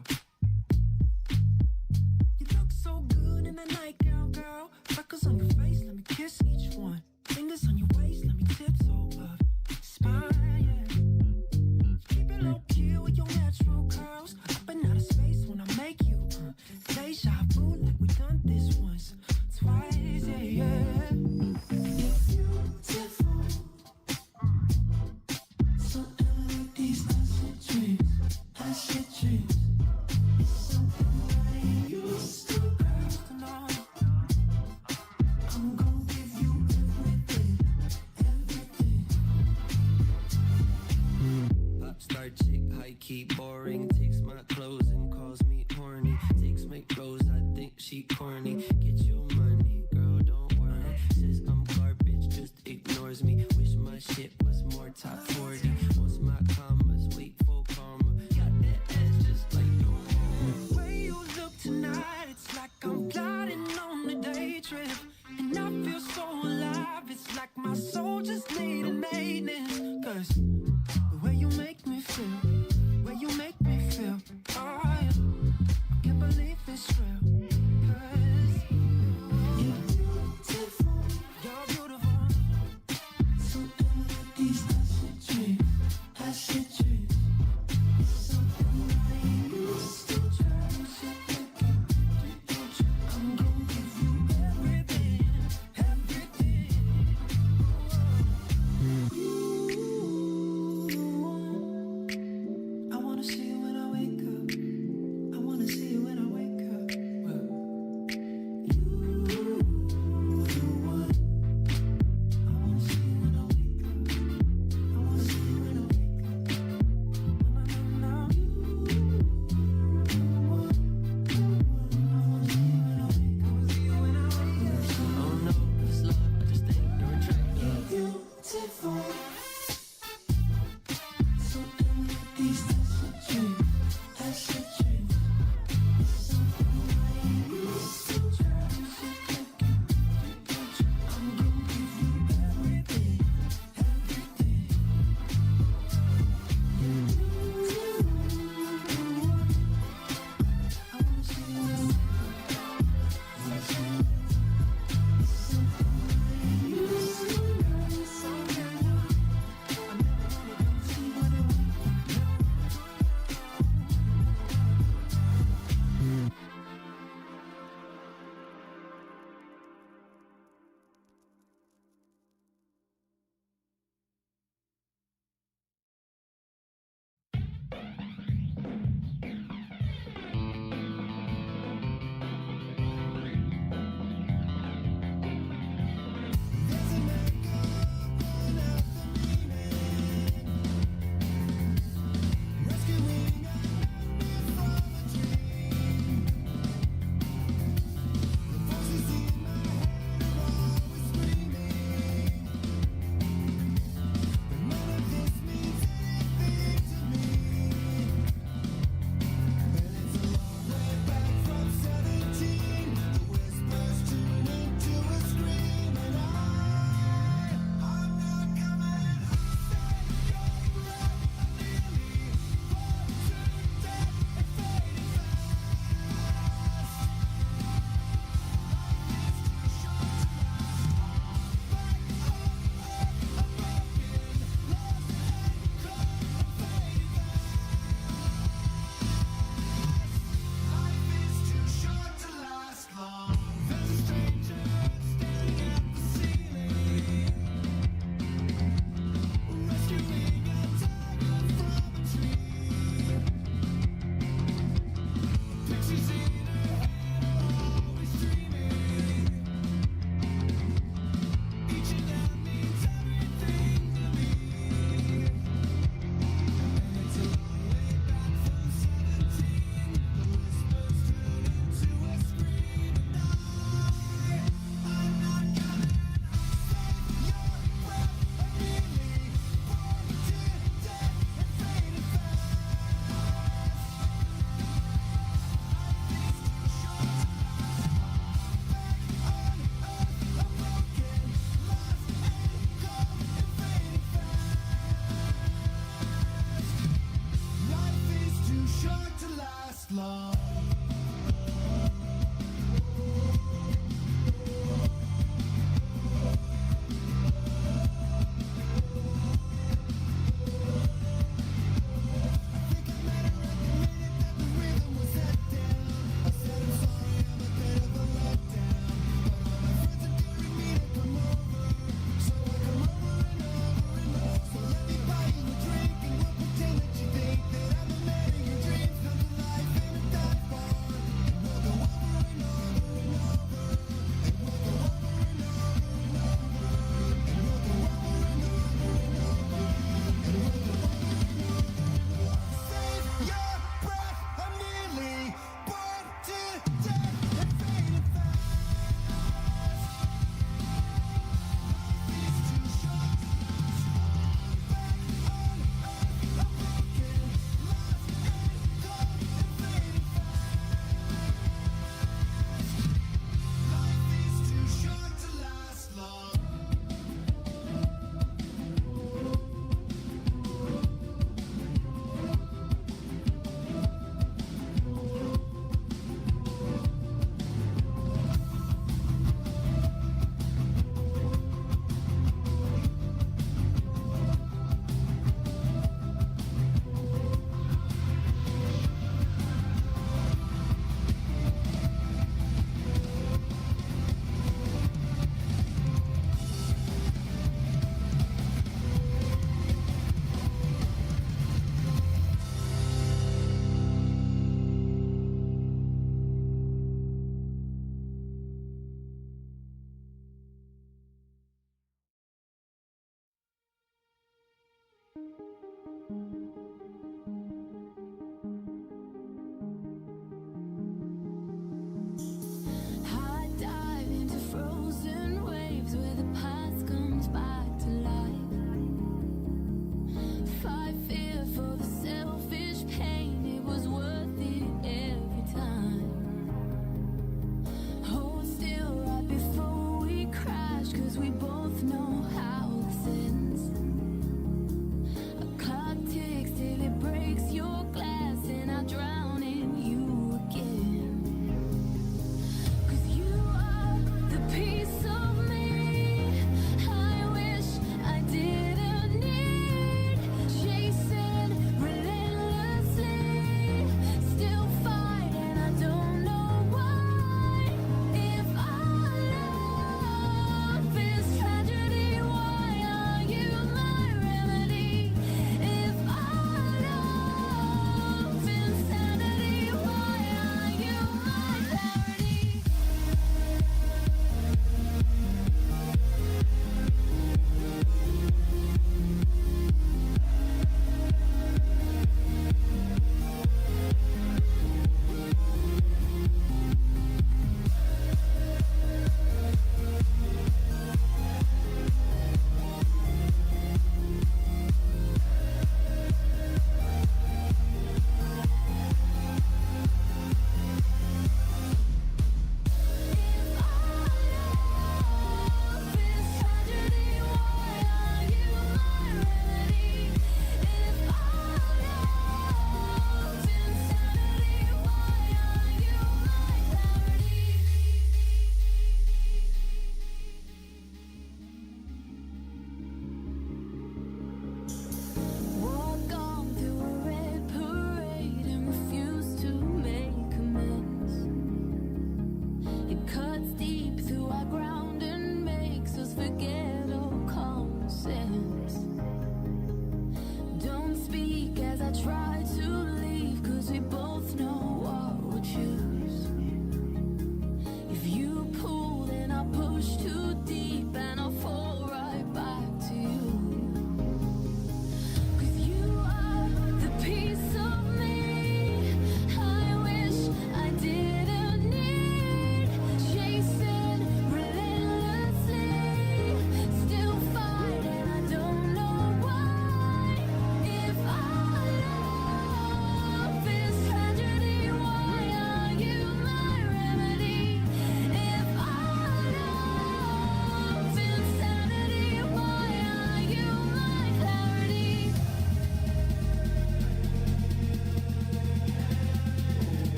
go. You look so good in the nightgown, girl. Freckles on your face, let me kiss each one. Fingers on your waist, let me tiptoe up. Spine, yeah. Keep it low key with your natural curls. Up and out of space when I make you. Deja vu, like we done this once, twice, yeah, yeah. You're beautiful. So like these acid dreams, acid dreams. It's something I ain't used to, girl. I'm gonna give you everything, everything. Pop star chick, high key, boring. Takes my clothes and calls me horny. Takes my clothes, I think she corny. Get your money, girl, don't worry. Says I'm garbage, just ignores me. Wish my shit was more top 40. Wants my commas, wait for karma. Got that ass just like no. The way you look tonight, it's like I'm gliding on a day trip. And I feel so alive, it's like my soul just needed maintenance. Cause the way you make me feel, the way you make me feel, oh yeah, I can't believe it's real. Cause you're beautiful, you're beautiful. So like these acid dreams, acid dreams. last long. So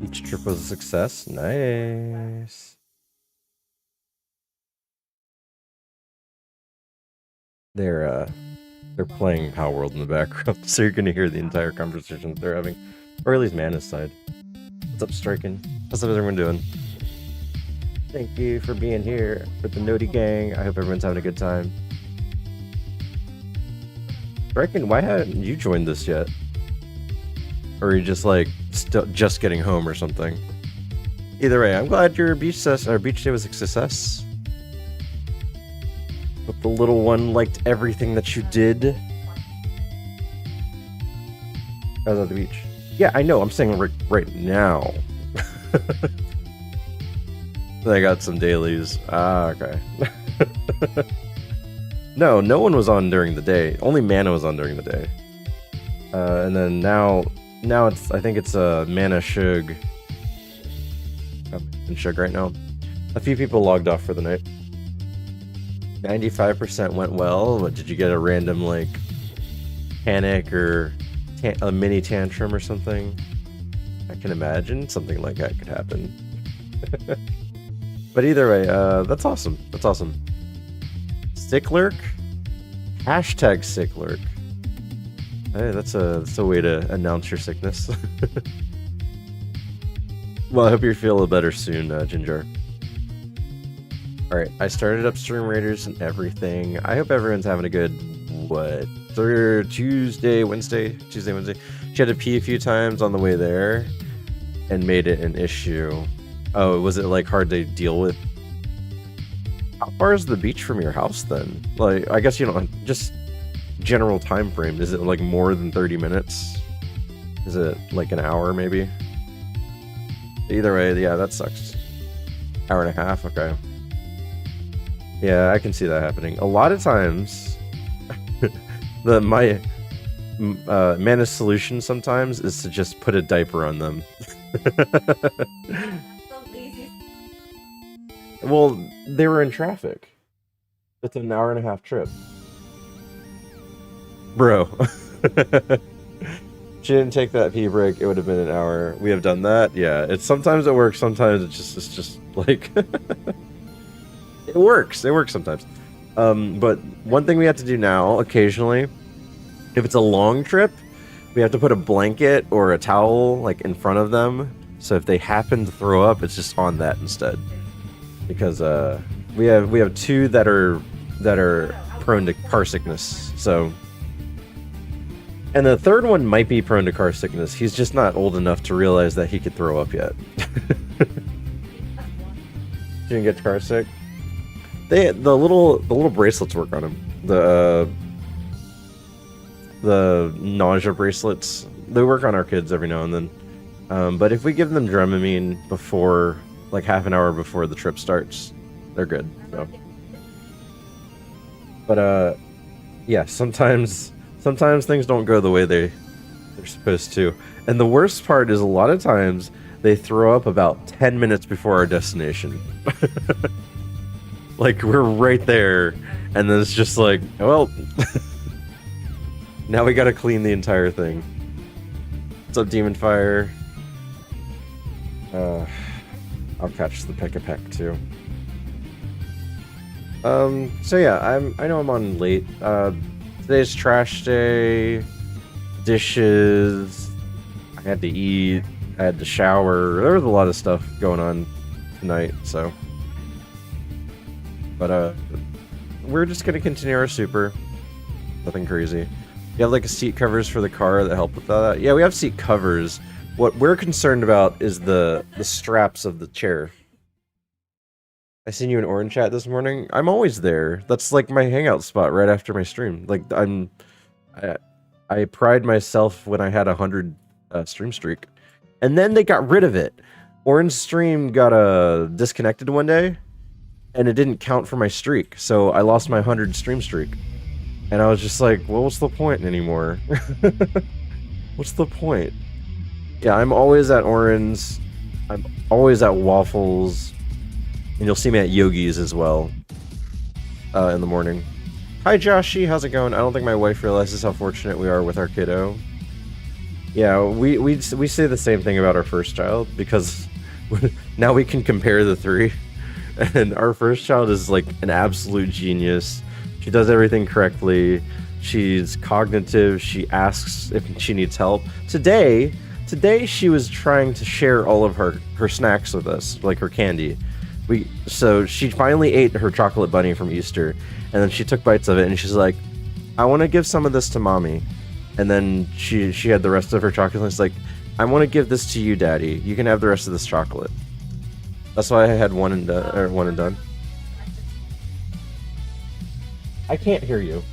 Each trip was a success. Nice. They're playing PalWorld in the background, so you're gonna hear the entire conversation they're having. Or at least Mana's side. What's up, Striking? How's everyone doing? Thank you for being here with the Noti Gang. I hope everyone's having a good time. Striking, why haven't you joined this yet? Or are you just like just getting home or something? Either way, I'm glad your beach day was a success. Hope the little one liked everything that you did. I was at the beach. Yeah, I know. I'm saying right now. I got some dailies. Ah, okay. No one was on during the day. Only Mana was on during the day. And then now it's, I think it's Mana Shug. I'm in Shug right now. A few people logged off for the night. 95% went well. What, did you get a random like panic or a mini tantrum or something? I can imagine something like that could happen. But either way, that's awesome. That's awesome. Sick lurk? Hashtag sick lurk. Hey, that's a way to announce your sickness. Well, I hope you feel better soon, Ginger. Alright, I started up Stream Raiders and everything. I hope everyone's having a good, Tuesday, Wednesday? She had to pee a few times on the way there and made it an issue. Oh, was it like hard to deal with? How far is the beach from your house then? Like, I guess you know, just general time frame. Is it like more than 30 minutes? Is it like an hour maybe? Either way, yeah, that sucks. Hour and a half, okay. Yeah, I can see that happening. A lot of times, my Mana's solution sometimes is to just put a diaper on them. Well, they were in traffic. It's an hour and a half trip. Bro. She didn't take that pee break, it would have been an hour. We have done that, yeah. It's sometimes it works, sometimes it's just like it works sometimes. But one thing we have to do now, occasionally, if it's a long trip, we have to put a blanket or a towel like in front of them. So if they happen to throw up, it's just on that instead. Because we have two that are prone to car sickness. So, and the third one might be prone to car sickness. He's just not old enough to realize that he could throw up yet. Didn't get car sick. The little bracelets work on him. The nausea bracelets, they work on our kids every now and then. But if we give them Dramamine before, like half an hour before the trip starts, they're good. So. But yeah, sometimes things don't go the way they're supposed to. And the worst part is a lot of times they throw up about 10 minutes before our destination. Like we're right there, and then it's just like, well, now we gotta clean the entire thing. What's up, Demon Fire? I'll catch the peck too. So yeah, I know I'm on late. Today's trash day, dishes, I had to eat, I had to shower. There was a lot of stuff going on tonight, so. But we're just gonna continue our super. Nothing crazy. You have like a seat covers for the car that help with that? Yeah, we have seat covers. What we're concerned about is the straps of the chair. I seen you in Orange Chat this morning. I'm always there. That's like my hangout spot right after my stream. Like I pride myself when I had 100 stream streak, and then they got rid of it. Orange stream got disconnected one day, and it didn't count for my streak, so I lost my 100 stream streak. And I was just like, well, what's the point anymore? What's the point? Yeah, I'm always at Orange. I'm always at Waffles. And you'll see me at Yogi's as well. In the morning. Hi, Joshi. How's it going? I don't think my wife realizes how fortunate we are with our kiddo. Yeah, we say the same thing about our first child because now we can compare the three. And our first child is like an absolute genius. She does everything correctly. She's cognitive. She asks if she needs help. Today she was trying to share all of her snacks with us, like her candy. So she finally ate her chocolate bunny from Easter, and then she took bites of it, and she's like, "I want to give some of this to mommy." And then she had the rest of her chocolate, and it's like, "I want to give this to you, Daddy. You can have the rest of this chocolate." That's why I had one and done. I can't hear you.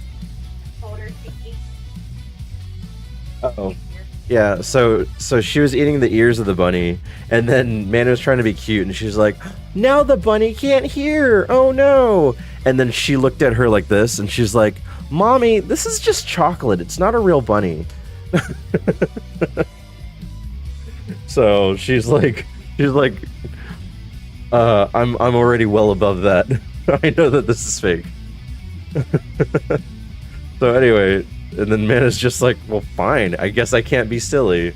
Uh-oh. Yeah, so she was eating the ears of the bunny, and then Mana was trying to be cute, and she's like, "Now the bunny can't hear! Oh no!" And then she looked at her like this, and she's like, "Mommy, this is just chocolate. It's not a real bunny." So she's like, I'm already well above that. I know that this is fake. So anyway, and then Mana's just like, "Well, fine. I guess I can't be silly."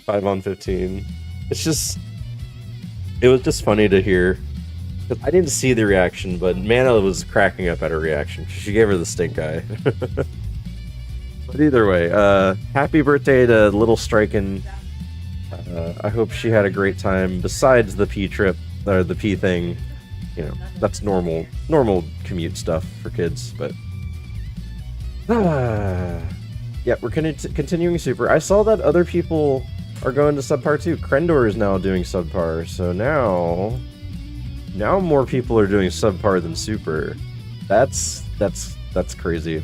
5 on 15. It was just funny to hear. I didn't see the reaction, but Mana was cracking up at her reaction. She gave her the stink eye. But either way, happy birthday to Little Striken. I hope she had a great time. Besides the pee trip, or the pee thing, you know, that's normal commute stuff for kids. But yeah, we're continuing Super. I saw that other people are going to Subpar too. Krendor is now doing Subpar, so now more people are doing Subpar than Super. That's crazy.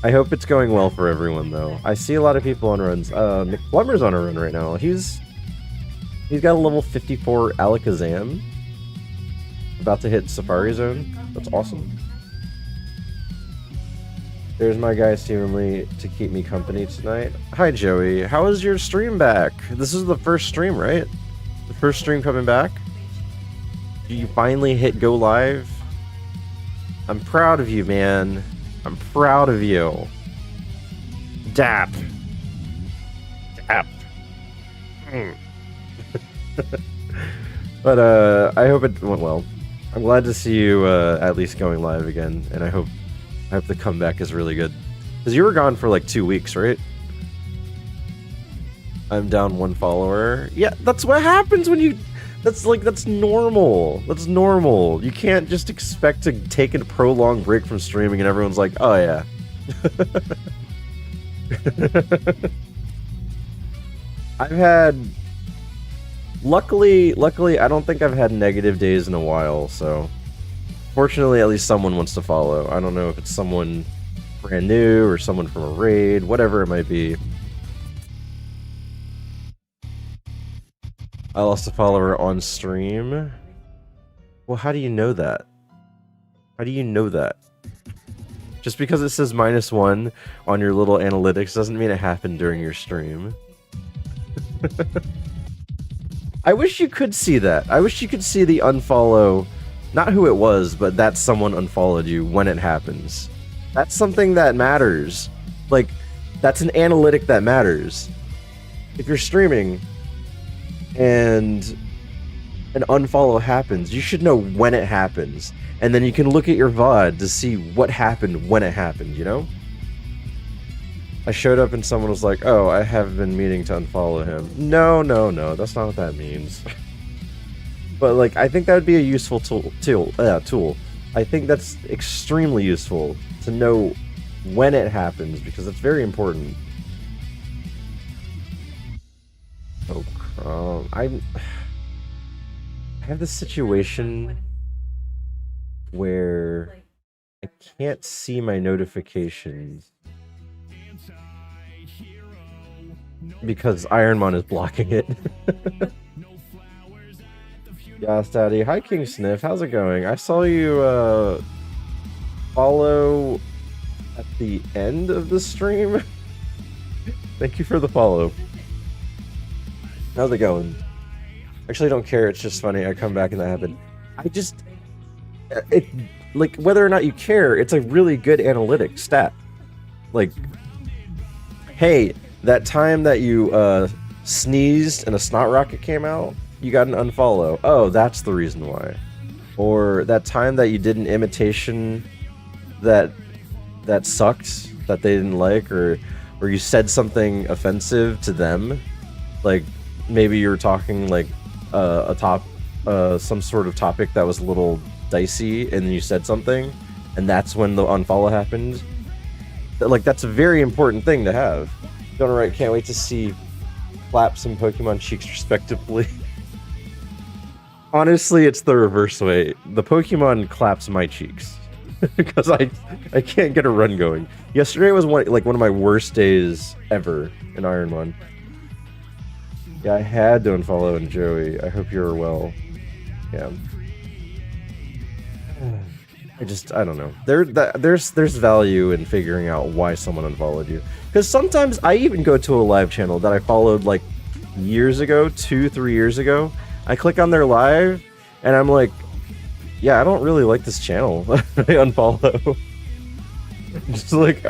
I hope it's going well for everyone though. I see a lot of people on runs. McPlumber's on a run right now. He's got a level 54 Alakazam. About to hit Safari Zone. That's awesome. There's my guy seemingly to keep me company tonight. Hi Joey, how is your stream back? This is the first stream, right? The first stream coming back? You finally hit go live? I'm proud of you, man. I'm proud of you. Dap. But I hope it went well. I'm glad to see you at least going live again, and I hope the comeback is really good. Because you were gone for like 2 weeks, right? I'm down 1 follower. Yeah, that's what happens when you... That's normal. That's normal. You can't just expect to take a prolonged break from streaming and everyone's like, "Oh yeah." I've had... Luckily, I don't think I've had negative days in a while, so... Fortunately, at least someone wants to follow. I don't know if it's someone brand new or someone from a raid, whatever it might be. I lost a follower on stream. Well, how do you know that? How do you know that? Just because it says -1 on your little analytics doesn't mean it happened during your stream. I wish you could see that. I wish you could see the unfollow. Not who it was, but that someone unfollowed you when it happens. That's something that matters. Like, that's an analytic that matters. If you're streaming and an unfollow happens, you should know when it happens. And then you can look at your VOD to see what happened when it happened, you know? I showed up and someone was like, "Oh, I have been meaning to unfollow him." No, that's not what that means. But like, I think that would be a useful tool. I think that's extremely useful to know when it happens because it's very important. Oh, I have this situation where I can't see my notifications because ironMON is blocking it. Yes, Daddy. Hi, King Sniff. How's it going? I saw you follow at the end of the stream. Thank you for the follow. How's it going? Actually, I don't care. It's just funny. I come back and that happened. Like, whether or not you care, it's a really good analytic stat. Like, Hey, that time that you sneezed and a snot rocket came out, you got an unfollow. Oh, that's the reason why. Or that time that you did an imitation that sucked, that they didn't like, or you said something offensive to them, like maybe you were talking like some sort of topic that was a little dicey, and then you said something, and that's when the unfollow happened. Like, that's a very important thing to have. Don't write, can't wait to see Claps and Pokemon cheeks respectively. Honestly, it's the reverse way. The Pokemon claps my cheeks. Because I can't get a run going. Yesterday was one of my worst days ever in ironMON. Yeah, I had to unfollow and Joey. I hope you're well. Yeah. I don't know. There's value in figuring out why someone unfollowed you. Because sometimes I even go to a live channel that I followed like years ago, 2-3 years ago. I click on their live and I'm like, yeah, I don't really like this channel. I unfollow. Just like,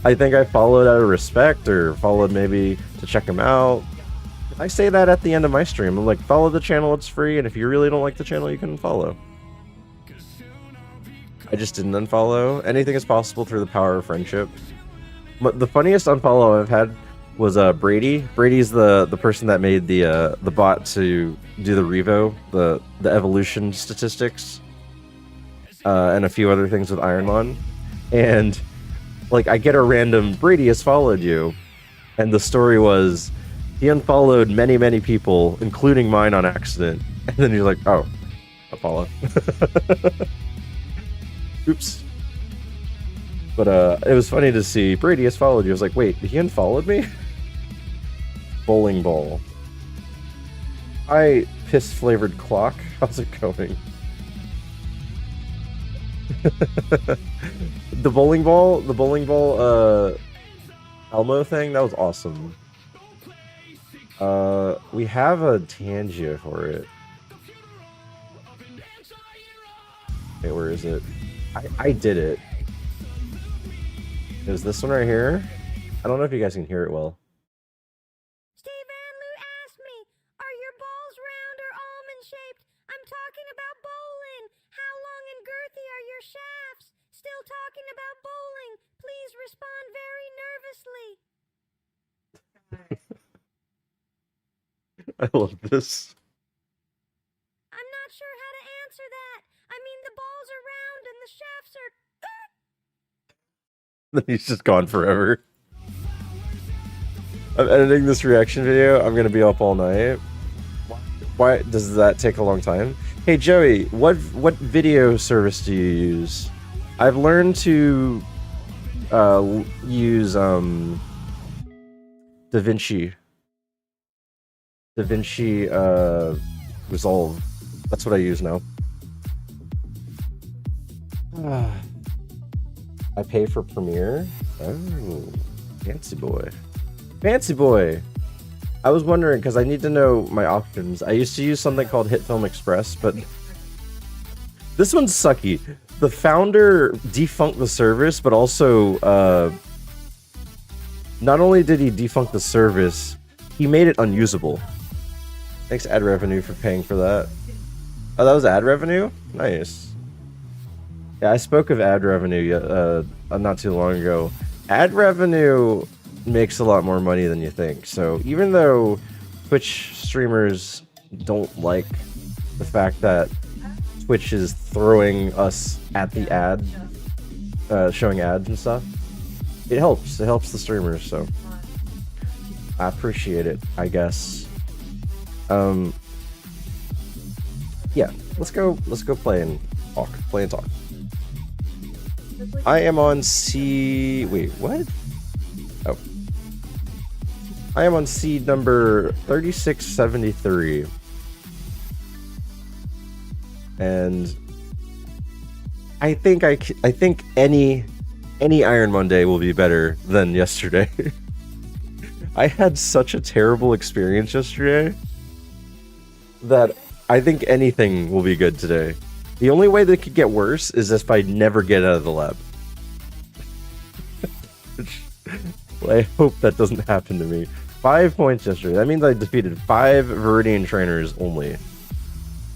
I think I followed out of respect, or followed maybe to check them out. I say that at the end of my stream. I'm like, follow the channel, it's free, and if you really don't like the channel, you can unfollow. I just didn't unfollow. Anything is possible through the power of friendship. But the funniest unfollow I've had was Brady. Brady's the person that made the bot to do the Revo, the evolution statistics, and a few other things with ironMON. And like, I get a random Brady has followed you, and the story was he unfollowed many people, including mine, on accident. And then you're like, oh, I follow. Oops. But it was funny to see Brady has followed you. I was like, wait, he unfollowed me? Bowling ball. Hi, piss flavored clock. How's it going? The bowling ball Elmo thing, that was awesome. We have a Tangia for it. Okay, where is it? I did it. It was this one right here. I don't know if you guys can hear it well. Steve Anlou asked me, are your balls round or almond-shaped? I'm talking about bowling. How long and girthy are your shafts? Still talking about bowling. Please respond very nervously. I love this. I'm not sure how to answer that. I mean, the balls are round and the shafts are... Then he's just gone forever. I'm editing this reaction video. I'm gonna be up all night. Why does that take a long time? Hey Joey, what video service do you use? I've learned to use DaVinci Resolve. That's what I use now. I pay for Premiere. Oh, fancy boy. Fancy boy! I was wondering, because I need to know my options. I used to use something called HitFilm Express, but this one's sucky. The founder defunct the service, but also, not only did he defunct the service, he made it unusable. Thanks, ad revenue, for paying for that. Oh, that was ad revenue? Nice. Yeah, I spoke of ad revenue not too long ago. Ad revenue makes a lot more money than you think. So even though Twitch streamers don't like the fact that Twitch is throwing us at the ad, showing ads and stuff, it helps. It helps the streamers, so I appreciate it, I guess. Yeah, let's go play and talk. Play and talk. I am on C... Wait, what? Oh. I am on seed number 3673. And I think any Iron Monday will be better than yesterday. I had such a terrible experience yesterday that I think anything will be good today. The only way that it could get worse is if I never get out of the lab. Well, I hope that doesn't happen to me. 5 points yesterday. That means I defeated 5 Viridian trainers only.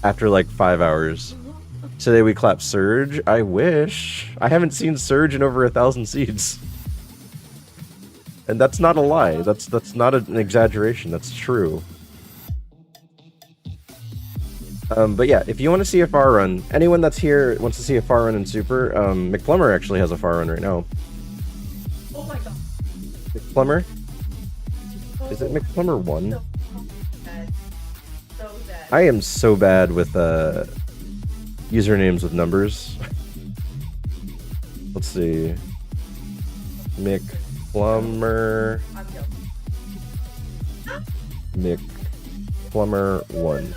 After like 5 hours. Today we clapped Surge. I wish. I haven't seen Surge in over 1,000 seeds. And that's not a lie. That's not an exaggeration. That's true. But yeah, if you want to see a far run, anyone that's here wants to see a far run in Super, McPlumber actually has a far run right now. Oh my god. McPlumber? Is it McPlumber 1? So bad. I am so bad with usernames with numbers. Let's see. McPlumber. McPlumber 1.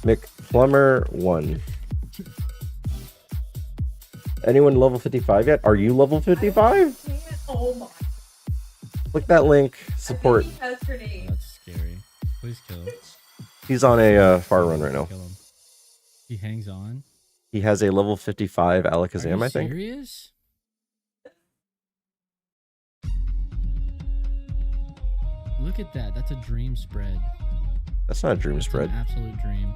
McPlumber 1. Anyone level 55 yet? Are you level 55? Oh my. Click that link. Support. He has grenades. That's scary. Please kill him. He's on a far run right now. Kill him. He hangs on. He has a level 55 Alakazam, I think. Serious? Look at that. That's a dream spread. That's not a dream That's spread. an absolute dream.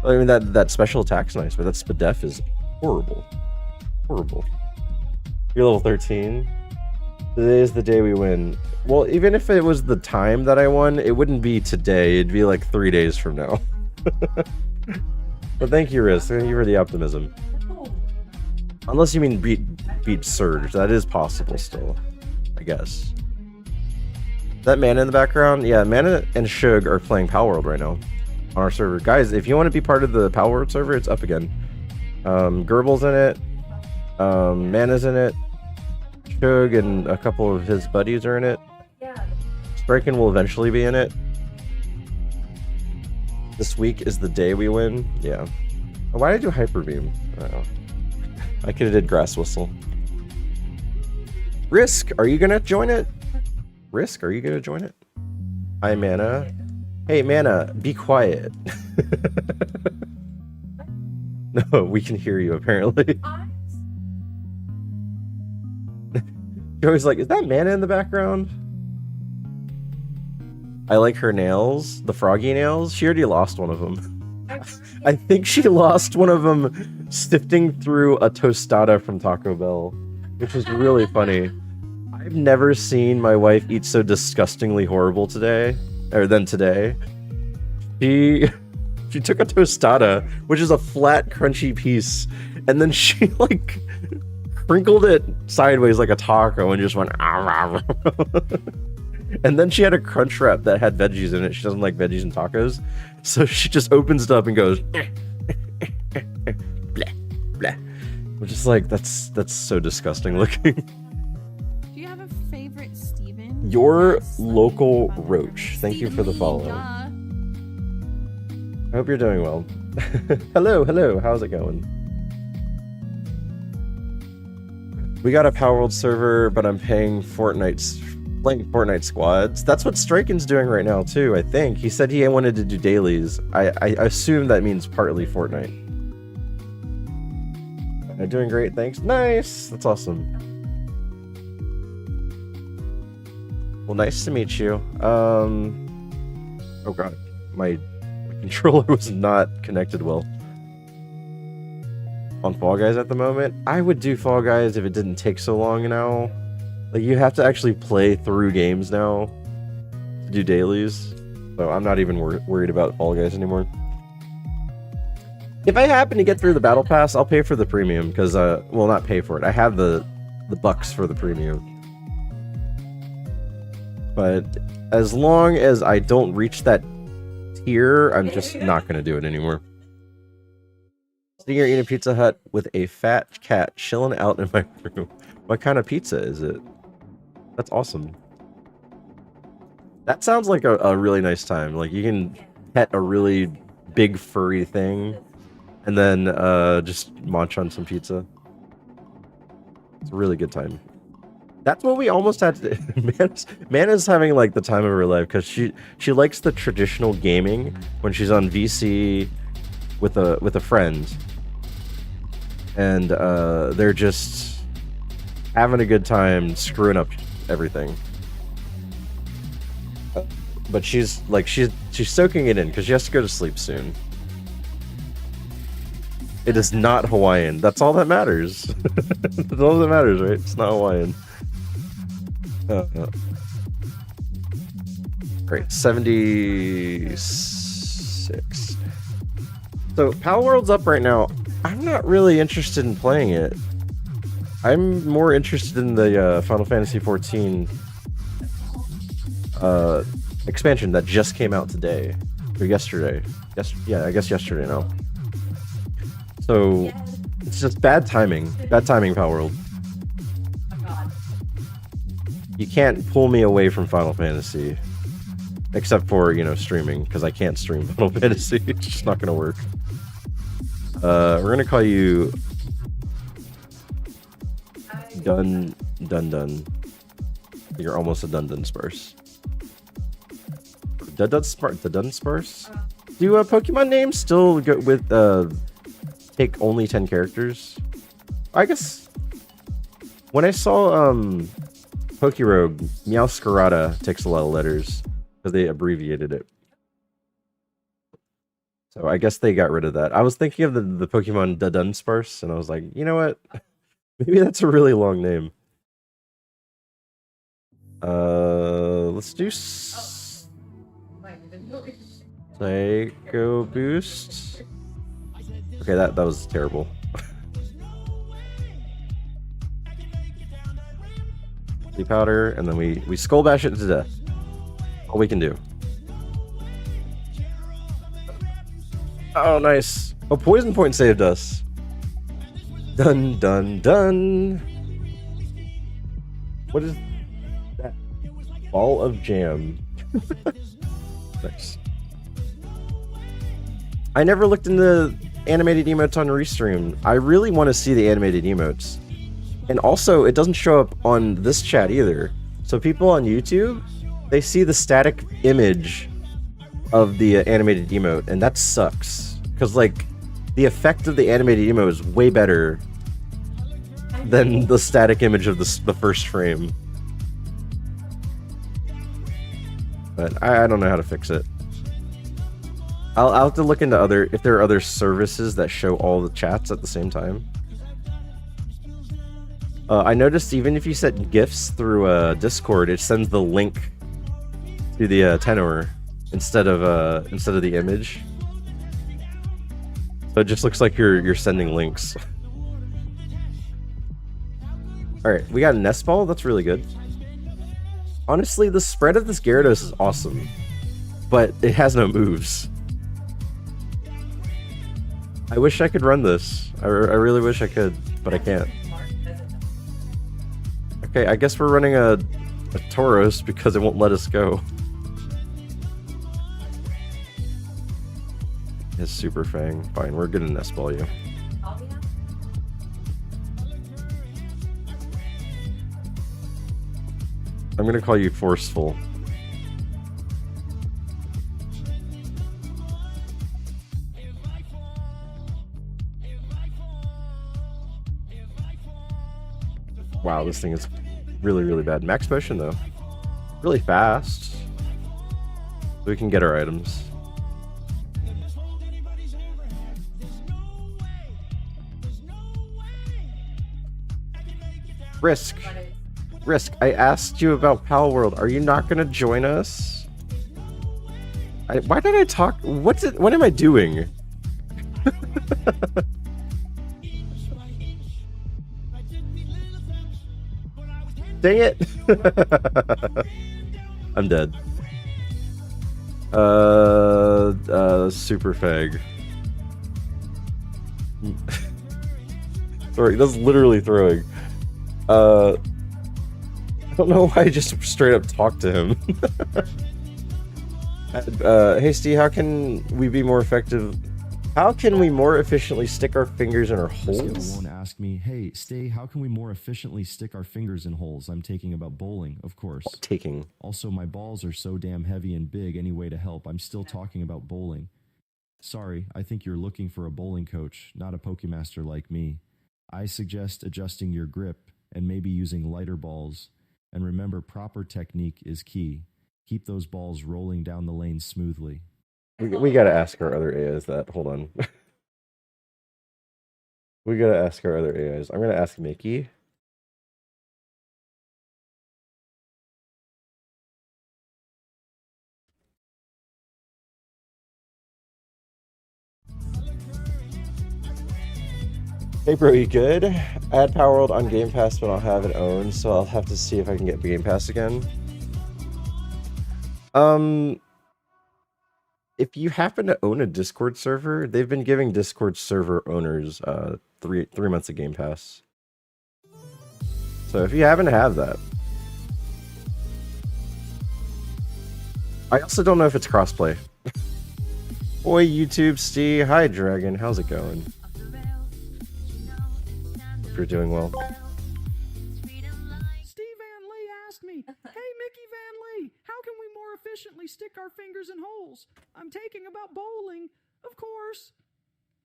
I mean, that special attack's nice, but that Spadef is horrible. Horrible. You're level 13. Today is the day we win. Well, even if it was the time that I won, it wouldn't be today. It'd be like 3 days from now. But thank you, Riz. Thank you for the optimism. Unless you mean beat Surge. That is possible still, I guess. That Mana in the background? Yeah, Mana and Shug are playing PalWorld right now on our server. Guys, if you want to be part of the PalWorld server, it's up again. Gerbyl's in it. Mana's in it. Shug and a couple of his buddies are in it. Striken will eventually be in it. This week is the day we win. Yeah. Why did I do Hyper Beam? I don't know. I could have did Grass Whistle. Risk, are you gonna join it? Risk, are you gonna join it? Hi, Mana. Hey, Mana, be quiet. No, we can hear you, apparently. Joey's like, is that Mana in the background? I like her nails, the froggy nails. She already lost one of them. I think she lost one of them sifting through a tostada from Taco Bell, which was really funny. I've never seen my wife eat so disgustingly horrible today, than today. She took a tostada, which is a flat, crunchy piece, and then she like crinkled it sideways like a taco and just went. And then she had a crunch wrap that had veggies in it. She doesn't like veggies in tacos, so she just opens it up and goes. Blah, blah. Which is like that's so disgusting looking. Do you have a favorite Steven? Your Yes, local let me- roach. Thank you for the follow. Duh. I hope you're doing well. Hello. How's it going? We got a PalWorld server, but I'm playing Fortnite squads. That's what Striken's doing right now too, I think. He said he wanted to do dailies. I assume that means partly Fortnite. I'm doing great, thanks. Nice! That's awesome. Well, nice to meet you. Oh god, my controller was not connected well. On Fall Guys at the moment? I would do Fall Guys if it didn't take so long now. Like, you have to actually play through games now to do dailies. So I'm not even worried about Fall Guys anymore. If I happen to get through the Battle Pass, I'll pay for the premium. Because, well, not pay for it. I have the bucks for the premium. But as long as I don't reach that tier, I'm just not going to do it anymore. Sitting here eating Pizza Hut with a fat cat chilling out in my room. What kind of pizza is it? That's awesome. That sounds like a really nice time. Like, you can pet a really big furry thing and then just munch on some pizza. It's a really good time. That's what we almost had to do. Mana's having like the time of her life because she likes the traditional gaming when she's on VC with a friend. And they're just having a good time screwing up everything. But she's soaking it in because she has to go to sleep soon. It is not Hawaiian. That's all that matters. That's all that matters, right? It's not Hawaiian. Great, 76. So PalWorld's up right now. I'm not really interested in playing it. I'm more interested in the Final Fantasy XIV expansion that just came out today or yesterday. Yeah, I guess yesterday now. So it's just bad timing. Bad timing, PalWorld. You can't pull me away from Final Fantasy, except for, you know, streaming, because I can't stream Final Fantasy. It's just not gonna work. We're gonna call you Dun. You're almost a Dun Sparse. The Dun Sparse. Do Pokemon names still go with take only 10 characters? I guess when I saw Pokerogue, Meowscarada takes a lot of letters because they abbreviated it. So I guess they got rid of that. I was thinking of the Pokemon Dunsparce, and I was like, you know what? Maybe that's a really long name. Let's do Psycho Boost. Okay, that was terrible. Sleep powder, and then we skull bash it to death. All we can do. Oh, nice. Oh, Poison Point saved us. Dun. What is that? Ball of Jam. Nice. I never looked into animated emotes on Restream. I really want to see the animated emotes. And also, it doesn't show up on this chat either. So people on YouTube, they see the static image of the animated emote, and that sucks. Because, like, the effect of the animated emote is way better than the static image of the first frame. But I don't know how to fix it. I'll have to look into if there are other services that show all the chats at the same time. I noticed even if you set GIFs through Discord, it sends the link to the tenor instead of the image. So it just looks like you're sending links. All right, we got a nest ball. That's really good. Honestly, the spread of this Gyarados is awesome, but it has no moves. I wish I could run this. I really wish I could, but I can't. Okay, I guess we're running a Tauros because it won't let us go. His Super Fang. Fine, we're gonna nest ball you. I'm gonna call you Forceful. Wow, this thing is really, really bad. Max potion, though. Really fast. So we can get our items. Risk. I asked you about PalWorld. Are you not going to join us? Why did I talk? What am I doing? Dang it! I'm dead. Super Fag. Sorry, that's literally throwing. I don't know why I just straight up talked to him. Hasty, how can we be more effective? How can we more efficiently stick our fingers in our holes? Won't ask me, hey, Stay, how can we more efficiently stick our fingers in holes? I'm taking about bowling, of course. Taking. Also, my balls are so damn heavy and big, any way to help. I'm still talking about bowling. Sorry, I think you're looking for a bowling coach, not a Pokemaster like me. I suggest adjusting your grip and maybe using lighter balls. And remember, proper technique is key. Keep those balls rolling down the lane smoothly. We gotta ask our other AIs that. Hold on. We gotta ask our other AIs. I'm gonna ask Mickey. Hey bro, you good? I had PalWorld on Game Pass, but I don't have it owned, so I'll have to see if I can get Game Pass again. If you happen to own a Discord server, they've been giving Discord server owners 3 months of Game Pass. So if you happen to have that. I also don't know if it's crossplay. Boy, YouTube, Steve. Hi, Dragon. How's it going? Hope you're doing well. Steve Van Lee asked me, "Hey, Mickey Van Lee, how can we more efficiently stick our fingers in holes? I'm taking about bowling, of course.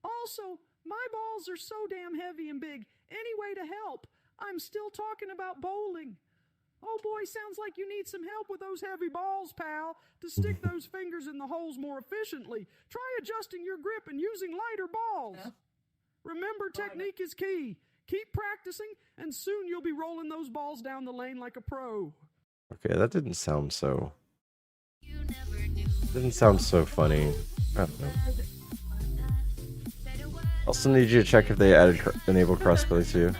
Also, my balls are so damn heavy and big. Any way to help? I'm still talking about bowling. Oh boy, sounds like you need some help with those heavy balls, pal, to stick those fingers in the holes more efficiently. Try adjusting your grip and using lighter balls. Remember, technique is key. Keep practicing, and soon you'll be rolling those balls down the lane like a pro." Okay, that didn't sound so... Didn't sound so funny. I don't know. Also need you to check if they added enable crossplay too.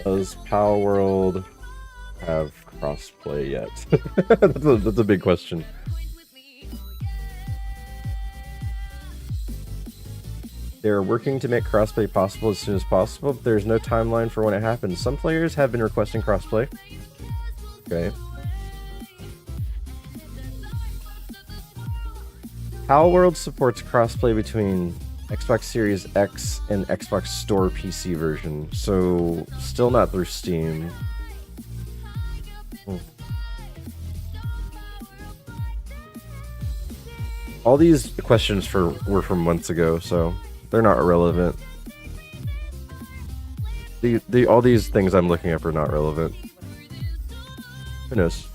Does PalWorld have crossplay yet? That's a big question. They're working to make crossplay possible as soon as possible, but there's no timeline for when it happens. Some players have been requesting crossplay. Okay. PalWorld supports crossplay between Xbox Series X and Xbox Store PC version, so still not through Steam. All these questions were from months ago, so they're not irrelevant. All these things I'm looking up are not relevant. Who knows?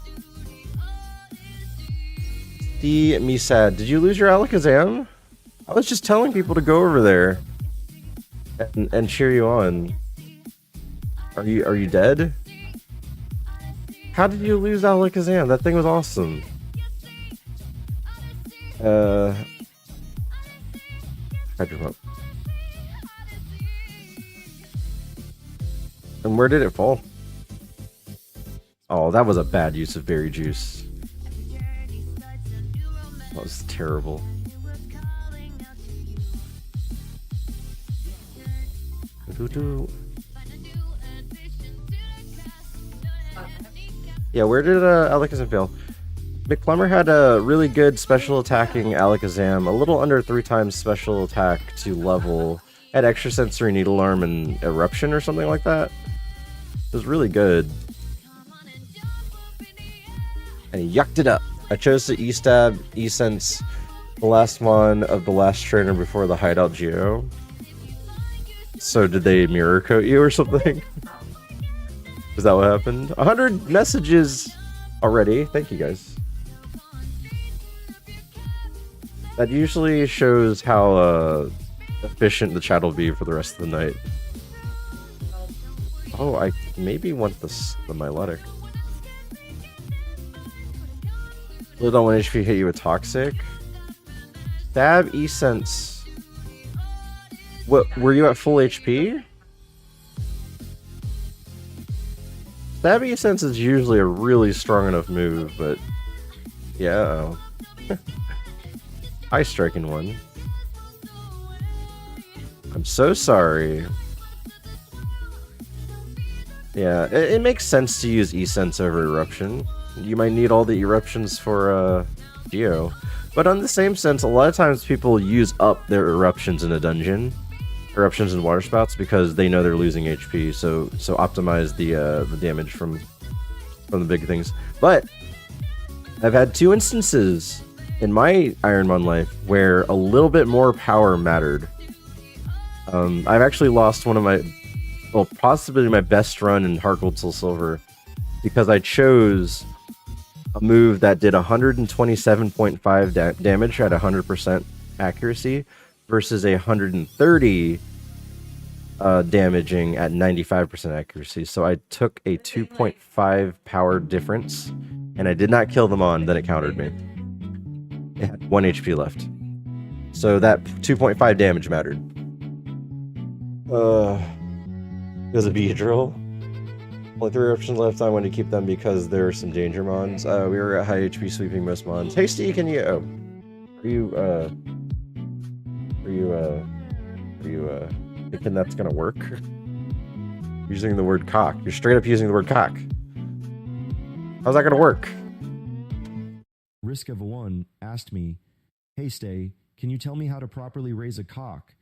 Me sad. Did you lose your Alakazam? I was just telling people to go over there and cheer you on. Are you dead? How did you lose Alakazam? That thing was awesome. Hydro. And where did it fall? Oh, that was a bad use of berry juice. That was terrible. Yeah, where did Alakazam fail? McPlumber had a really good special attacking Alakazam, a little under 3 times special attack to level, had extra sensory needle arm and eruption or something like that. It was really good. And he yucked it up. I chose the E-Stab, E-Sense, the last mon of the last trainer before the Hideout Geo. So did they mirror coat you or something? Is that what happened? 100 messages already. Thank you guys. That usually shows how efficient the chat will be for the rest of the night. Oh, I maybe want the Miletic. Little on 1 HP hit you with Toxic. Stab E-Sense. What, were you at full HP? Stab E-Sense is usually a really strong enough move, but yeah. Ice striking one. I'm so sorry. Yeah, it makes sense to use E-Sense over Eruption. You might need all the eruptions for Geo. But on the same sense, a lot of times people use up their eruptions in a dungeon. Eruptions and water spouts because they know they're losing HP, so optimize the damage from the big things. But I've had 2 instances in my ironMON life where a little bit more power mattered. I've actually lost one of my, well, possibly my best run in Heart Gold Soul Silver because I chose a move that did 127.5 damage at 100% accuracy versus a 130 damaging at 95% accuracy. So I took a 2.5 power difference, and I did not kill them on. Then it countered me. It had 1 HP left, so that 2.5 damage mattered. It was a Beedrill. Only 3 options left. I wanted to keep them because there are some danger mons. We were at high HP sweeping most mons. Hey Steve, can you? Oh, are you thinking that's gonna work? Using the word cock. You're straight up using the word cock. How's that gonna work? Risk of One asked me, "Hey Stay, can you tell me how to properly raise a cock?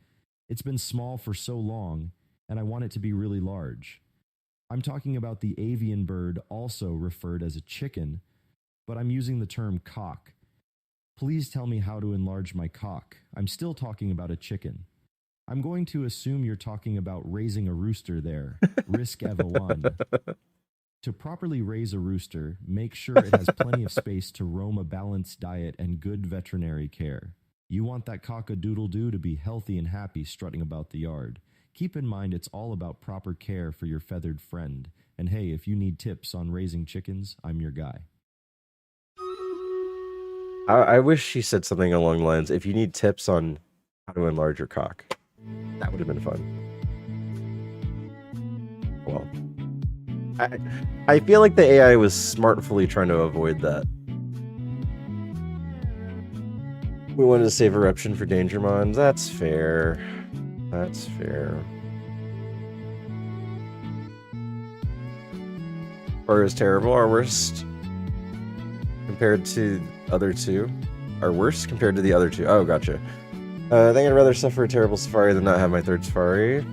It's been small for so long, and I want it to be really large." I'm talking about the avian bird, also referred as a chicken, but I'm using the term cock. Please tell me how to enlarge my cock. I'm still talking about a chicken. I'm going to assume you're talking about raising a rooster there. Risk Eva 1. To properly raise a rooster, make sure it has plenty of space to roam a balanced diet and good veterinary care. You want that cock-a-doodle-doo to be healthy and happy strutting about the yard. Keep in mind it's all about proper care for your feathered friend. And hey, if you need tips on raising chickens, I'm your guy. I wish she said something along the lines, if you need tips on how to enlarge your cock. That would have been fun. Well, I feel like the AI was smartfully trying to avoid that. We wanted to save Eruption for Danger Mons. That's fair. That's fair. Or is terrible. Our worst compared to other two. Our worst compared to the other two. Oh, gotcha. I think I'd rather suffer a terrible safari than not have my third safari.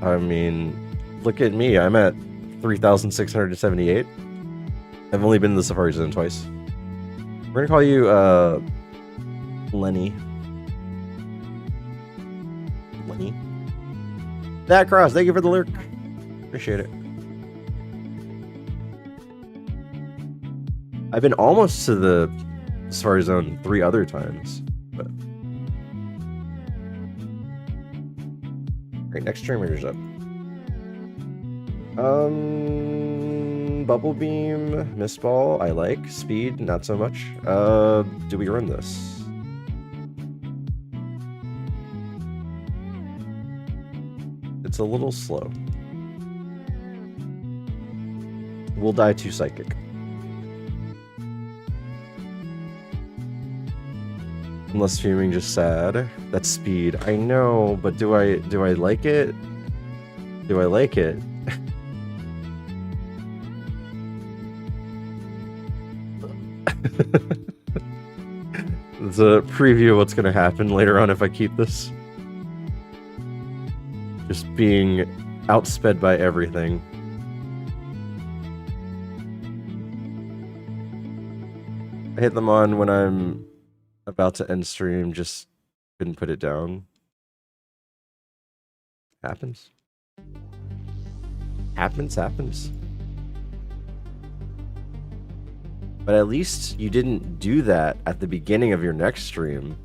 I mean, look at me. I'm at 3,678. I've only been in the safari zone twice. We're gonna call you Lenny. Lenny. That cross. Thank you for the lurk. Appreciate it. I've been almost to the safari zone 3 other times, but. Right, next streamer's up. Bubble Beam, Mist Ball, I like. Speed, not so much. Do we run this? It's a little slow. We'll die to Psychic. Unless fuming, just sad. That's speed. I know, but do I like it? Do I like it? It's a preview of what's gonna happen later on if I keep this. Just being outsped by everything. I hit them on when I'm about to end stream, just couldn't put it down. Happens. Happens. But at least you didn't do that at the beginning of your next stream.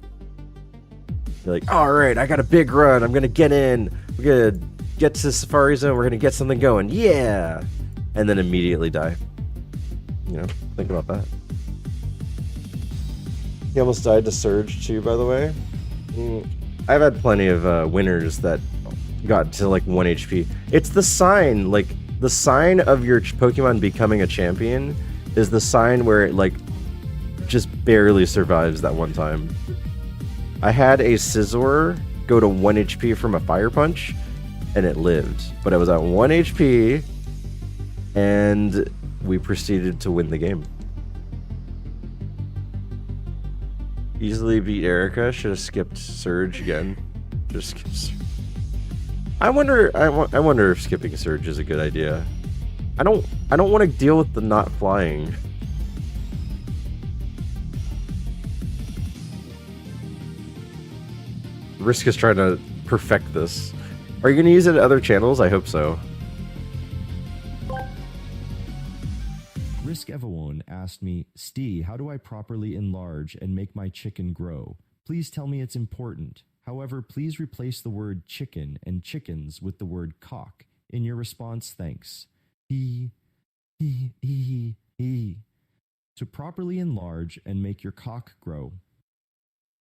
You're like, alright, I got a big run, I'm gonna get in, we're gonna get to the Safari Zone, we're gonna get something going, yeah! And then immediately die. You know, think about that. He almost died to Surge too, by the way. I've had plenty of winners that got to like 1 HP. It's the sign, like, the sign of your Pokemon becoming a champion is the sign where it, like, just barely survives that one time. I had a Scizor go to 1 HP from a Fire Punch, and it lived. But it was at 1 HP, and we proceeded to win the game. Easily beat Erica. Should have skipped Surge again. Just skip Surge. I wonder if skipping Surge is a good idea. I don't want to deal with the not flying. Risk is trying to perfect this. Are you gonna use it at other channels? I hope so. Risk Evawon asked me, Stee, how do I properly enlarge and make my chicken grow? Please tell me it's important. However, please replace the word chicken and chickens with the word cock. In your response, thanks. He. To properly enlarge and make your cock grow,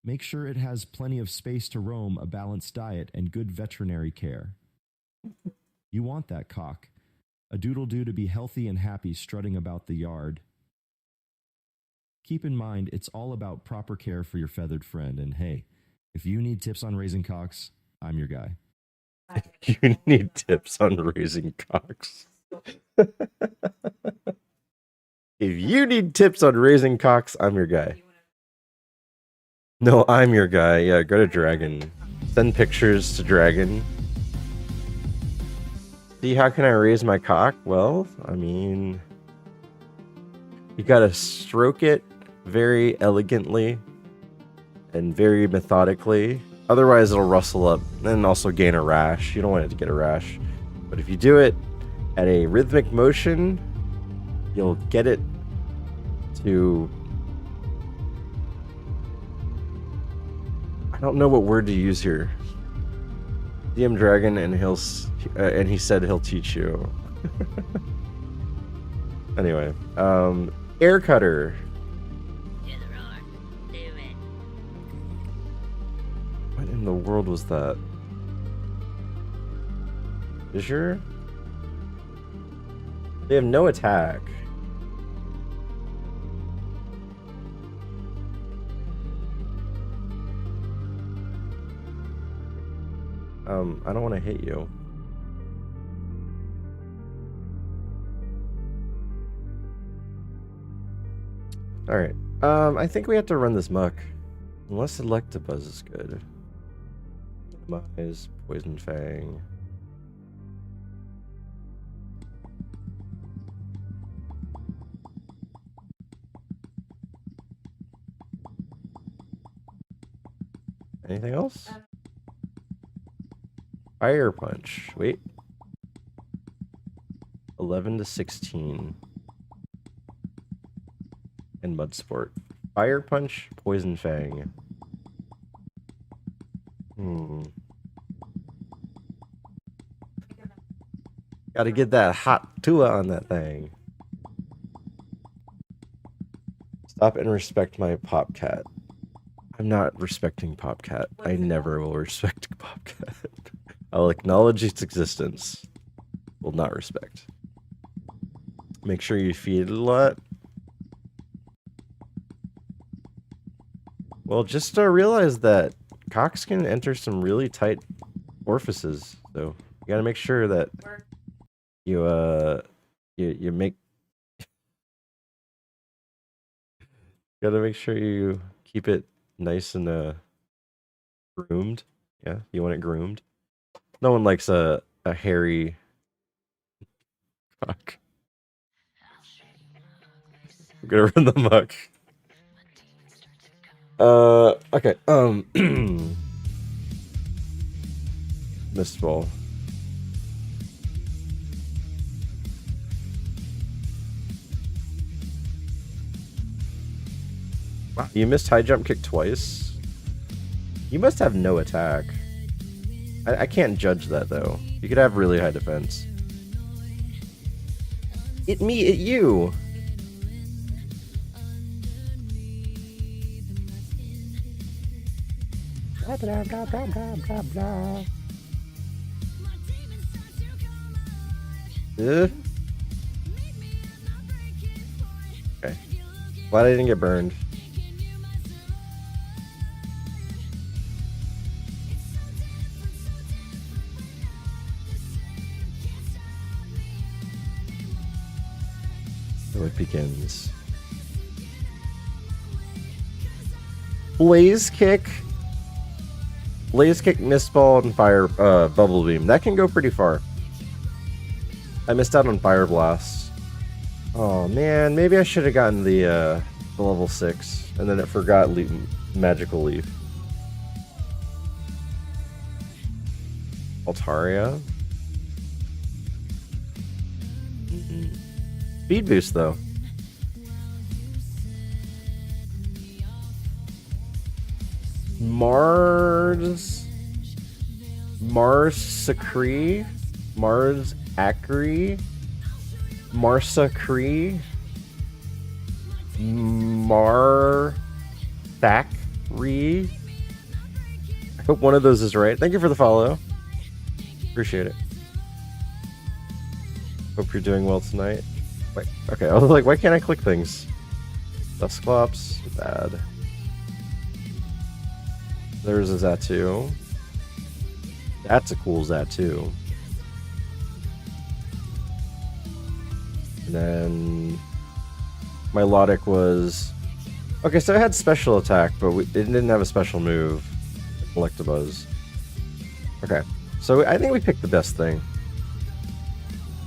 make sure it has plenty of space to roam, a balanced diet, and good veterinary care. You want that cock. A doodle-doo to be healthy and happy strutting about the yard. Keep in mind, it's all about proper care for your feathered friend, and hey, if you need tips on raising cocks, I'm your guy. You need tips on raising cocks. If you need tips on raising cocks, I'm your guy. No, I'm your guy. Yeah, go to Dragon. Send pictures to Dragon. See, how can I raise my cock? Well, I mean, you gotta stroke it very elegantly and very methodically. Otherwise, it'll rustle up and also gain a rash. You don't want it to get a rash. But if you do it at a rhythmic motion, you'll get it to... I don't know what word to use here. DM Dragon, and and he said he'll teach you. Anyway, air cutter. What in the world was that? Fissure? They have no attack. I don't want to hit you. Alright. I think we have to run this muck. Unless Electabuzz is good. Minimize, Poison Fang. Anything else? Fire Punch. Wait. 11 to 16. And Mud Sport. Fire Punch, Poison Fang. Gotta get that hot Tua on that thing. Stop and respect my Popcat. I'm not respecting Popcat. I never will respect Popcat. I'll acknowledge its existence. Will not respect. Make sure you feed it a lot. Well, just realize that cocks can enter some really tight orifices, so you gotta make sure that you make gotta make sure you keep it nice and groomed. Yeah, you want it groomed. No one likes a hairy cock. I'm gonna run the muck. Okay, missed ball. Wow, you missed high jump kick twice? You must have no attack. I can't judge that, though. You could have really high defense. It me, it you! Blah, blah, blah, blah, blah, blah, blah. Okay. Glad I didn't get burned. So it begins. Blaze kick. Blaze kick, mist ball, and fire bubble beam. That can go pretty far. I missed out on fire blast. Oh man, maybe I should have gotten the level 6, and then it forgot magical leaf. Altaria. Speed boost though. Marsacree, Mars Acree, Marsacree, Thackree. I hope one of those is right. Thank you for the follow. Appreciate it. Hope you're doing well tonight. Wait, okay, I was like, why can't I click things? Dusclops, bad. There's a Zatu. That's a cool Zatu. And then my Logic was... Okay, so it had special attack, but it didn't have a special move. Collectabuzz. Okay, so I think we picked the best thing.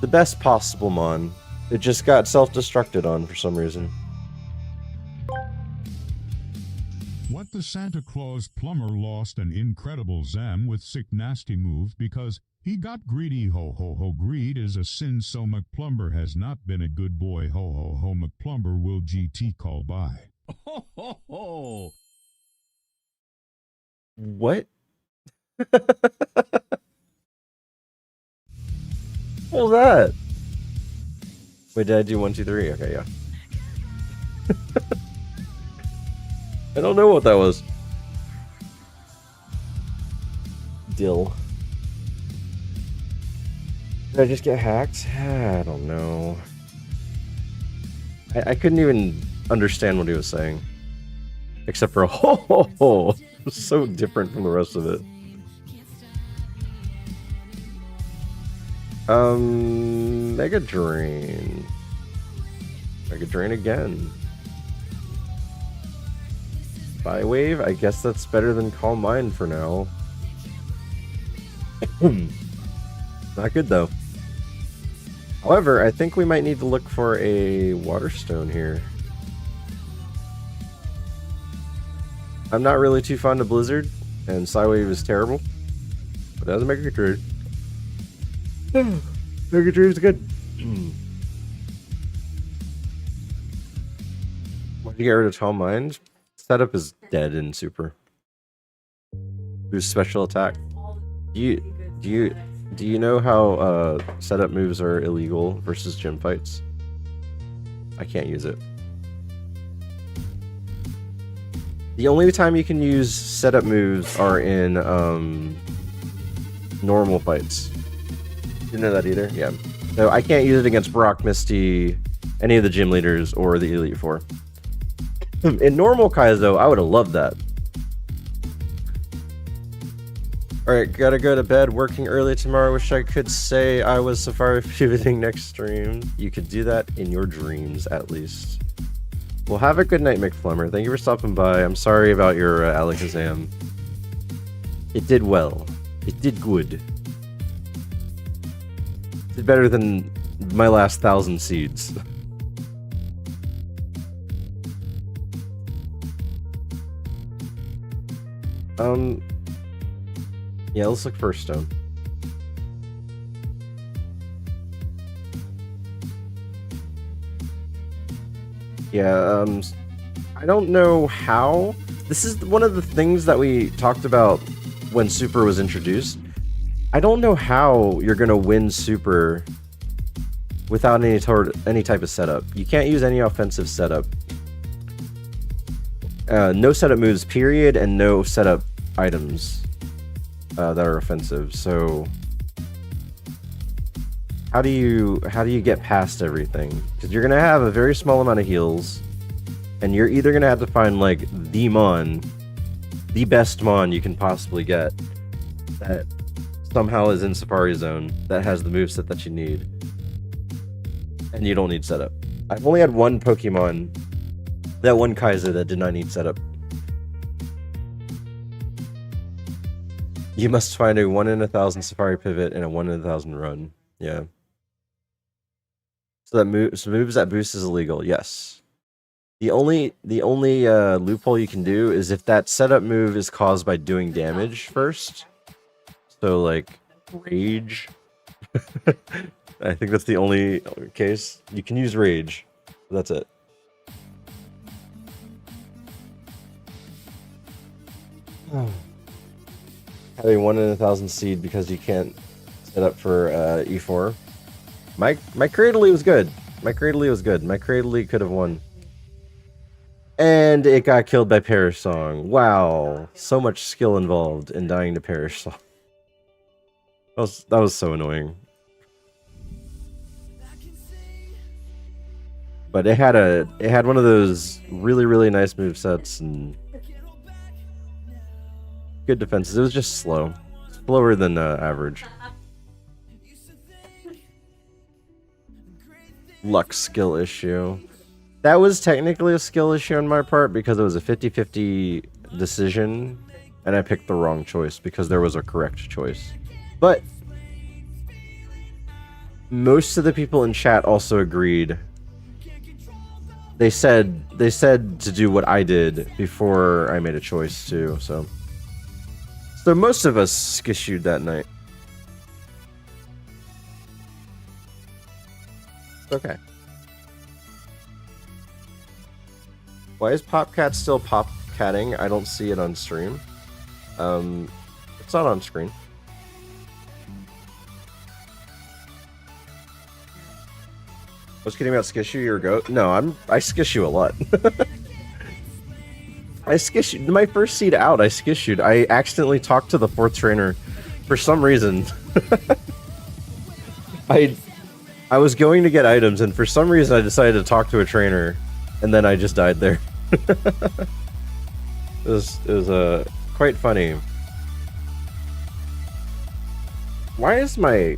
The best possible Mon. It just got self-destructed on for some reason. What the Santa Claus plumber lost an incredible Zam with sick nasty move because he got greedy. Ho ho ho, greed is a sin, so McPlumber has not been a good boy. Ho ho ho, McPlumber will GT call by. Ho ho ho. What? What was that? Wait, did I do 1, 2, 3? Okay, yeah. I don't know what that was. Dill. Did I just get hacked? I don't know. I couldn't even understand what he was saying. Except for a ho ho ho. It was so different from the rest of it. Mega Drain. Mega Drain again. Spy Wave? I guess that's better than Calm Mind for now. Not good though. However, I think we might need to look for a Waterstone here. I'm not really too fond of Blizzard, and Psywave is terrible. But as a Mega Drain. Mega Drain is good. Why'd you get rid of Calm Mind? Setup is dead in Super. Boost special attack. Do you know how setup moves are illegal versus gym fights? I can't use it. The only time you can use setup moves are in normal fights. You know that either? Yeah. So I can't use it against Brock, Misty, any of the gym leaders, or the Elite Four. In normal Kaizo, I would have loved that. Alright, gotta go to bed. Working early tomorrow. Wish I could say I was Safari pivoting next stream. You could do that in your dreams, at least. Well, have a good night, McFlummer. Thank you for stopping by. I'm sorry about your Alakazam. It did well. It did good. It did better than my last 1,000 seeds. Yeah, let's look for a stone. Yeah, I don't know how. This is one of the things that we talked about when Super was introduced. I don't know how you're gonna win Super without any type of setup. You can't use any offensive setup. No setup moves, period, and no setup items that are offensive. So how do you get past everything? Because you're gonna have a very small amount of heals, and you're either gonna have to find like the Mon, the best Mon you can possibly get that somehow is in Safari Zone that has the moveset that you need, and you don't need setup. I've only had one Pokemon, that one Kaizo, that did not need setup. You must find a 1 in 1,000 Safari pivot and a 1 in 1,000 run. Yeah. So that moves that boost is illegal. Yes. The only loophole you can do is if that setup move is caused by doing damage first. So like Rage. I think that's the only case. You can use rage. That's it. Having 1 in 1,000 seed because you can't set up for E4. My Cradley was good. My Cradley was good. My Cradley could have won. And it got killed by Perish Song. Wow. So much skill involved in dying to Perish Song. That was so annoying. But it had one of those really nice movesets and good defenses. It was just slow. Slower than average. Luck skill issue. That was technically a skill issue on my part because it was a 50-50 decision and I picked the wrong choice because there was a correct choice. But most of the people in chat also agreed. They said to do what I did before I made a choice too, so most of us skissued that night. Okay. Why is Popcat still pop-catting? I don't see it on stream. It's not on screen. I was kidding about Skishu, your goat. No, I Skishu a lot. I Skishu my first seed out. I Skishued. I accidentally talked to the 4th trainer for some reason. I was going to get items, and for some reason I decided to talk to a trainer, and then I just died there. It was quite funny. Why is my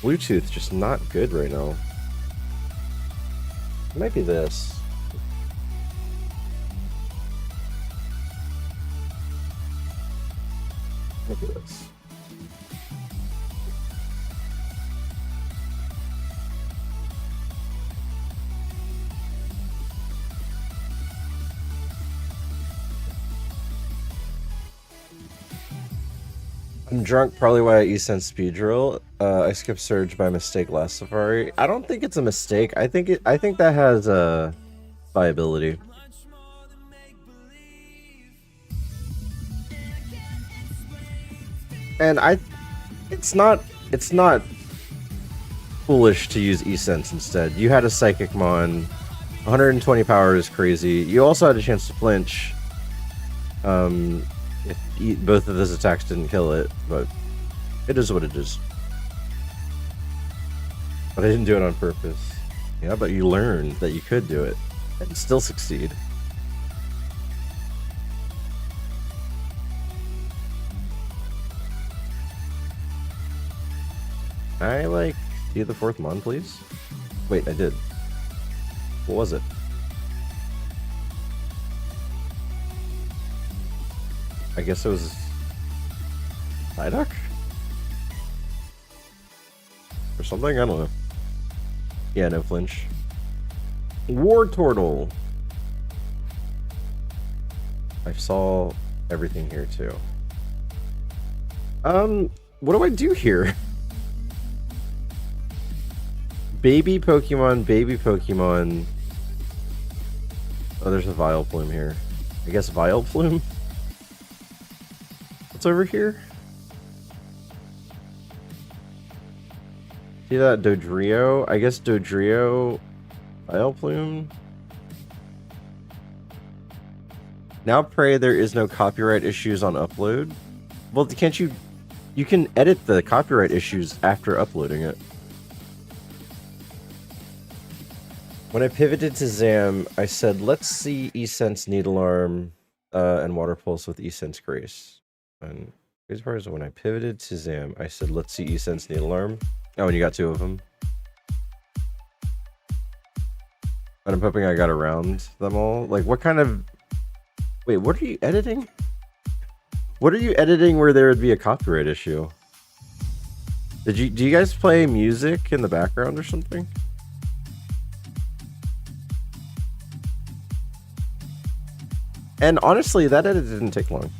Bluetooth just not good right now? It might be this. Look at this. I'm drunk, probably why I E-Sense speed drill. I skipped Surge by mistake last Safari. I don't think it's a mistake. I think that has viability. And it's not foolish to use E-Sense instead. You had a Psychic Mon, 120 power is crazy. You also had a chance to flinch. If both of those attacks didn't kill it, but it is what it is. But I didn't do it on purpose. Yeah, but you learned that you could do it and still succeed. I see the 4th Mon, please? Wait, I did. What was it? I guess it was Psyduck? Or something? I don't know. Yeah, no flinch. War Turtle! I saw everything here too. What do I do here? Baby Pokemon, baby Pokemon. Oh, there's a Vileplume here. I guess Vileplume? What's over here? See that Dodrio? I guess Dodrio, Vileplume. Now pray there is no copyright issues on upload. Well, can't you? You can edit the copyright issues after uploading it. When I pivoted to Zam, I said, let's see E-Sense Needle Arm and Water Pulse with E-Sense Grace. And as far as when I pivoted to Zam, I said, let's see E-Sense Needle Arm. Oh, and you got 2 of them. And I'm hoping I got around them all. Like, what kind of... Wait, what are you editing? What are you editing where there would be a copyright issue? Do you guys play music in the background or something? And honestly, that edit didn't take long.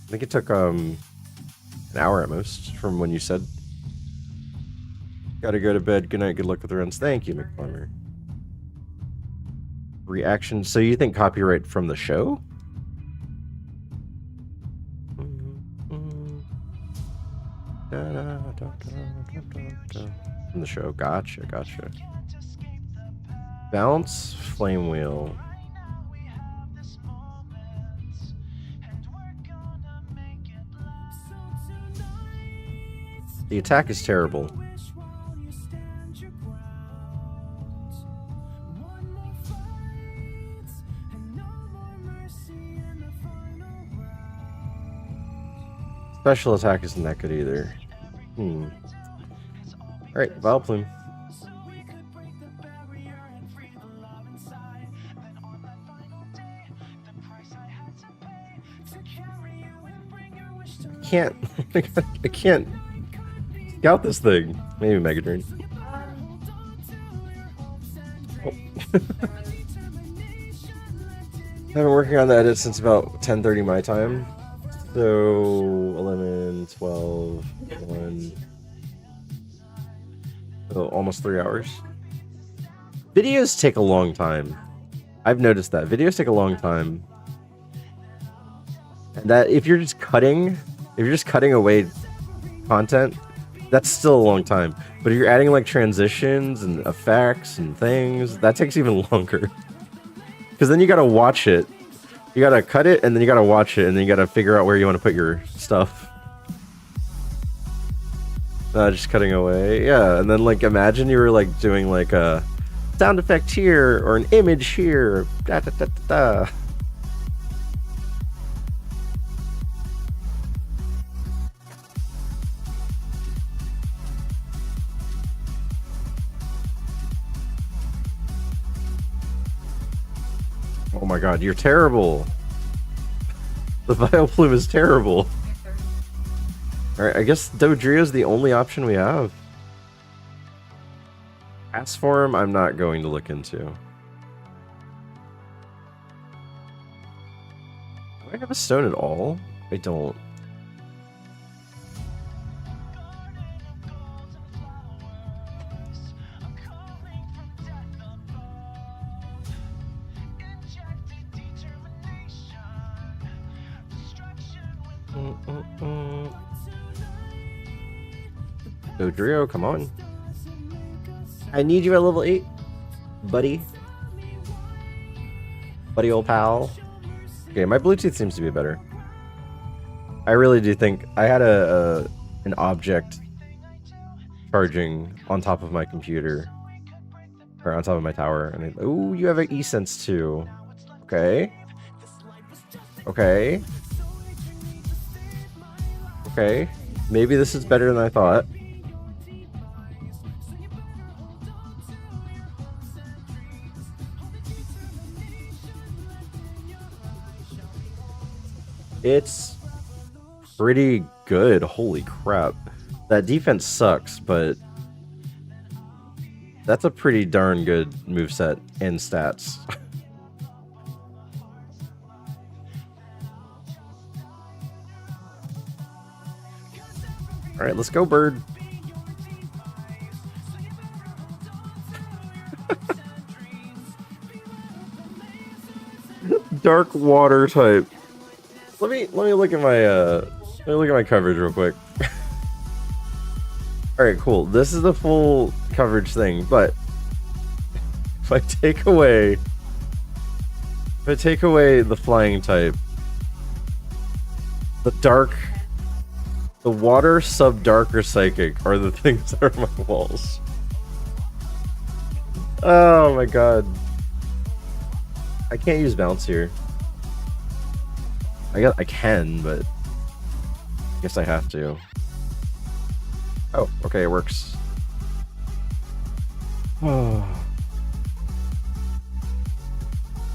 I think it took An hour at most from when you said. Gotta go to bed. Good night. Good luck with the runs. Thank you, McPlumber. Reaction. So you think copyright from the show? From the show. Gotcha. Gotcha. Bounce. Flame wheel. The attack is terrible. Special attack isn't that good either. Alright, Vile Plume. I can't scout this thing. Maybe Mega Drain. Oh. I've been working on the edit since about 10:30 my time. So 11, 12, 1. So almost 3 hours. Videos take a long time. I've noticed that. Videos take a long time. And that if you're just cutting away content, that's still a long time. But if you're adding like transitions and effects and things, that takes even longer. Because then you gotta watch it. You gotta cut it, and then you gotta watch it, and then you gotta figure out where you want to put your stuff. Just cutting away. Yeah, and then like imagine you were like doing like a sound effect here, or an image here. Da, da, da, da, da. Oh my god, you're terrible. The Vile Plume is terrible. Alright, I guess Dodrio is the only option we have. Pass form, I'm not going to look into. Do I have a stone at all? I don't. Dodrio, come on. I need you at level 8, buddy. Buddy old pal. Okay, my Bluetooth seems to be better. I really do think I had an object charging on top of my computer. Or on top of my tower. And oh, you have an E-Sense too. Okay. Okay. Okay. Maybe this is better than I thought. It's pretty good. Holy crap. That defense sucks, but that's a pretty darn good moveset and stats. Alright, let's go, bird. Dark water type. Let me look at my coverage real quick. Alright, cool. This is the full coverage thing, but if I take away the flying type, the water, sub-dark, or psychic are the things that are my walls. Oh my god. I can't use bounce here. I can, but I guess I have to. Oh, okay, it works.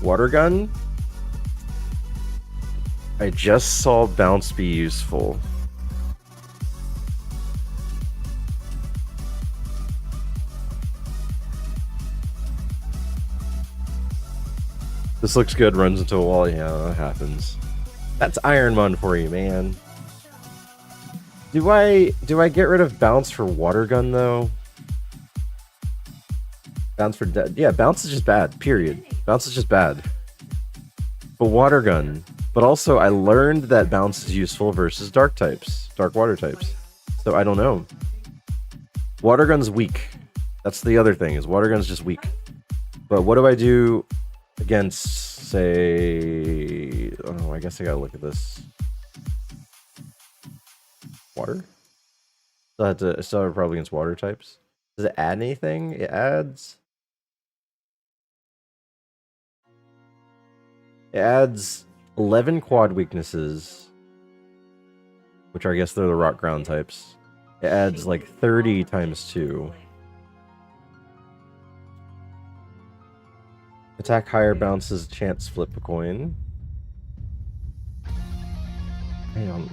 Water gun? I just saw bounce be useful. This looks good, runs into a wall. Yeah, that happens. That's ironMON for you, man. Do I get rid of bounce for water gun though? Bounce for yeah, bounce is just bad. Period. Bounce is just bad. But water gun. But also I learned that bounce is useful versus dark types, dark water types. So I don't know. Water gun's weak. That's the other thing, is water gun's just weak. But what do I do against, say, oh, I guess I gotta look at this. Water? Still have a problem against water types. Does it add anything? It adds 11 quad weaknesses, which I guess they're the rock ground types. It adds like 30 times 2. Attack higher bounces, chance flip a coin. Hang on.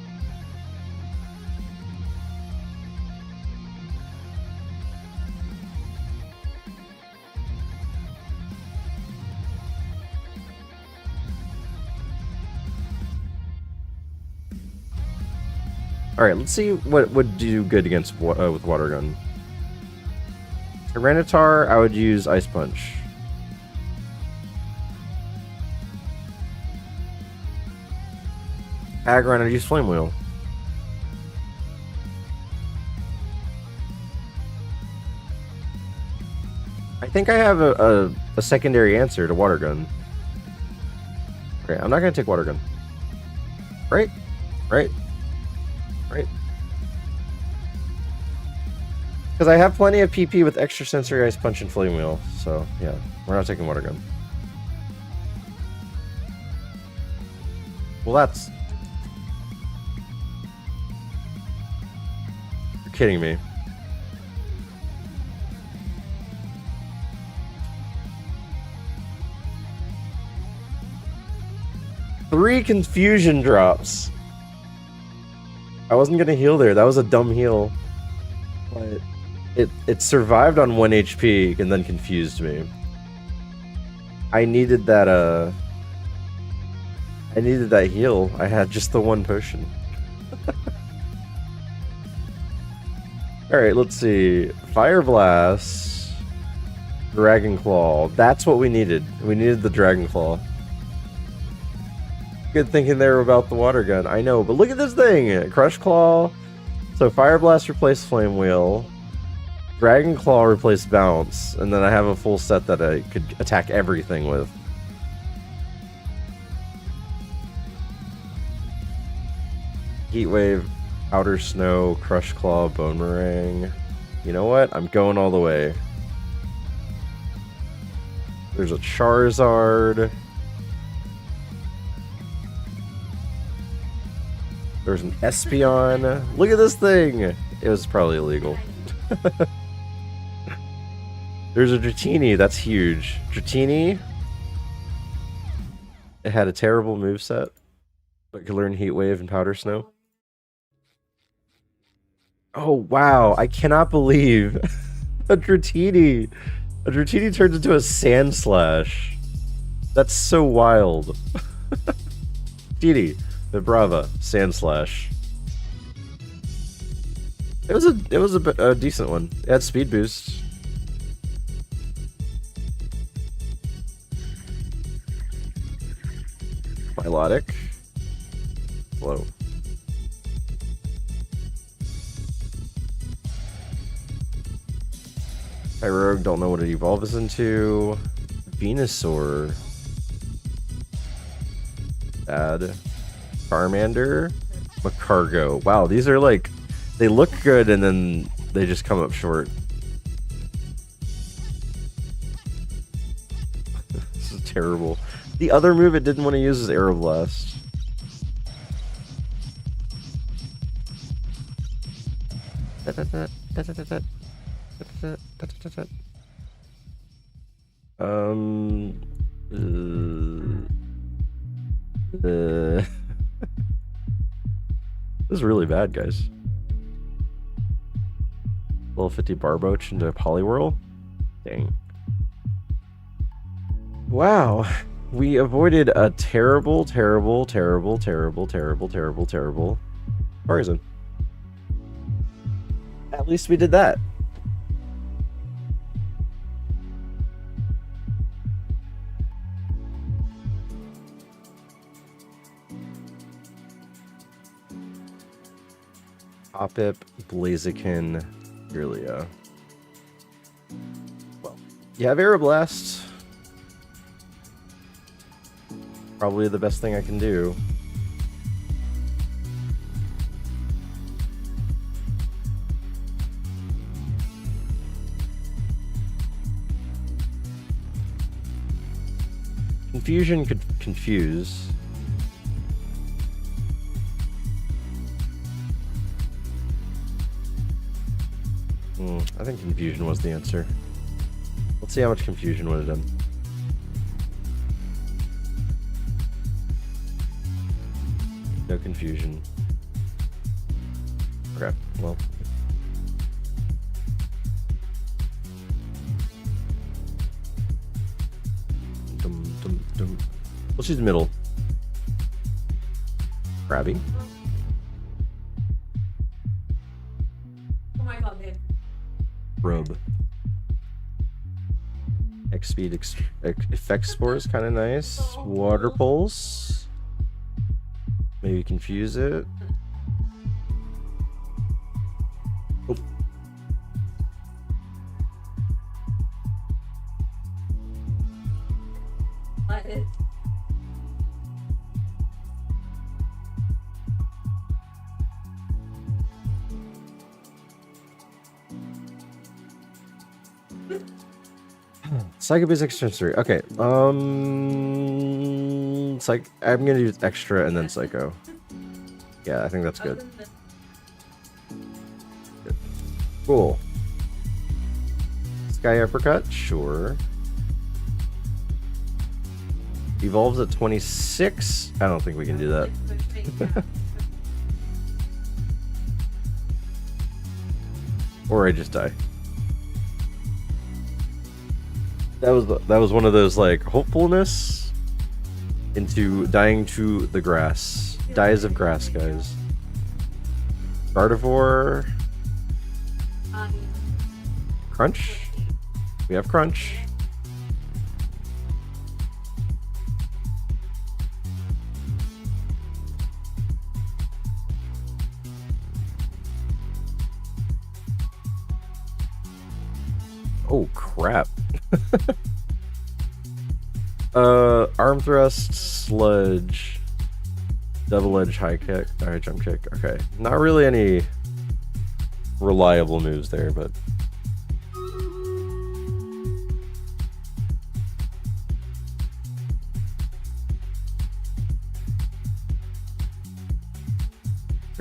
Alright, let's see what would do good against with water gun. Tyranitar, I would use Ice Punch. Aggron, I'd use Flame Wheel. I think I have a secondary answer to water gun. Okay, I'm not gonna take water gun. Right? Right? Right? Because I have plenty of PP with extra sensory Ice Punch and Flame Wheel, so yeah, we're not taking water gun. Well, that's... You're kidding me. Three confusion drops. I wasn't gonna heal there. That was a dumb heal. But it survived on 1 HP and then confused me. I needed that heal. I had just the one potion. Alright, let's see. Fire Blast. Dragon Claw. That's what we needed. We needed the Dragon Claw. Good thinking there about the water gun. I know, but look at this thing! Crush Claw. So Fire Blast replaced Flame Wheel. Dragon Claw replaced Bounce. And then I have a full set that I could attack everything with. Heat Wave, Outer Snow, Crush Claw, Boomerang. You know what? I'm going all the way. There's a Charizard. There's an Espeon. Look at this thing! It was probably illegal. There's a Dratini. That's huge. Dratini. It had a terrible moveset, but could learn Heat Wave and Powder Snow. Oh, wow. I cannot believe a Dratini. A Dratini turns into a Sand Slash. That's so wild. Dratini. The Brava, Sand Slash. It was a decent one. It had speed boost. Milotic. Hello. Pyrogue, don't know what it evolves into. Venusaur. Bad. Charmander, Macargo. Wow, these are like, they look good and then they just come up short. This is terrible. The other move it didn't want to use is Aeroblast. This is really bad, guys. Level 50 Barboach into PalWorld? Dang. Wow. We avoided a terrible Poison. At least we did that. Hoppip, Blaziken, Irelia. Well, you have Aeroblast. Probably the best thing I can do. Confusion could confuse. I think confusion was the answer. Let's see how much confusion would have done. No confusion. Okay, well. Let's use the middle. Krabby. Oh my god, babe. Rub. X-Speed Effect Spore is kind of nice. Water Pulse. Maybe confuse it. Oh. Let it. Psycho Basic Sensory. Okay. I'm gonna use extra and then Psycho. Yeah, I think that's good. Good. Cool. Sky Uppercut, sure. Evolves at 26. I don't think we can do that. Or I just die. That was one of those like hopefulness into dying to the grass. Dies of grass, guys. Gardevoir. Crunch. We have Crunch. Oh crap. Arm thrust, sludge, double edge, high kick, high jump kick. Okay, not really any reliable moves there, but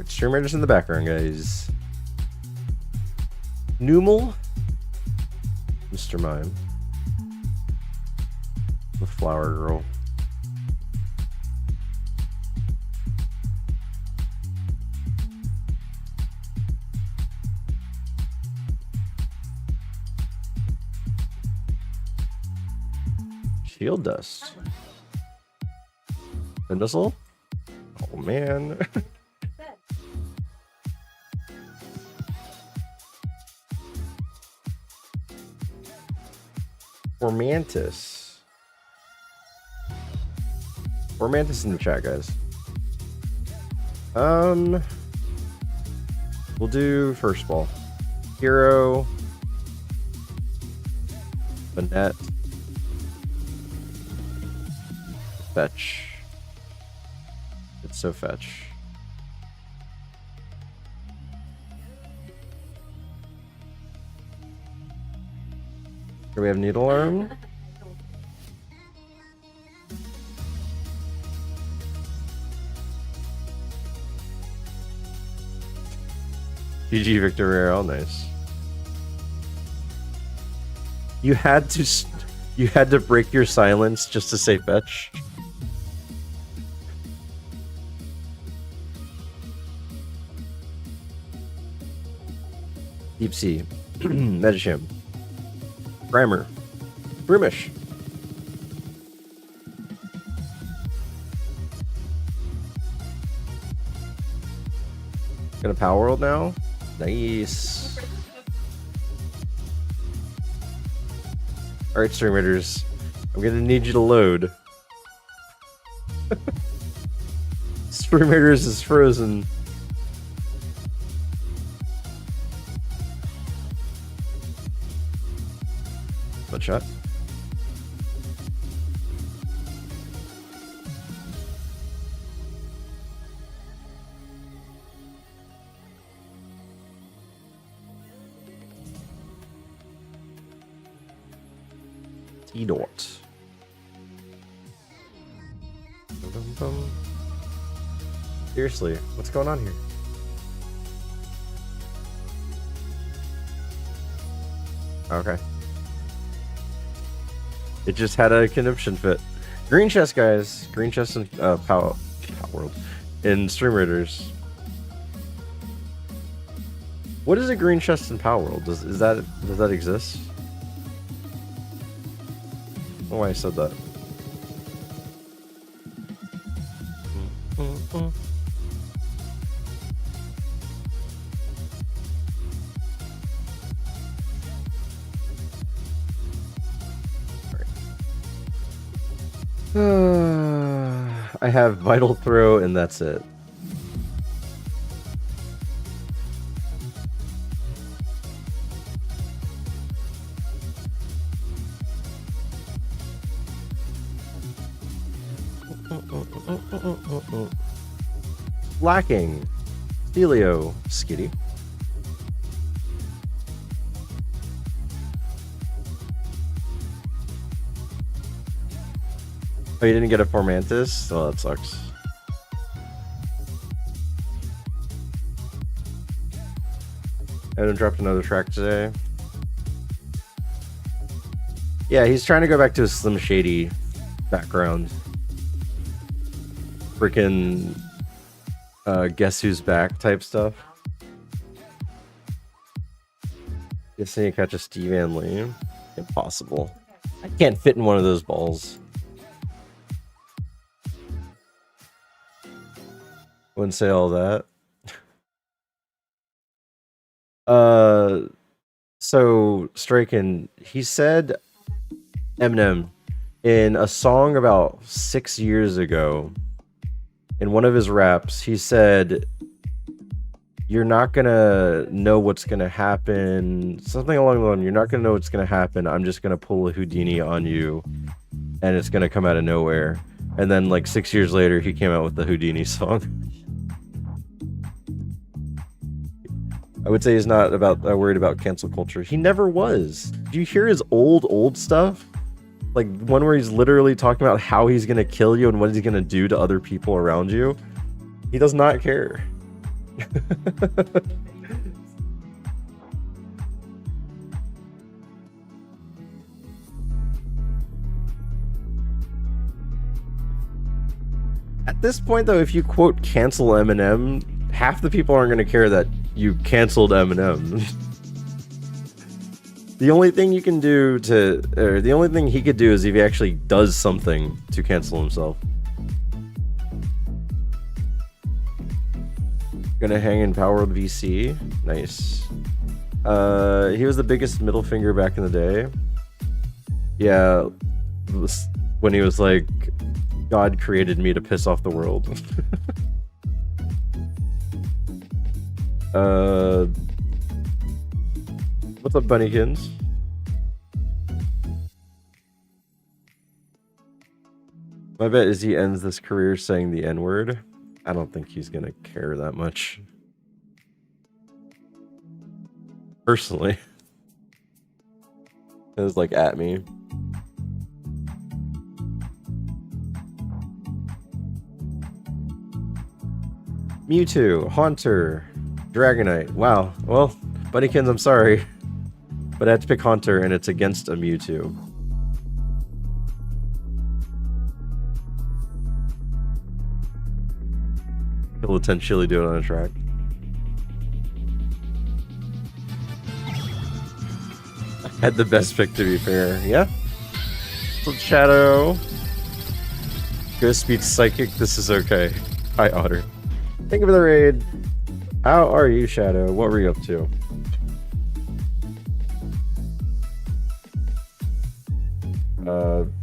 Stream Raiders in the background, guys. Numel, Mr. Mime. The Flower Girl. Shield Dust. Missile? Oh man. Formantis. Formantis in the chat, guys. We'll do first ball. Hero. Banette. Fetch. It's so fetch. Do we have Needle Arm? GG Victor Real, nice. You had to break your silence just to say fetch. Deep Sea. Medicham. Grimer. Broomish. Gonna PalWorld now? Nice. Alright, stream raiders. I'm gonna need you to load. Stream raiders is frozen. One shot. T-Dot. Seriously, what's going on here? Okay. It just had a conniption fit. Green chest, guys. Green chest and PalWorld in Stream Raiders. What is a green chest in PalWorld? Does that exist? I don't know why I said that. I have Vital Throw and that's it. Lacking. Stelio. Skitty. Oh, you didn't get a Formantis? Oh, that sucks. Adam dropped another track today. Yeah, he's trying to go back to his Slim Shady background. Freaking guess who's back type stuff. Guessing you catch a Steve Van Lee. Impossible. I can't fit in one of those balls. Wouldn't say all that. So Straken, he said Eminem in a song about 6 years ago. In one of his raps, he said, "You're not gonna know what's gonna happen." Something along the line. You're not gonna know what's gonna happen. I'm just gonna pull a Houdini on you, and it's gonna come out of nowhere. And then, like 6 years later, he came out with the Houdini song. I would say he's not worried about cancel culture. He never was. Do you hear his old stuff? Like one where he's literally talking about how he's gonna kill you and what he's gonna do to other people around you. He does not care. At this point, though, if you quote cancel Eminem, half the people aren't gonna care that you canceled Eminem. The only thing you can do the only thing he could do is if he actually does something to cancel himself. Gonna hang in PalWorld VC. Nice. He was the biggest middle finger back in the day. Yeah, when he was like, God created me to piss off the world. What's up, Bunnykins? My bet is he ends this career saying the N-word. I don't think he's gonna care that much. Personally. It was like at me. Mewtwo, Haunter, Dragonite. Wow. Well, Bunnykins, I'm sorry. But I had to pick Haunter, and it's against a Mewtwo. He'll potentially do it on a track. I had the best pick, to be fair. Yeah? So Shadow. Ghost Speed Psychic, this is okay. Hi, Otter. Thank you for the raid. How are you, Shadow? What were you up to?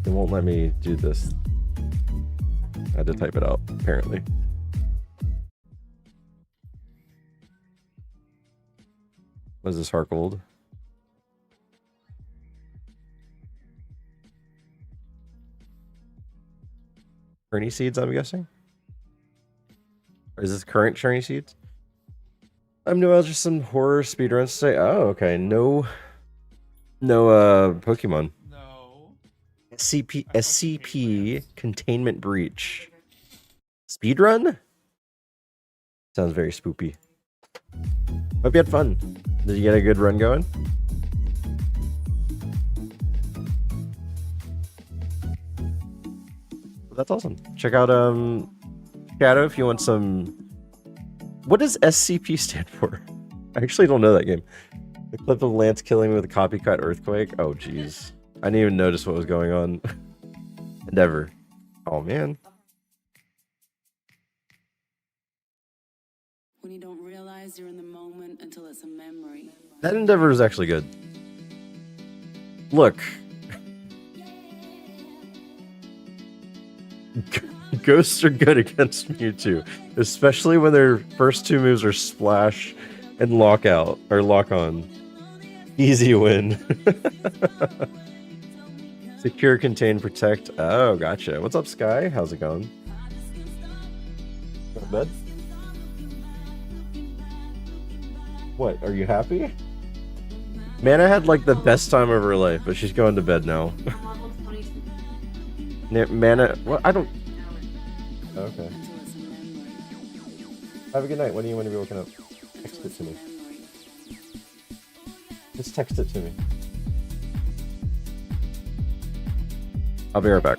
It won't let me do this. I had to type it out, apparently. What is this, Harkold? Journey Seeds, I'm guessing? Or is this current Journey Seeds? I'm Noel, just some horror speedruns today. Oh, okay. No Pokemon. No. SCP Containment Breach. Speedrun? Sounds very spoopy. Hope you had fun. Did you get a good run going? That's awesome. Check out Shadow if you want some. What does SCP stand for? I actually don't know that game. The clip of Lance killing me with a copycat earthquake. Oh jeez. I didn't even notice what was going on. Endeavor. Oh man. When you don't realize you're in the moment until it's a memory. That Endeavor is actually good. Look. Ghosts are good against Mewtwo, especially when their first two moves are Splash and Lockout, or Lock On. Easy win. Secure, Contain, Protect. Oh, gotcha. What's up, Sky? How's it going? Go to bed? What, are you happy? Mana had like the best time of her life, but she's going to bed now. Mana, well, I don't. Okay. Have a good night. When do you want to be woken up? Text it to me. Just text it to me. I'll be right back.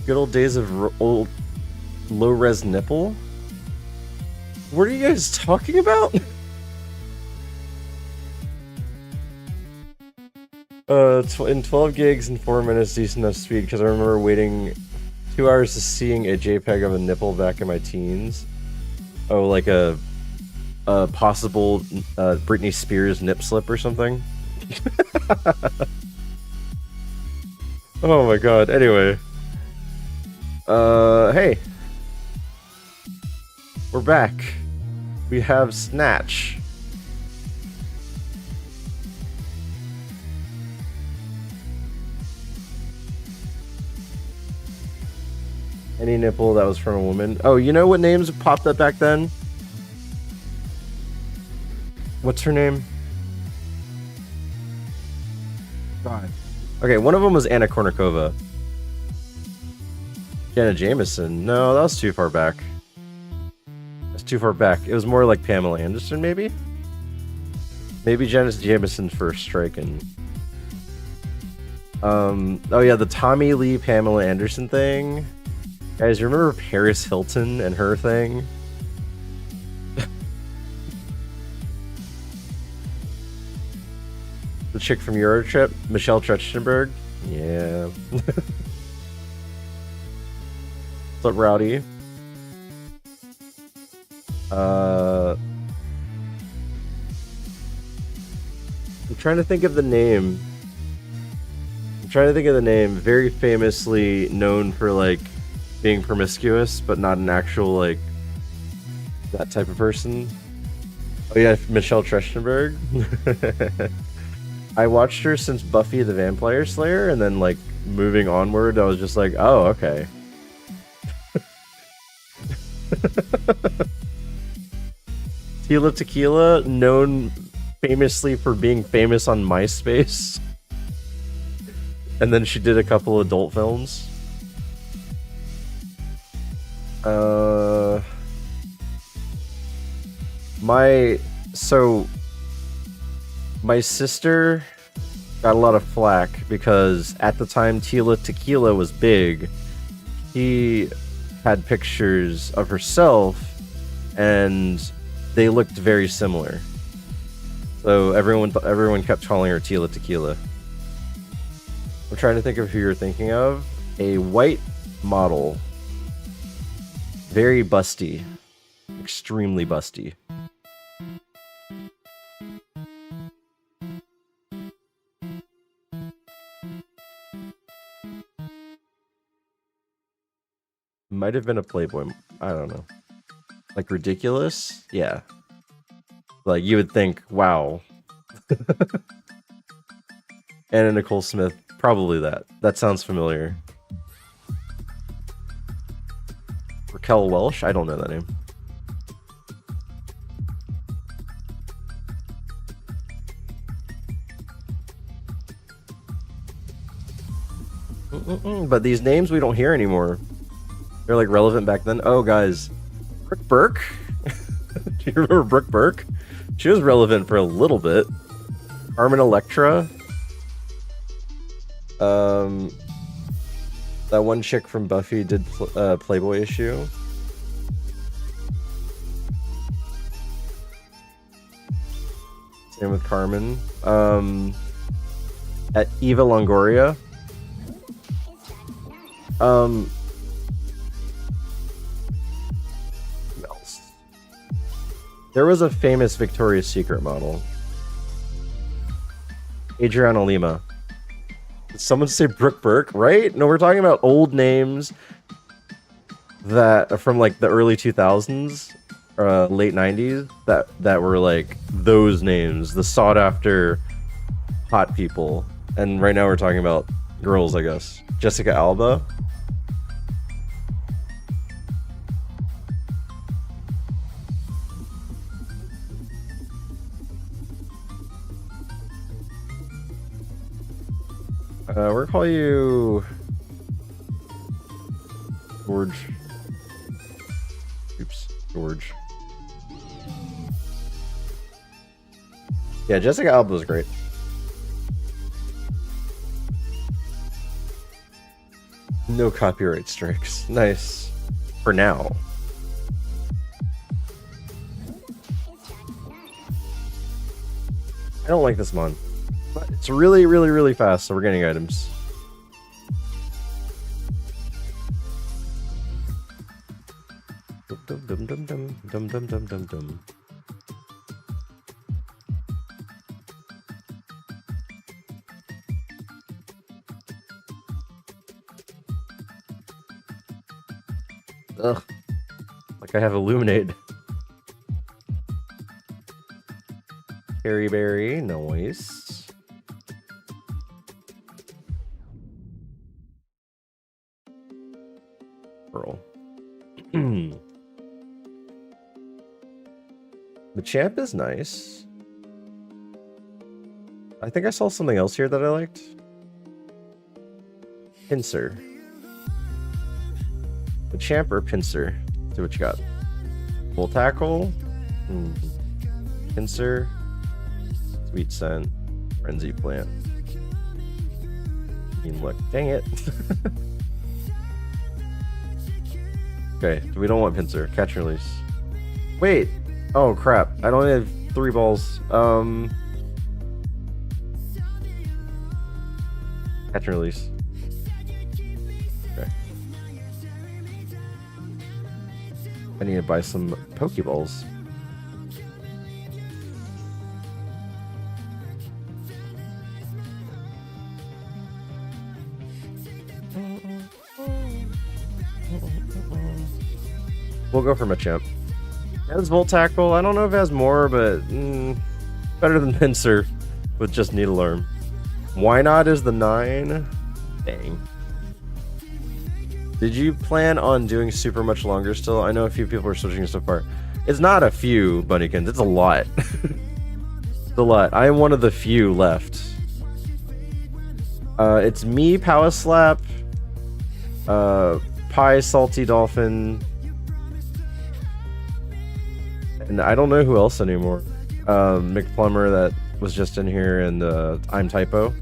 Good old days of old low-res nipple? What are you guys talking about? In 12 gigs and 4 minutes, decent enough speed, because I remember waiting 2 hours to seeing a JPEG of a nipple back in my teens. Oh, like a possible Britney Spears nip slip or something? Oh my god, anyway. Hey. We're back. We have Snatch. Any nipple that was from a woman. Oh, you know what names popped up back then? What's her name? God. Okay, one of them was Anna Kournikova. Jenna Jameson. No, that was too far back. That's too far back. It was more like Pamela Anderson, maybe? Maybe Jenna Jameson first striking. Oh yeah, the Tommy Lee Pamela Anderson thing. Guys, you remember Paris Hilton and her thing? The chick from Eurotrip, Michelle Trachtenberg. Yeah. What's up, Rowdy? I'm trying to think of the name. Very famously known for, like, being promiscuous, but not an actual, like, that type of person. Oh yeah, Michelle Trachtenberg. I watched her since Buffy the Vampire Slayer, and then, like, moving onward, I was just like, oh, okay. Tila Tequila, known famously for being famous on MySpace. And then she did a couple adult films. My sister got a lot of flack because at the time Tila Tequila was big, she had pictures of herself and they looked very similar. So everyone kept calling her Tila Tequila. I'm trying to think of who you're thinking of. A white model. Very busty. Extremely busty. Might have been a Playboy. I don't know. Like ridiculous? Yeah. Like you would think, wow. Anna Nicole Smith. Probably that. That sounds familiar. Raquel Welch? I don't know that name. But these names we don't hear anymore. They're like relevant back then. Oh, guys. Brooke Burke? Do you remember Brooke Burke? She was relevant for a little bit. Carmen Electra. That one chick from Buffy did Playboy issue. Same with Carmen. At Eva Longoria. Who else? There was a famous Victoria's Secret model. Adriana Lima. Did someone say Brooke Burke? Right? No, we're talking about old names that are from like the early 2000s, late 90s, that were like those names, the sought after hot people. And right now we're talking about girls, I guess. Jessica Alba. We're gonna call you George. Oops, George. Yeah, Jessica Alba was great. No copyright strikes. Nice. For now. I don't like this mon. But it's really, really, really fast, so we're getting items. Dum dum dum dum dum dum dum dum dum. Ugh. Like I have Illuminate. Carry berry, nice. Pearl. The champ is nice. I think I saw something else here that I liked. Pincer. The champ or pincer? See what you got. Full tackle. Pincer. Sweet scent. Frenzy plant. Mean look. Dang it. Okay, we don't want pincer. Catch and release. Wait. Oh crap. I only have 3 balls. Catch and release. Okay. I need to buy some Pokeballs. We'll go for Machamp. It has Volt Tackle. I don't know if it has more, but better than Pinsir with just Needle Arm. Why not is the 9? Dang. Did you plan on doing super much longer still? I know a few people are switching so far. It's not a few, Bunnykins. It's a lot. It's a lot. I am one of the few left. It's me, Power Slap, Pie, Salty Dolphin, and I don't know who else anymore. McPlumber that was just in here, and I'm Typo.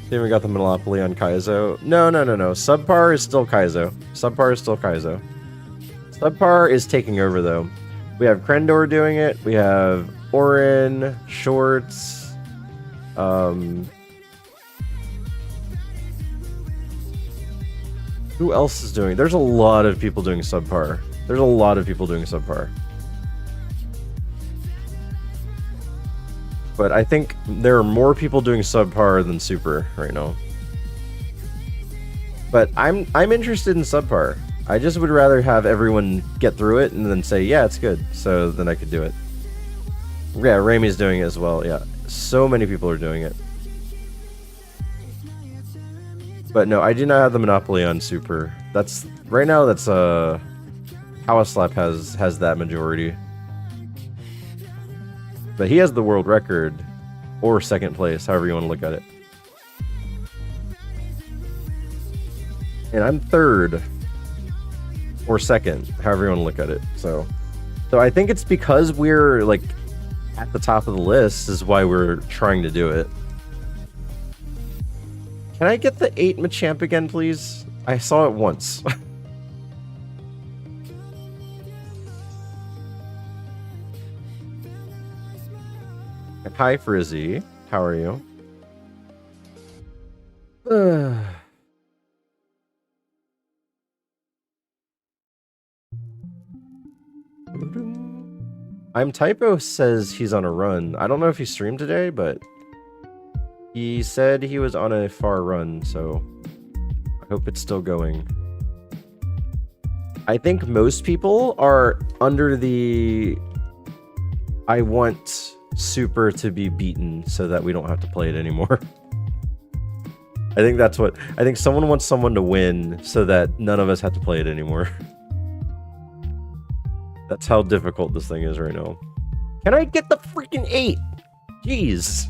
Then we got the monopoly on Kaizo. No. Subpar is still Kaizo. Subpar is taking over though. We have Krendor doing it. We have Orin, Shorts. Who else is doing it? There's a lot of people doing Subpar. But I think there are more people doing Subpar than Super right now. But I'm interested in Subpar. I just would rather have everyone get through it and then say, yeah, it's good. So then I could do it. Yeah, Ramey's doing it as well. Yeah, so many people are doing it. But no, I do not have the monopoly on Super. That's right now. That's Power Slap has that majority. But he has the world record, or second place, however you want to look at it. And I'm third, or second, however you want to look at it. So I think it's because we're like at the top of the list is why we're trying to do it. Can I get the 8 Machamp again, please? I saw it once. Hi, Frizzy. How are you? I'm Typo says he's on a run. I don't know if he streamed today, but he said he was on a far run, so I hope it's still going. I think most people are under the I want Super to be beaten so that we don't have to play it anymore. I think that's what I think. Someone wants someone to win so that none of us have to play it anymore. That's how difficult this thing is right now. Can I get the freaking 8? Jeez.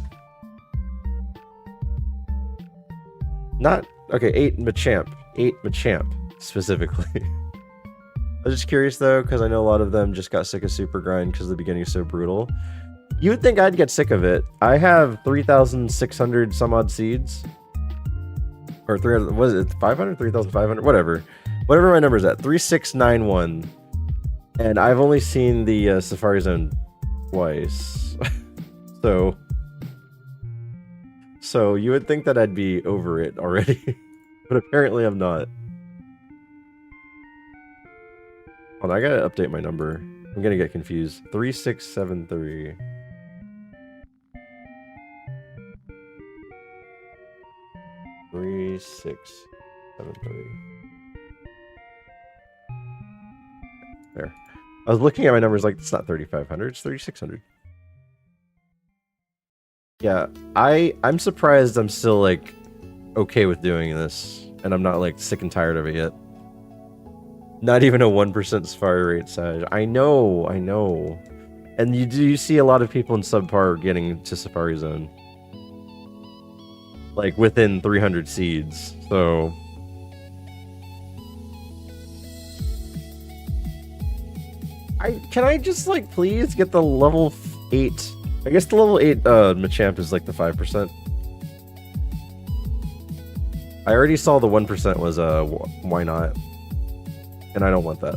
Not okay. 8 Machamp. 8 Machamp specifically. I was just curious though, because I know a lot of them just got sick of Super Grind because the beginning is so brutal. You would think I'd get sick of it. I have 3,600 some odd seeds. Or 300, what is it, 500? 3,500? Whatever. Whatever my number's at. 3691. And I've only seen the Safari Zone twice. So you would think that I'd be over it already. But apparently I'm not. Hold on, I gotta update my number. I'm gonna get confused. 3673. Three, 6, 7, 3. There. I was looking at my numbers like it's not 3,500, it's 3,600. Yeah, I'm surprised I'm still like okay with doing this, and I'm not like sick and tired of it yet. Not even a 1% Safari rate size. I know. And you see a lot of people in subpar getting to Safari Zone. Like within 300 seeds, so can I just like please get the level 8? I guess the level 8 Machamp is like the 5%. I already saw the 1% was why not? And I don't want that.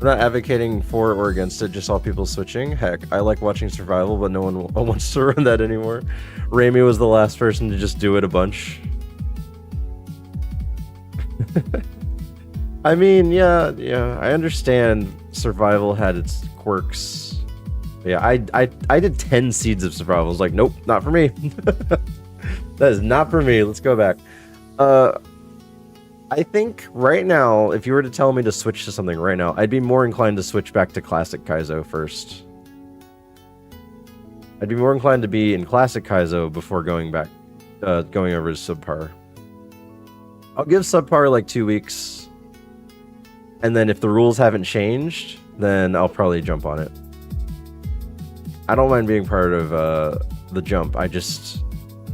I'm not advocating for or against it, just all people switching. Heck, I like watching survival, but no one wants to run that anymore. Raimi was the last person to just do it a bunch. I mean, yeah, I understand survival had its quirks. Yeah, I did 10 seeds of survival. I was like, nope, not for me. That is not for me. Let's go back. I think right now, if you were to tell me to switch to something right now, I'd be more inclined to switch back to Classic Kaizo first. I'd be more inclined to be in Classic Kaizo before going back, going over to Subpar. I'll give Subpar like 2 weeks, and then if the rules haven't changed, then I'll probably jump on it. I don't mind being part of the jump. I just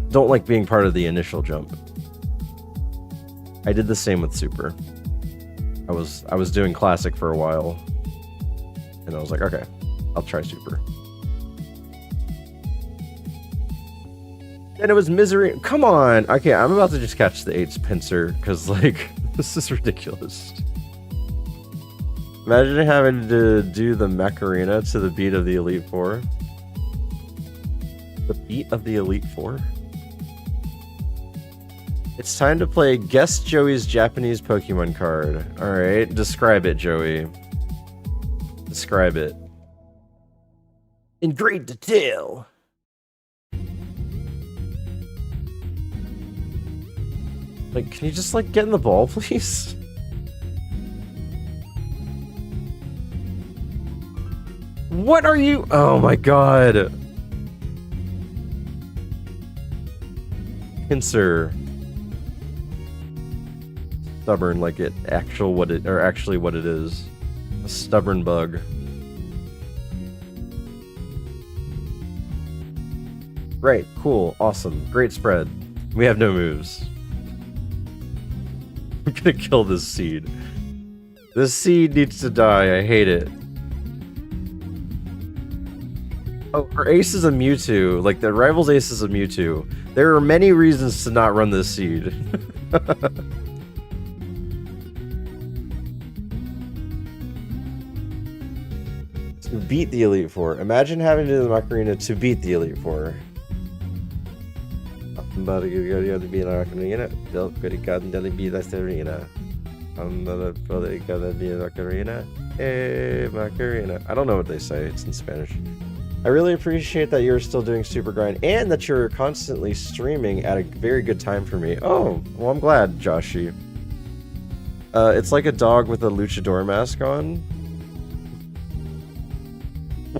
don't like being part of the initial jump. I did the same with Super. I was doing Classic for a while, and I was like, okay, I'll try Super. And it was misery. Come on. Okay, I'm about to just catch the 8's pincer, because, like, this is ridiculous. Imagine having to do the Macarena to the beat of the Elite Four. The beat of the Elite Four? It's time to play Guess Joey's Japanese Pokemon card. Alright, describe it, Joey. Describe it. In great detail. Like, can you just, like, get in the ball, please? What are you? Oh my god. Pincer. Stubborn like it actually what it is. A stubborn bug. Right, cool, awesome, great spread. We have no moves. I'm gonna kill this seed. This seed needs to die, I hate it. Oh, our ace is a Mewtwo. Like, the rival's ace is a Mewtwo. There are many reasons to not run this seed. To beat the Elite Four. Imagine having to do the Macarena to beat the Elite Four. I'm about to go to be the Macarena. Bill could have gotten to be the Serena. I'm not probably gonna be the Macarena. Hey, Macarena. I don't know what they say, it's in Spanish. I really appreciate that you're still doing Super Grind and that you're constantly streaming at a very good time for me. Oh, well, I'm glad, Joshi. It's like a dog with a luchador mask on.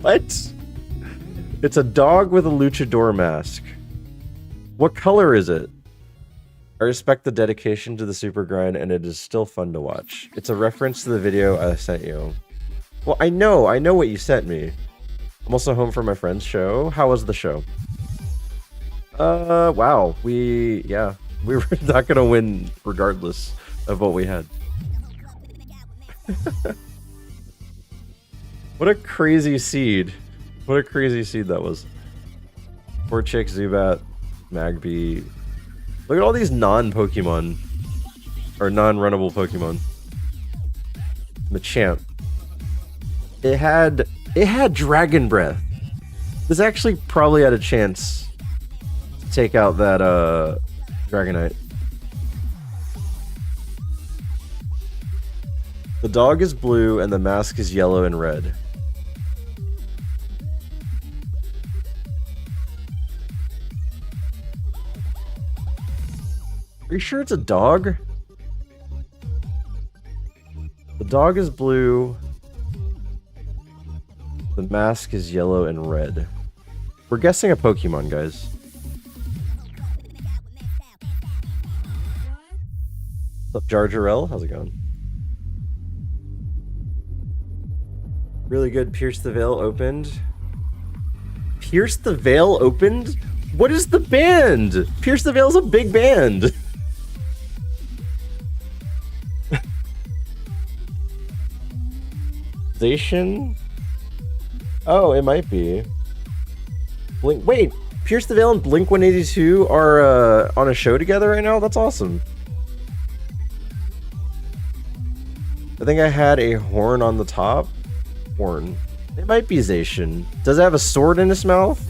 What? It's a dog with a luchador mask. What color is it? I respect the dedication to the Super Grind, and it is still fun to watch. It's a reference to the video I sent you. Well, I know what you sent me. I'm also home from my friend's show. How was the show? Wow. We were not gonna win regardless of what we had. What a crazy seed. What a crazy seed that was. Poor Chick, Zubat, Magby. Look at all these non-Pokemon. Or non-runnable Pokemon. Machamp. It had Dragon Breath. This actually probably had a chance to take out that Dragonite. The dog is blue and the mask is yellow and red. Are you sure it's a dog? The dog is blue. The mask is yellow and red. We're guessing a Pokemon, guys. What's up, Jar Jarrell? How's it going? Really good. Pierce the Veil opened. Pierce the Veil opened? What is the band? Pierce the Veil's a big band. Zation? Oh, it might be. Blink. Wait, Pierce the Veil and Blink 182 are on a show together right now? That's awesome. I think I had a horn on the top. Horn. It might be Zacian. Does it have a sword in its mouth?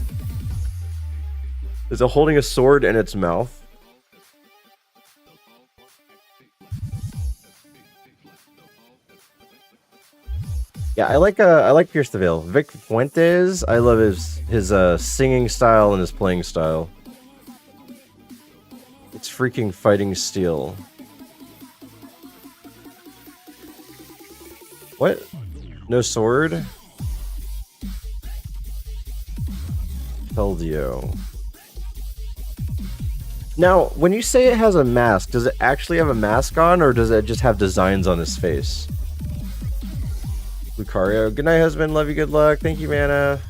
Is it holding a sword in its mouth? Yeah, I like Pierce the Veil. Vic Fuentes, I love his singing style and his playing style. It's freaking fighting steel. What? No sword? Keldeo. Now, when you say it has a mask, does it actually have a mask on, or does it just have designs on his face? Lucario. Good night, husband. Love you. Good luck. Thank you, Mana.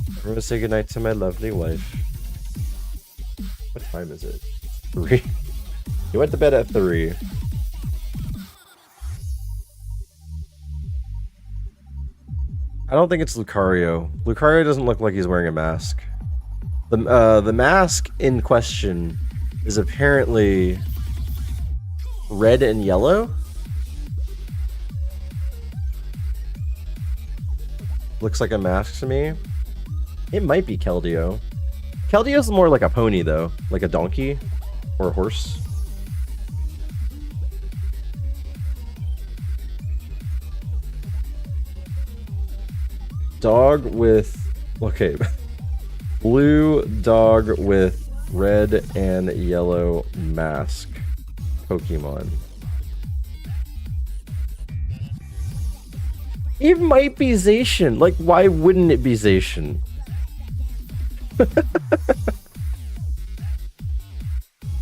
I'm going to say goodnight to my lovely wife. What time is it? 3. He went to bed at 3. I don't think it's Lucario. Lucario doesn't look like he's wearing a mask. The mask in question is apparently red and yellow. Looks like a mask to me. It might be Keldeo. Keldeo's more like a pony though, like a donkey or a horse. Dog with, okay, blue dog with red and yellow mask Pokemon. It might be Zacian. Like, why wouldn't it be Zacian?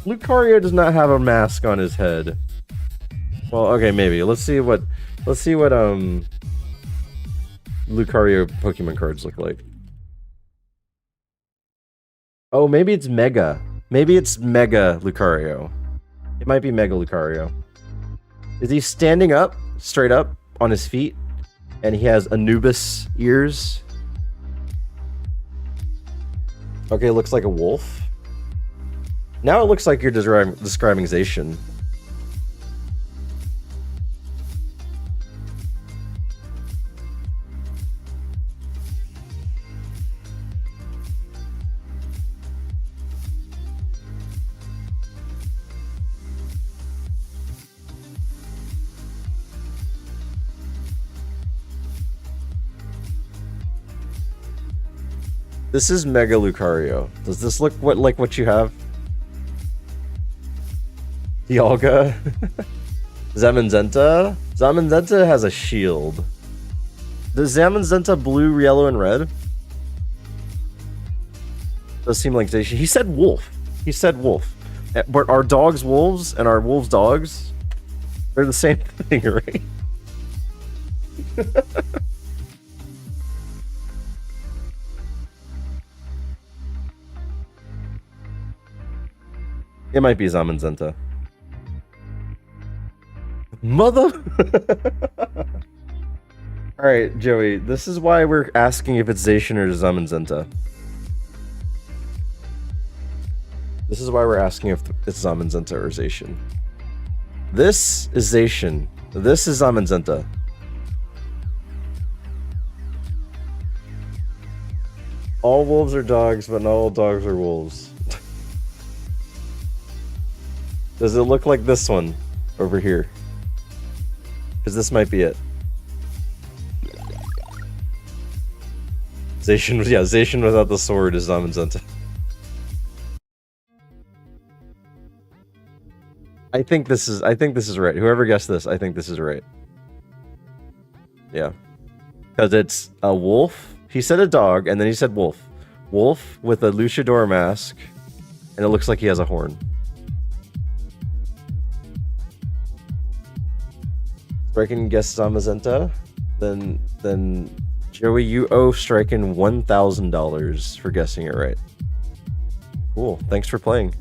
Lucario does not have a mask on his head. Well, okay, maybe. Let's see what Lucario Pokemon cards look like. Oh, maybe it's Mega. Maybe it's Mega Lucario. It might be Mega Lucario. Is he standing up, straight up, on his feet? And he has Anubis ears? Okay, looks like a wolf. Now it looks like you're describing Zacian. This is Mega Lucario. Does this look like what you have? Dialga? Zamazenta? Zamazenta has a shield. Does Zamazenta blue, yellow, and red? Does seem like Zacian. He said wolf. He said wolf. But our dogs wolves and our wolves dogs, they're the same thing, right? It might be Zamazenta. Mother! Alright, Joey, this is why we're asking if it's Zacian or Zamenzenta. This is why we're asking if it's Zamenzenta or Zacian. This is Zacian. This is Zamenzenta. All wolves are dogs, but not all dogs are wolves. Does it look like this one over here? Because this might be it. Zacian without the sword is Zamenzenta. I think this is right. Whoever guessed this, I think this is right. Yeah. Because it's a wolf. He said a dog, and then he said wolf. Wolf with a luchador mask, and it looks like he has a horn. Striken guessed Zamenzenta. Then Joey, you owe Striken $1,000 for guessing it right. Cool. Thanks for playing.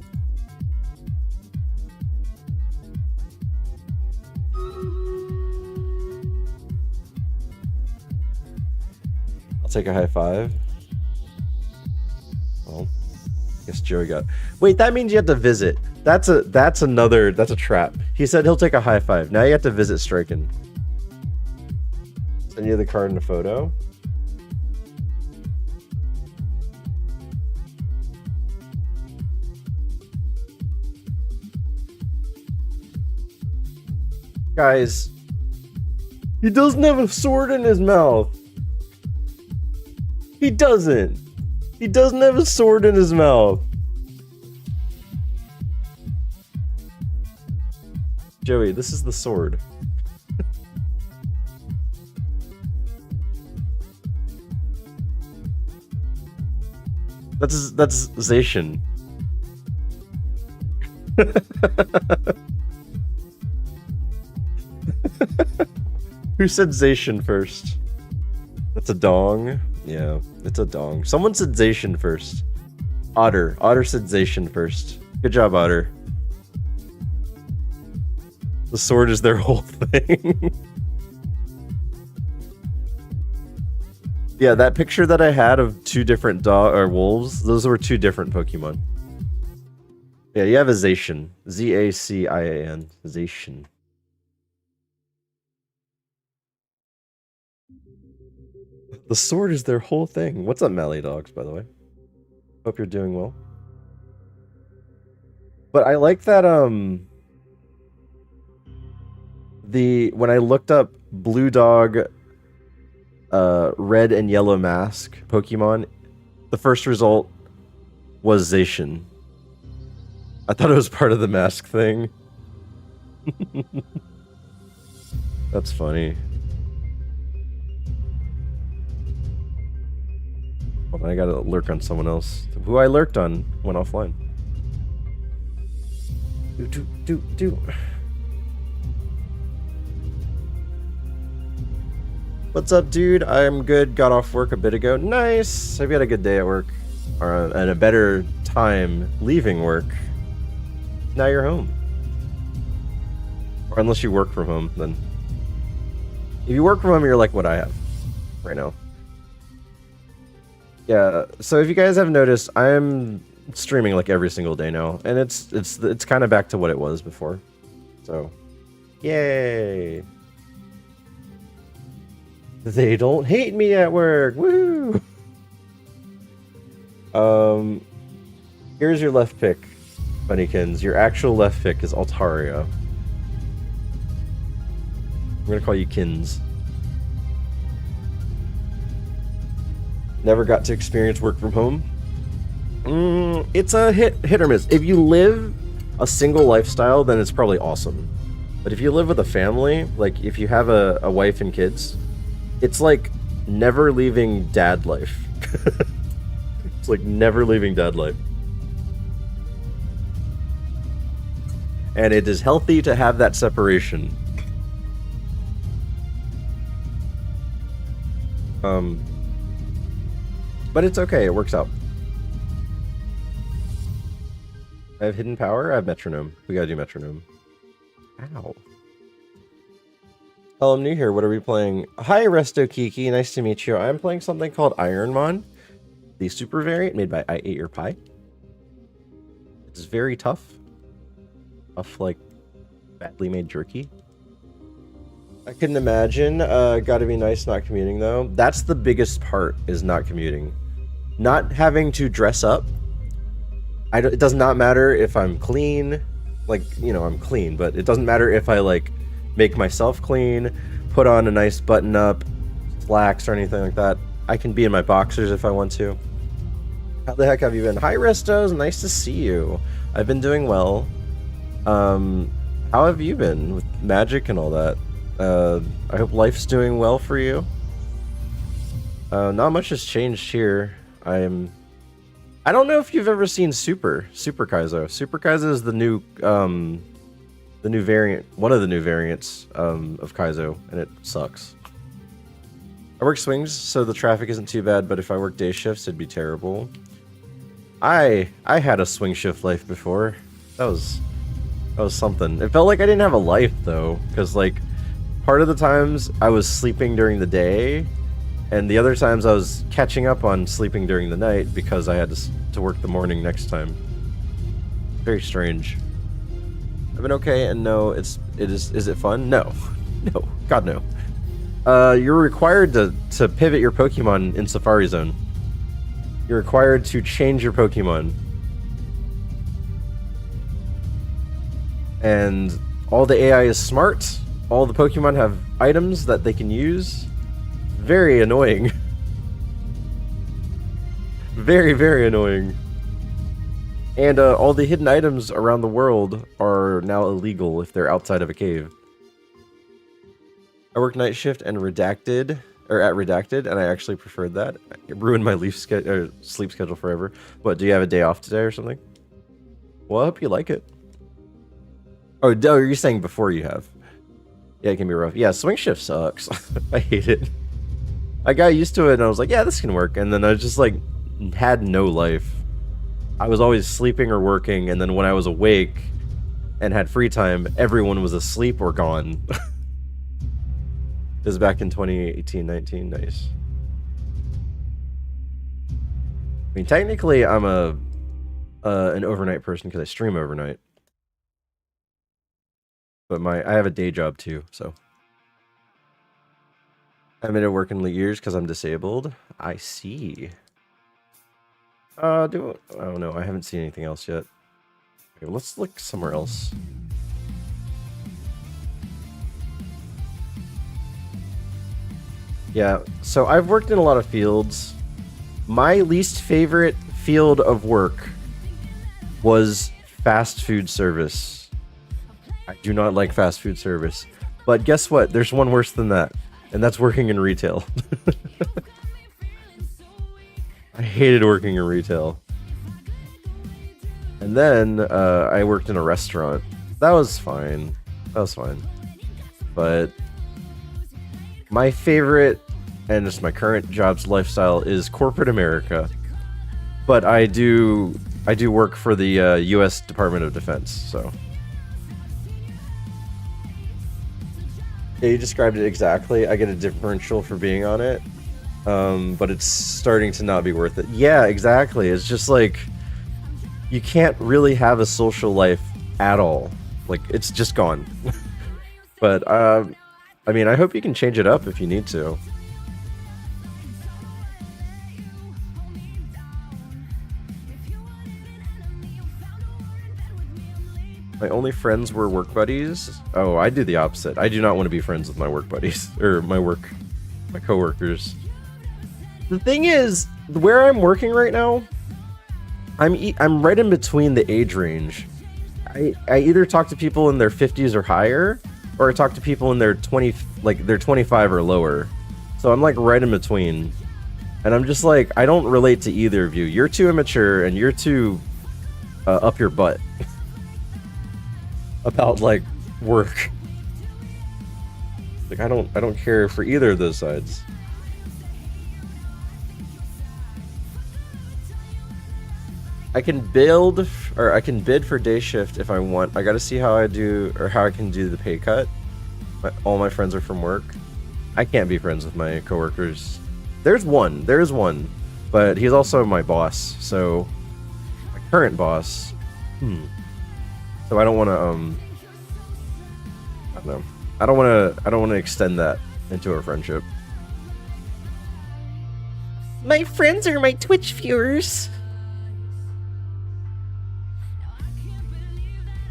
I'll take a high five. Well, I guess Joey got. Wait, that means you have to visit. That's a trap. He said he'll take a high five. Now you have to visit Striken. Send you the card and a photo. Guys, he doesn't have a sword in his mouth. He doesn't. He doesn't have a sword in his mouth. Joey, this is the sword. That's Zacian. Who said Zacian first? That's a dong. Yeah, it's a dong. Someone said Zacian first. Otter. Otter said Zacian first. Good job, Otter. The sword is their whole thing. Yeah, that picture that I had of two different wolves, those were two different Pokemon. Yeah, you have a Zacian. Z-A-C-I-A-N. Zacian. The sword is their whole thing. What's up, Mally Dogs, by the way? Hope you're doing well. But I like that, when I looked up Blue Dog, Red and Yellow Mask Pokemon, the first result was Zacian. I thought it was part of the mask thing. That's funny. Well, I gotta lurk on someone else. Who I lurked on went offline. Do. What's up, dude? I'm good. Got off work a bit ago. Nice. Hope you had a good day at work. And a better time leaving work. Now you're home. Or unless you work from home, then. If you work from home, you're like what I have right now. Yeah, so if you guys have noticed, I'm streaming like every single day now, and it's kind of back to what it was before. So, yay! They don't hate me at work. Woo! Here's your left pick, Bunnykins. Your actual left pick is Altaria. I'm gonna call you Kins. Never got to experience work from home. It's a hit or miss. If you live a single lifestyle, then it's probably awesome. But if you live with a family, like if you have a wife and kids, it's like never leaving dad life. It's like never leaving dad life. And it is healthy to have that separation. But it's okay, it works out. I have hidden power, I have metronome. We gotta do metronome. Ow. Oh, I'm new here. What are we playing? Hi, Resto Kiki. Nice to meet you. I'm playing something called ironMON, the super variant made by I Ate Your Pie. It's very tough. Tough, like, badly made jerky. I couldn't imagine. Gotta be nice not commuting, though. That's the biggest part, is not commuting. Not having to dress up. It does not matter if I'm clean. Like, you know, I'm clean, but it doesn't matter if I, like, make myself clean, put on a nice button-up, slacks, or anything like that. I can be in my boxers if I want to. How the heck have you been? Hi, Restos. Nice to see you. I've been doing well. How have you been with magic and all that? I hope life's doing well for you. Not much has changed here. I don't know if you've ever seen Super Kaizo. Super Kaizo is the new variant, one of the new variants of Kaizo, and it sucks. I work swings, so the traffic isn't too bad, but if I work day shifts, it'd be terrible. I had a swing shift life before. That was something. It felt like I didn't have a life though, because like part of the times I was sleeping during the day, and the other times I was catching up on sleeping during the night because I had to work the morning next time. Very strange. I've been okay, and no, is it fun? No. No. God no. You're required to pivot your Pokemon in Safari Zone. You're required to change your Pokemon. And all the AI is smart. All the Pokemon have items that they can use. Very annoying. Very, very annoying. And all the hidden items around the world are now illegal if they're outside of a cave. I work night shift and at Redacted, and I actually preferred that. It ruined my sleep schedule forever. What, do you have a day off today or something? Well, I hope you like it. Oh, you're saying before you have. Yeah, it can be rough. Yeah, swing shift sucks. I hate it. I got used to it, and I was like, yeah, this can work. And then I just, like, had no life. I was always sleeping or working, and then when I was awake and had free time, everyone was asleep or gone. This is back in 2018-19. Nice. I mean, technically, I'm an overnight person because I stream overnight. But I have a day job too, so. I haven't been at work in years because I'm disabled. I see. Oh no, I haven't seen anything else yet. Okay, let's look somewhere else. Yeah, so I've worked in a lot of fields. My least favorite field of work was fast food service. I do not like fast food service. But guess what? There's one worse than that. And that's working in retail. I hated working in retail. And then I worked in a restaurant. That was fine. But my favorite, and just my current job's lifestyle, is corporate America. But I do work for the U.S. Department of Defense, so. Yeah, you described it exactly. I get a differential for being on it. But it's starting to not be worth it. Yeah, exactly. It's just like, you can't really have a social life at all. Like, it's just gone. But, I mean, I hope you can change it up if you need to. My only friends were work buddies. Oh, I do the opposite. I do not want to be friends with my work buddies. Or my coworkers. The thing is, where I'm working right now, I'm right in between the age range. I either talk to people in their 50s or higher, or I talk to people in their 25 or lower. So I'm like right in between. And I'm just like, I don't relate to either of you. You're too immature and you're too up your butt about like work. Like I don't care for either of those sides. I can bid for day shift if I want. I gotta see how I do, or how I can do the pay cut. All my friends are from work. I can't be friends with my coworkers. There's one, but he's also my boss. So my current boss. So I don't want to. I don't know. I don't want to extend that into our friendship. My friends are my Twitch viewers.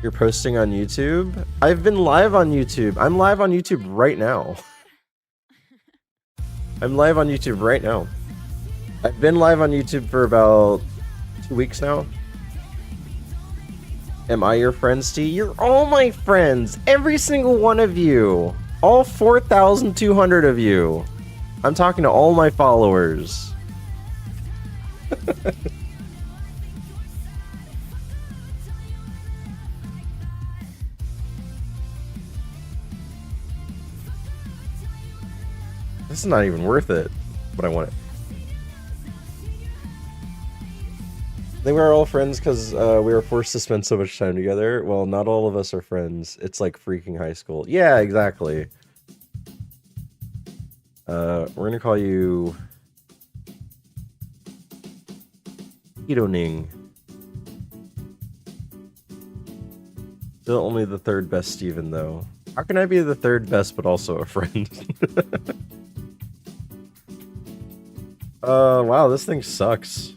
You're posting on YouTube? I've been live on YouTube. I'm live on YouTube right now. I'm live on YouTube right now. I've been live on YouTube for about 2 weeks now. Am I your friend, Steve? You're all my friends. Every single one of you. All 4,200 of you. I'm talking to all my followers. This is not even worth it, but I want it. I think we're all friends because we were forced to spend so much time together. Well, not all of us are friends. It's like freaking high school. Yeah, exactly. We're gonna call you Ning. Still only the third best Steven, though. How can I be the third best but also a friend? Wow, this thing sucks.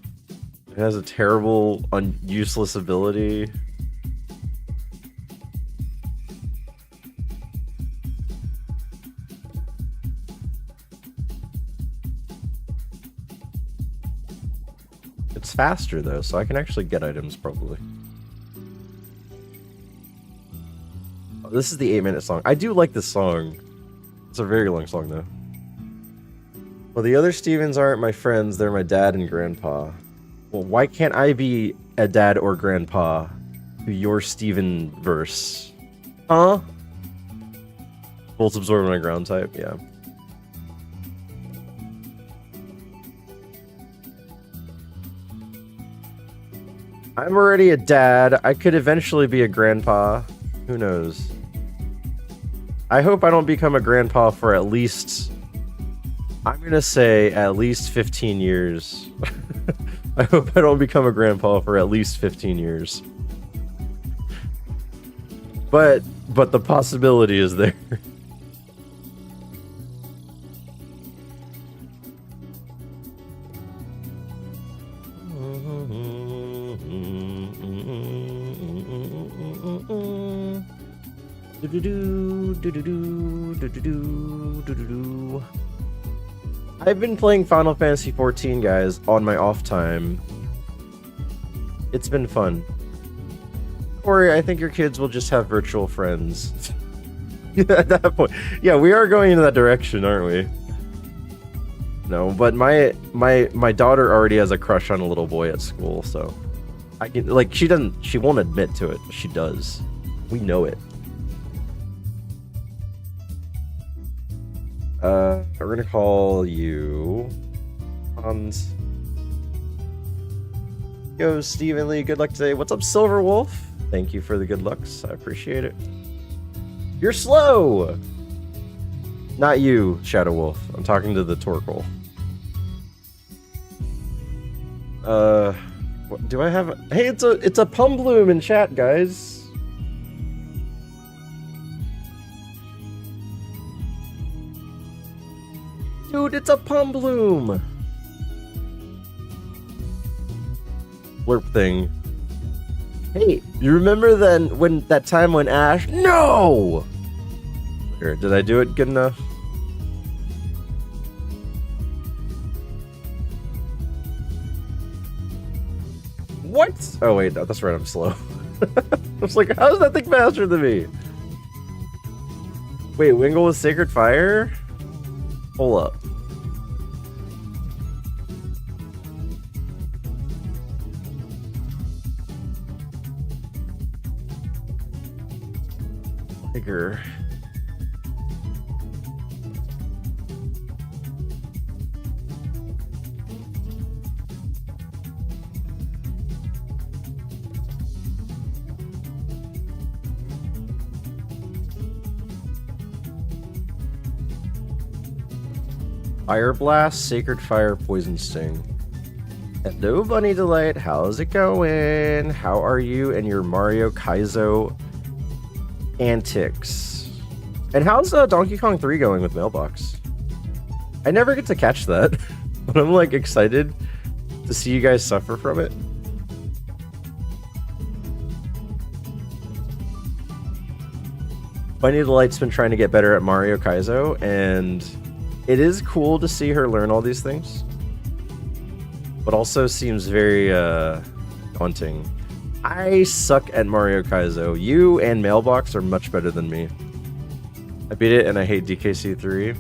It has a terrible, useless ability. It's faster, though, so I can actually get items, probably. Oh, this is the 8-minute song. I do like this song. It's a very long song, though. Well, the other Stevens aren't my friends. They're my dad and grandpa. Well, why can't I be a dad or grandpa to your Steven verse? Huh? Bolt absorb my ground type, yeah. I'm already a dad. I could eventually be a grandpa. Who knows? I hope I don't become a grandpa for at least... I'm gonna say at least 15 years. I hope I don't become a grandpa for at least 15 years. But the possibility is there. I've been playing Final Fantasy XIV, guys, on my off time. It's been fun. Corey, I think your kids will just have virtual friends. At that point. Yeah, we are going in that direction, aren't we? No, but my daughter already has a crush on a little boy at school, so I can, like, she won't admit to it, but she does. We know it. We're gonna call you Hans. Yo, Stephen Lee, good luck today. What's up, Silver Wolf? Thank you for the good looks. I appreciate it. You're slow! Not you, Shadow Wolf. I'm talking to the Torkoal. What, do I have? Hey, it's a Pumbloom in chat, guys. Dude, it's a Pumbloom. Blurp thing. Hey, you remember then when that time when Ash? No. Here, did I do it good enough? What? Oh wait, no, that's right. I'm slow. I was like, how's that thing faster than me? Wait, Wingle with Sacred Fire? Hold up. Bigger. Fire Blast, Sacred Fire, Poison Sting. Hello, Bunny Delight. How's it going? How are you and your Mario Kaizo antics? And how's Donkey Kong 3 going with Mailbox? I never get to catch that, but I'm like excited to see you guys suffer from it. Bunny Delight's been trying to get better at Mario Kaizo, and it is cool to see her learn all these things, but also seems very daunting. I suck at Mario Kaizo. You and Mailbox are much better than me. I beat it and I hate DKC3.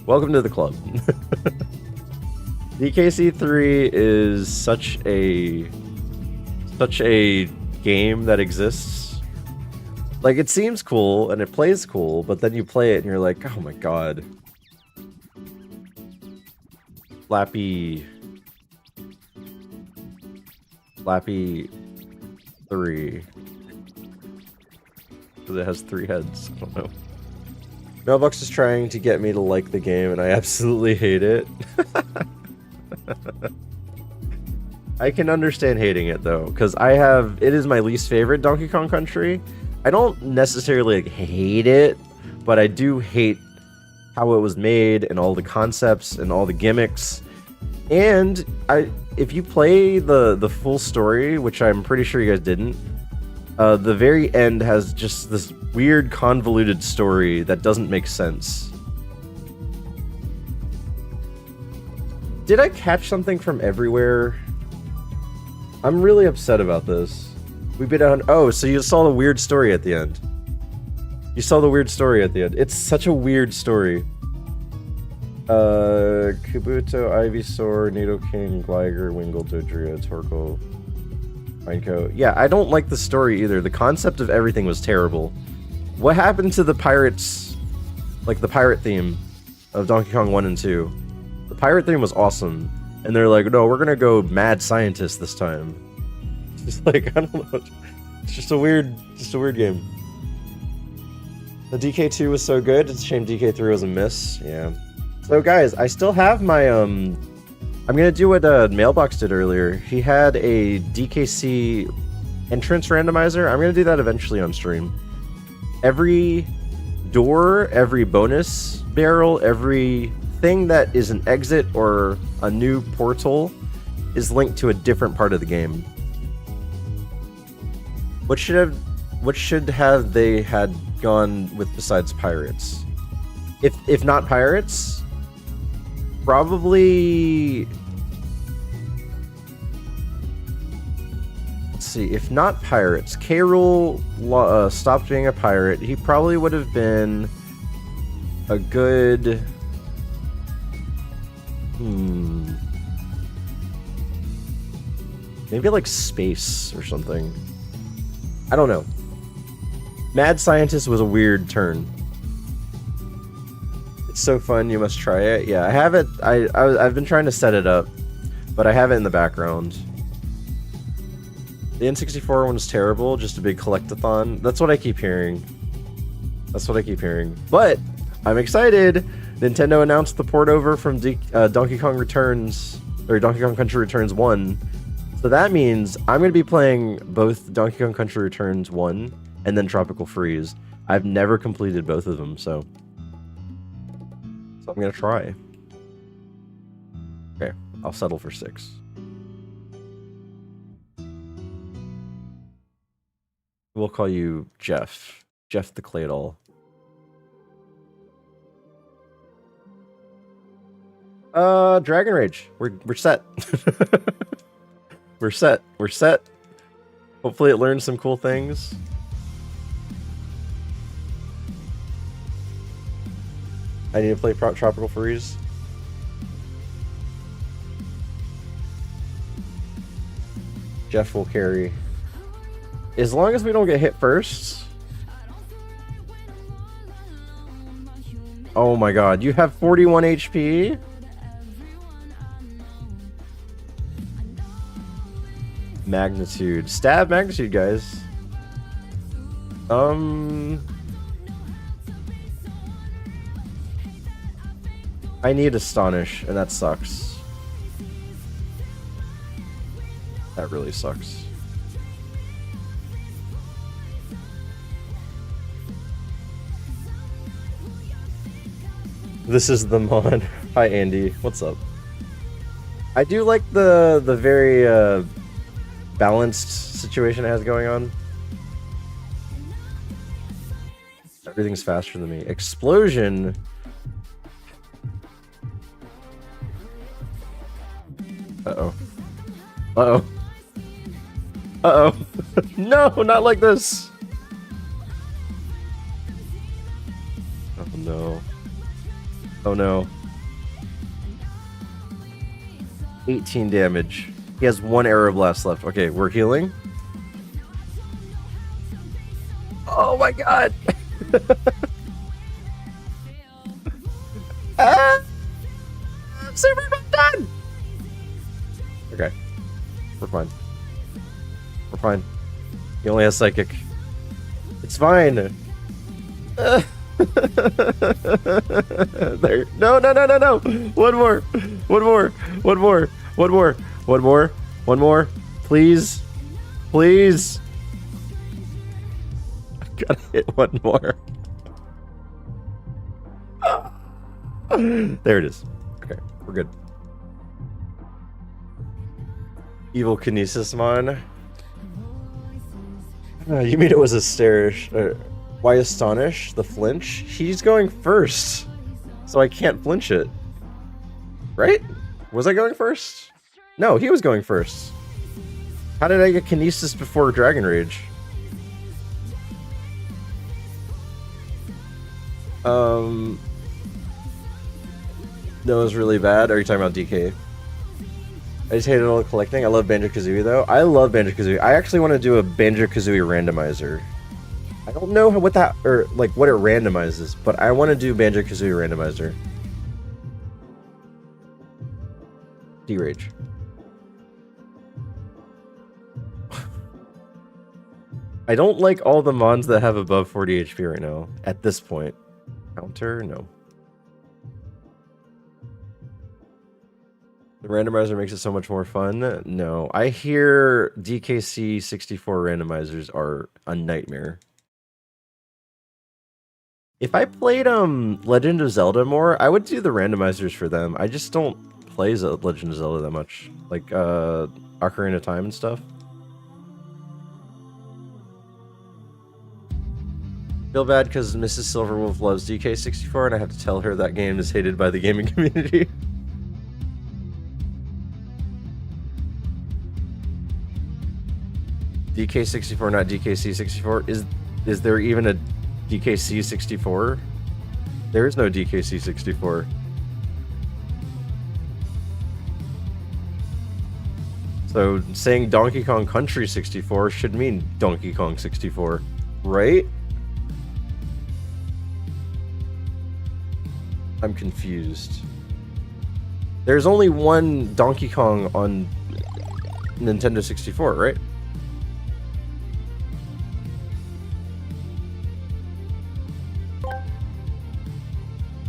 Welcome to the club. DKC3 is such a game that exists. Like, it seems cool and it plays cool, but then you play it and you're like, oh my god. Flappy 3. Because it has 3 heads. I don't know. Mailbox is trying to get me to like the game, and I absolutely hate it. I can understand hating it, though, because it is my least favorite Donkey Kong Country. I don't necessarily hate it, but I do hate how it was made, and all the concepts, and all the gimmicks. And if you play the full story, which I'm pretty sure you guys didn't, the very end has just this weird convoluted story that doesn't make sense. Did I catch something from everywhere? I'm really upset about this. We beat out. Oh, so you saw the weird story at the end. You saw the weird story at the end. It's such a weird story. Kabuto, Ivysaur, Nidoking, Gligar, Wingull, Dodrio, Torkoal, Pineco. Yeah, I don't like the story either. The concept of everything was terrible. What happened to the pirates, like the pirate theme of Donkey Kong 1 and 2? The pirate theme was awesome. And they're like, no, we're gonna go mad scientist this time. It's just like, I don't know. It's just a weird game. The DK2 was so good, it's a shame DK3 was a miss. Yeah. So guys, I still have my, I'm gonna do what Mailbox did earlier. He had a DKC entrance randomizer. I'm gonna do that eventually on stream. Every door, every bonus barrel, every thing that is an exit or a new portal is linked to a different part of the game. What should have they had gone with besides pirates? If not pirates, probably, let's see, if not pirates, K. Rool stopped being a pirate. He probably would have been a good, maybe like space or something. I don't know. Mad Scientist was a weird turn. It's so fun, you must try it. Yeah, I have it. I've been trying to set it up, but I have it in the background. The N64 one was terrible, just a big collectathon. That's what I keep hearing. But I'm excited. Nintendo announced the port over from Donkey Kong Returns, or Donkey Kong Country Returns 1. So that means I'm going to be playing both Donkey Kong Country Returns 1 and then Tropical Freeze. I've never completed both of them, so I'm going to try. Okay, I'll settle for 6. We'll call you Jeff. Jeff the Clay Doll. Dragon Rage. We're set. We're set. Hopefully it learns some cool things. I need to play Tropical Freeze. Jeff will carry. As long as we don't get hit first. Oh my god, you have 41 HP? Magnitude. Stab magnitude, guys. I need Astonish, and that sucks. That really sucks. This is the Mon. Hi, Andy. What's up? I do like the very balanced situation it has going on. Everything's faster than me. Explosion. Uh-oh. Uh-oh. Uh-oh. No, not like this. Oh no. Oh no. 18 damage. He has 1 arrow blast left. Okay, we're healing. Oh my god! Ah! Super done! Okay. We're fine. We're fine. He only has psychic. It's fine! There. No, no, no, no, no! One more! One more! One more! One more! One more! One more! Please! Please! I gotta hit one more. There it is. Okay, we're good. Evil Kinesis Mon. You mean it was a starish? Why Astonish? The flinch? He's going first, so I can't flinch it. Right? Was I going first? No, he was going first. How did I get Kinesis before Dragon Rage? No, it was really bad. Are you talking about DK? I just hated all the collecting. I love Banjo-Kazooie though. I love Banjo-Kazooie. I actually want to do a Banjo-Kazooie randomizer. I don't know what that, or like what it randomizes, but I want to do Banjo-Kazooie randomizer. D-Rage. I don't like all the mons that have above 40 HP right now, at this point. Counter? No. The randomizer makes it so much more fun? No. I hear DKC 64 randomizers are a nightmare. If I played Legend of Zelda more, I would do the randomizers for them. I just don't play Legend of Zelda that much. Like, Ocarina of Time and stuff. Feel bad because Mrs. Silverwolf loves DK64 and I have to tell her that game is hated by the gaming community. DK64, not DKC64. Is there even a DKC64? There is no DKC64. So saying Donkey Kong Country 64 should mean Donkey Kong 64, right? I'm confused. There's only one Donkey Kong on Nintendo 64, right?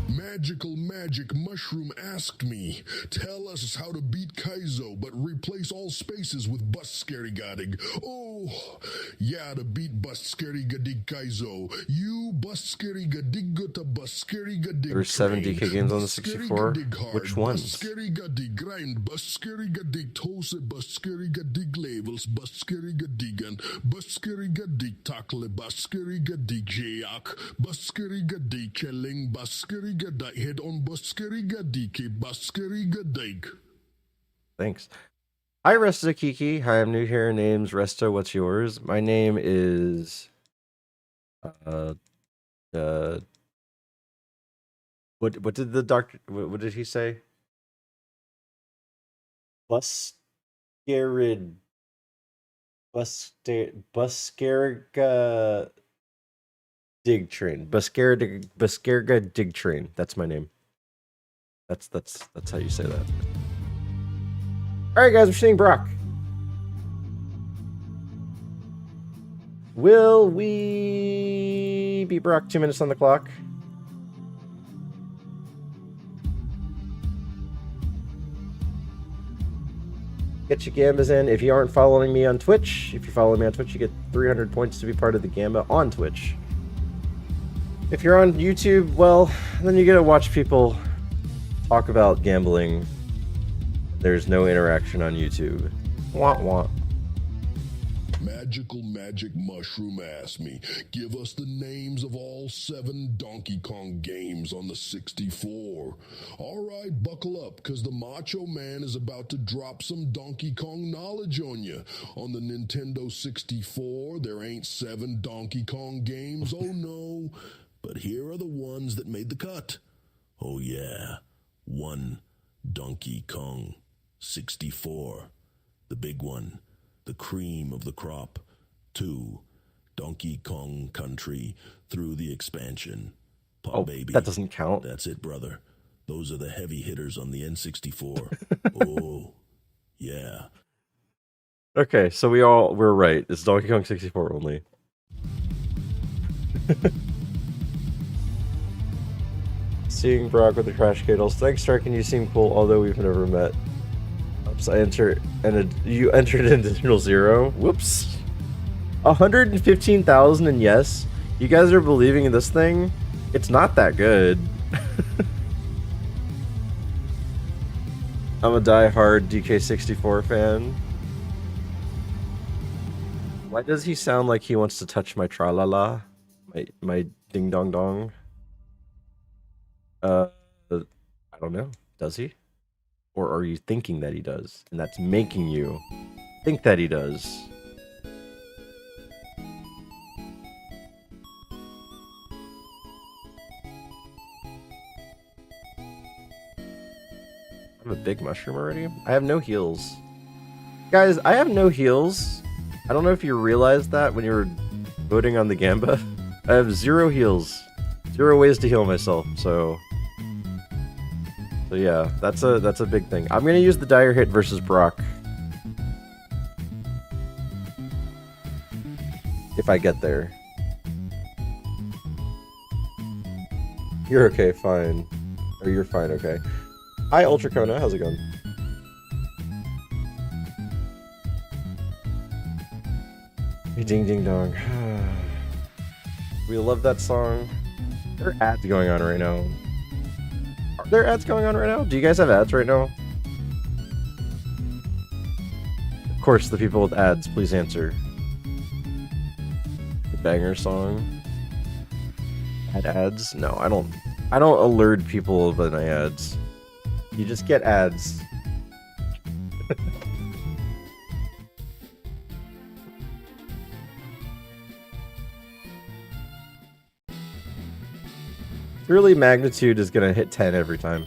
Magical Magic Mushroom asked me, tell us how to beat Kaizo, but replace all spaces with Bust Scary Gadig. Oh, yeah, to beat Bust Scary Gadig Kaizo. You Bust Scary Gadig to Bust Scary Gadig. There's 7 DK games on the 64. Which ones? Bust Scary Gadig grind, Bust Scary Gadig toast, Bust Scary Gadig levels, Bust Scary Gadig and Bust Scary Gadig tackle, Bust Scary Gadig jayak, Bust Scary Gadig chilling, Bust Scary Gadig head on Bust Scary Gadig, Bust Scary Gadig. Thanks. Hi, Resta Kiki. Hi, I'm new here. Name's Resta. What's yours? My name is what did the doctor, what did he say? Buscarriga Dig Train. Buscarriga Dig Train. That's my name. That's how you say that. Alright guys, we're seeing Brock. Will we be Brock 2 minutes on the clock? Get your gambas in. If you aren't following me on Twitch, if you follow me on Twitch, you get 300 points to be part of the gamba on Twitch. If you're on YouTube, well, then you get to watch people talk about gambling. There's no interaction on YouTube. Wah wah. Magical magic mushroom asked me, give us the names of all 7 Donkey Kong games on the 64. Alright, buckle up, cause the Macho Man is about to drop some Donkey Kong knowledge on you. On the Nintendo 64, there ain't 7 Donkey Kong games, oh no. But here are the ones that made the cut. Oh yeah, 1 Donkey Kong 64, the big one. The cream of the crop. 2, Donkey Kong Country through the expansion. Oh, baby. that doesn't count. That's it, brother. Those are the heavy hitters on the N64. Oh, yeah. Okay, so we're right. It's Donkey Kong 64 only. Seeing Brock with the crash cables. Thanks, Striking. You seem cool, although we've never met. Oops, you entered into 0. Whoops. 115,000 and yes. You guys are believing in this thing? It's not that good. I'm a die-hard DK64 fan. Why does he sound like he wants to touch my tra-la-la? My ding-dong-dong? I don't know. Does he? Or are you thinking that he does? And that's making you think that he does. I'm a big mushroom already? I have no heals. Guys, I have no heals. I don't know if you realized that when you were voting on the Gamba. I have 0 heals. 0 ways to heal myself, so yeah, that's a big thing. I'm gonna use the dire hit versus Brock. If I get there. You're okay, fine. Or you're fine, okay. Hi, Ultra Kona, how's it going? Ding ding dong. We love that song. There are ads going on right now. Are there ads going on right now? Do you guys have ads right now? Of course, the people with ads, please answer. The banger song. Ads? No, I don't alert people with my ads. You just get ads. Really, magnitude is gonna hit 10 every time.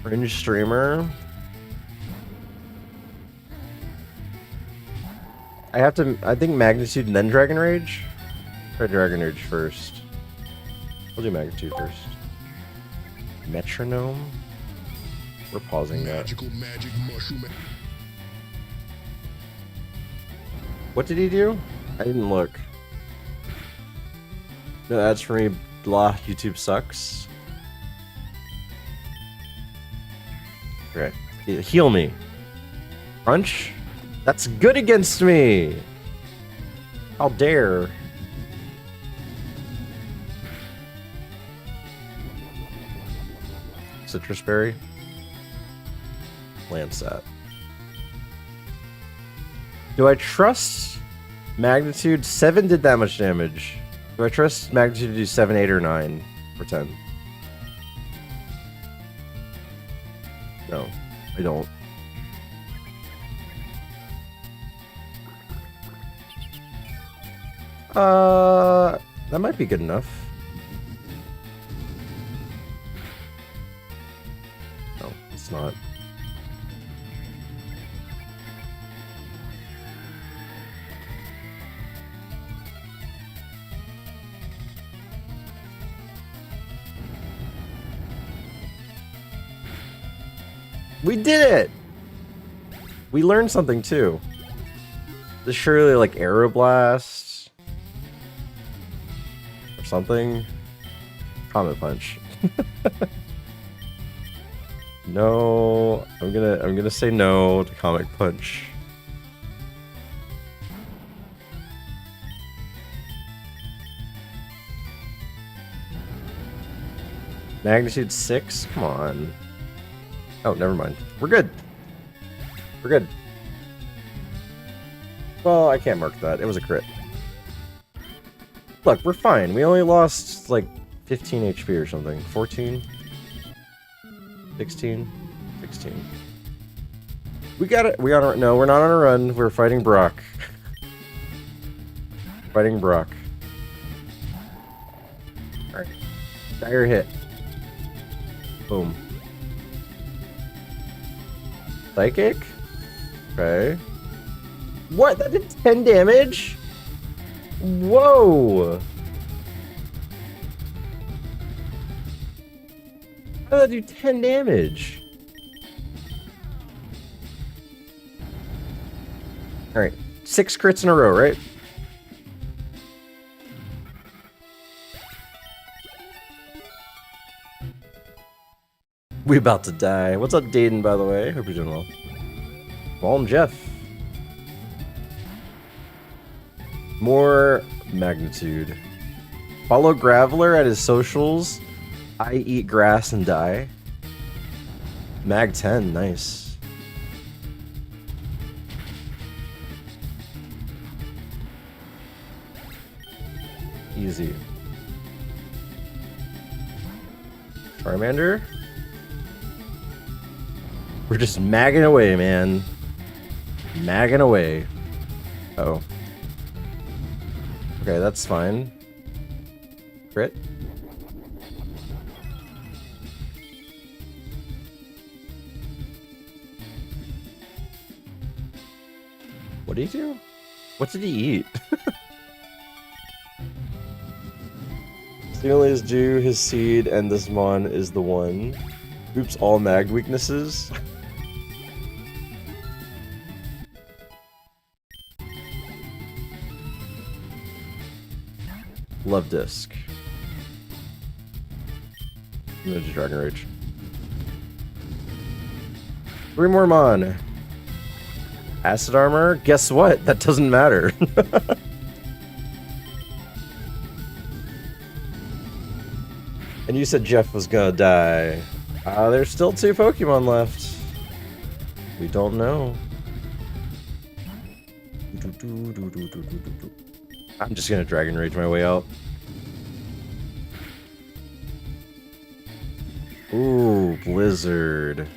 Fringe streamer. I think magnitude and then Dragon Rage? Try Dragon Rage first. We'll do magnitude first. Metronome? We're pausing that. Magical magic mushroom. What did he do? I didn't look. No ads for me. Blah, YouTube sucks. Okay. Heal me. Crunch? That's good against me! How dare. Citrus Berry. Lancet. Do I trust Magnitude? 7 did that much damage. Do I trust Magnitude to do 7, 8, or 9? Or 10? No, I don't. That might be good enough. No, it's not. We did it! We learned something too. This is surely like Aeroblast or something. Comet Punch. No, I'm gonna say no to Comic Punch. Magnitude 6? Come on. Oh, never mind. We're good. We're good. Well, I can't mark that. It was a crit. Look, we're fine. We only lost like 15 HP or something. 14? 16? 16. We got it. No, we're not on a run. We're fighting Brock. Fighting Brock. Alright. Dire hit. Boom. Psychic? Okay. What? That did 10 damage? Whoa! How did that do 10 damage? Alright. 6 crits in a row, right? We about to die. What's up, Dayton, by the way? Hope you're doing well. Balm Jeff. More magnitude. Follow Graveler at his socials. I eat grass and die. Mag 10, nice. Easy. Charmander. We're just magging away, man. Magging away. Uh-oh. Okay, that's fine. Crit. What did he do? What did he eat? Stimuli is due, his seed, and this mon is the one. Oops, all mag weaknesses. Love Disc. I'm gonna do Dragon Rage. 3 more mon. Acid Armor? Guess what? That doesn't matter. And you said Jeff was gonna die. There's still 2 Pokemon left. We don't know. I'm just gonna Dragon Rage my way out. Ooh, Blizzard.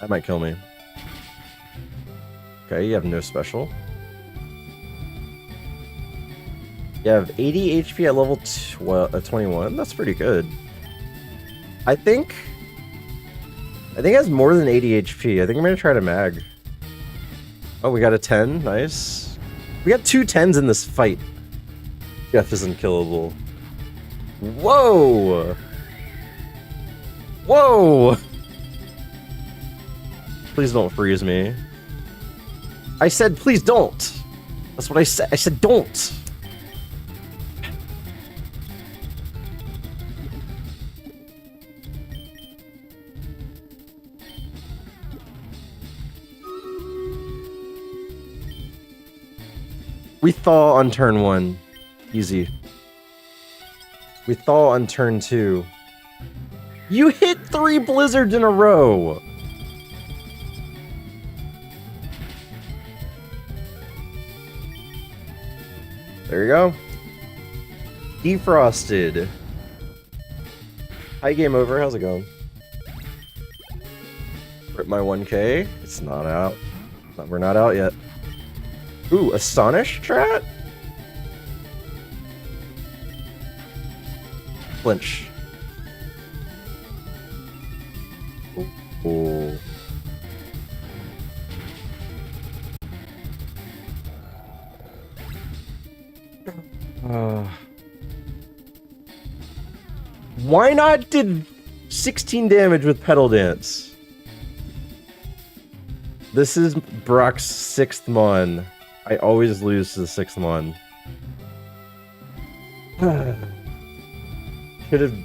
That might kill me. Okay, you have no special. You have 80 HP at level 21. That's pretty good. I think it has more than 80 HP. I think I'm gonna try to mag. Oh, we got a 10. Nice. We got 2 10s in this fight. Jeff is unkillable. Whoa! Whoa! Please don't freeze me. I said, please don't. That's what I said. I said, don't. We thaw on turn 1. Easy. We thaw on turn 2. You hit 3 blizzards in a row! There you go. Defrosted. Hi, game over. How's it going? Rip my 1K. It's not out. We're not out yet. Ooh, Astonish Strat? Flinch. Ooh. Why not did 16 damage with Petal Dance? This is Brock's 6th mon. I always lose to the 6th mon. Should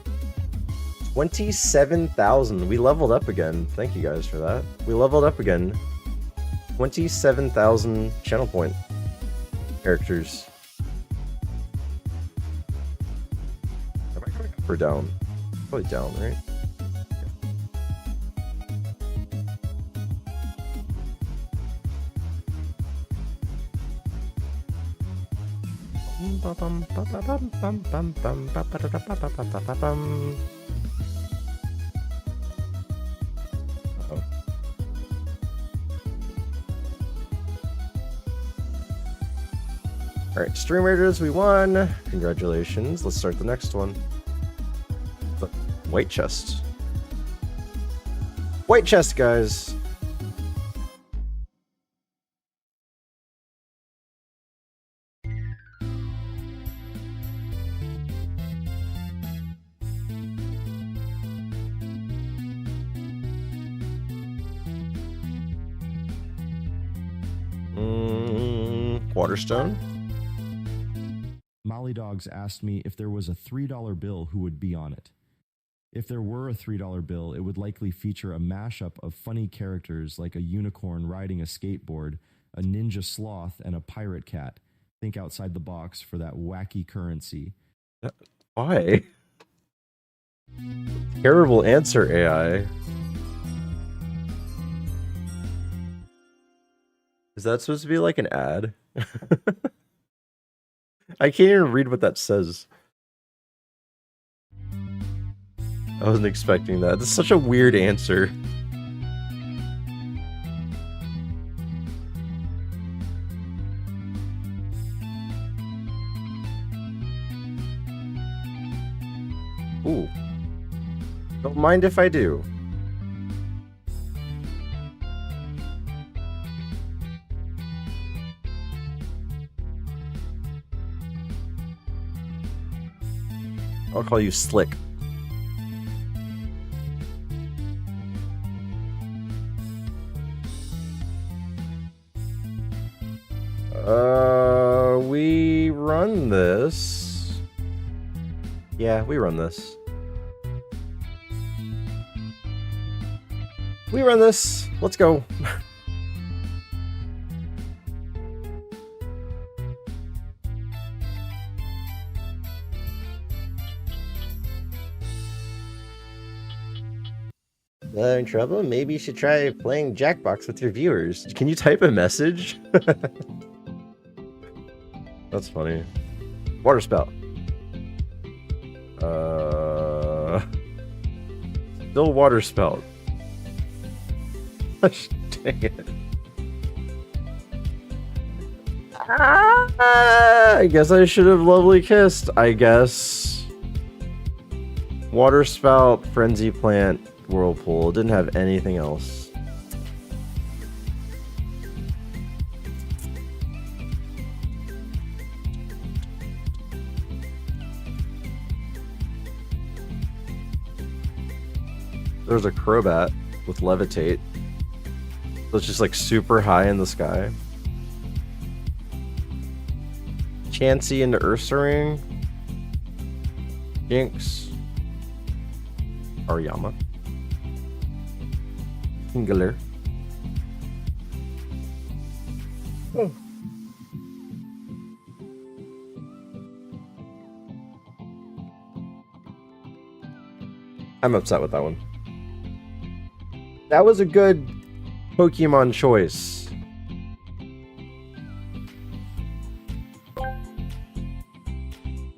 27,000. We leveled up again. Thank you guys for that. We leveled up again. 27,000 channel point characters. Am I going up or down? Probably down, right? Uh-oh. Alright, Stream Raiders, we won. Congratulations. Let's start the next one. The white chest. White chest, guys. Waterstone. Molly Dogs asked me if there was a $3 bill, who would be on it. If there were a $3 bill, it would likely feature a mashup of funny characters like a unicorn riding a skateboard, a ninja sloth, and a pirate cat. Think outside the box for that wacky currency. Why? Terrible answer, AI. Is that supposed to be like an ad? I can't even read what that says. I wasn't expecting that. That's such a weird answer. Ooh. Don't mind if I do. I'll call you Slick. We run this. Yeah, we run this. We run this. Let's go. In trouble? Maybe you should try playing Jackbox with your viewers. Can you type a message? That's funny. Water spout. Still water spout. Dang it. I guess I should have lovely kissed. I guess. Water spout, frenzy plant, whirlpool. Didn't have anything else. There's a Crobat with levitate. So it's just like super high in the sky. Chansey into Ursaring. Jinx. Aryama. Kingler. Oh. I'm upset with that one. That was a good Pokemon choice.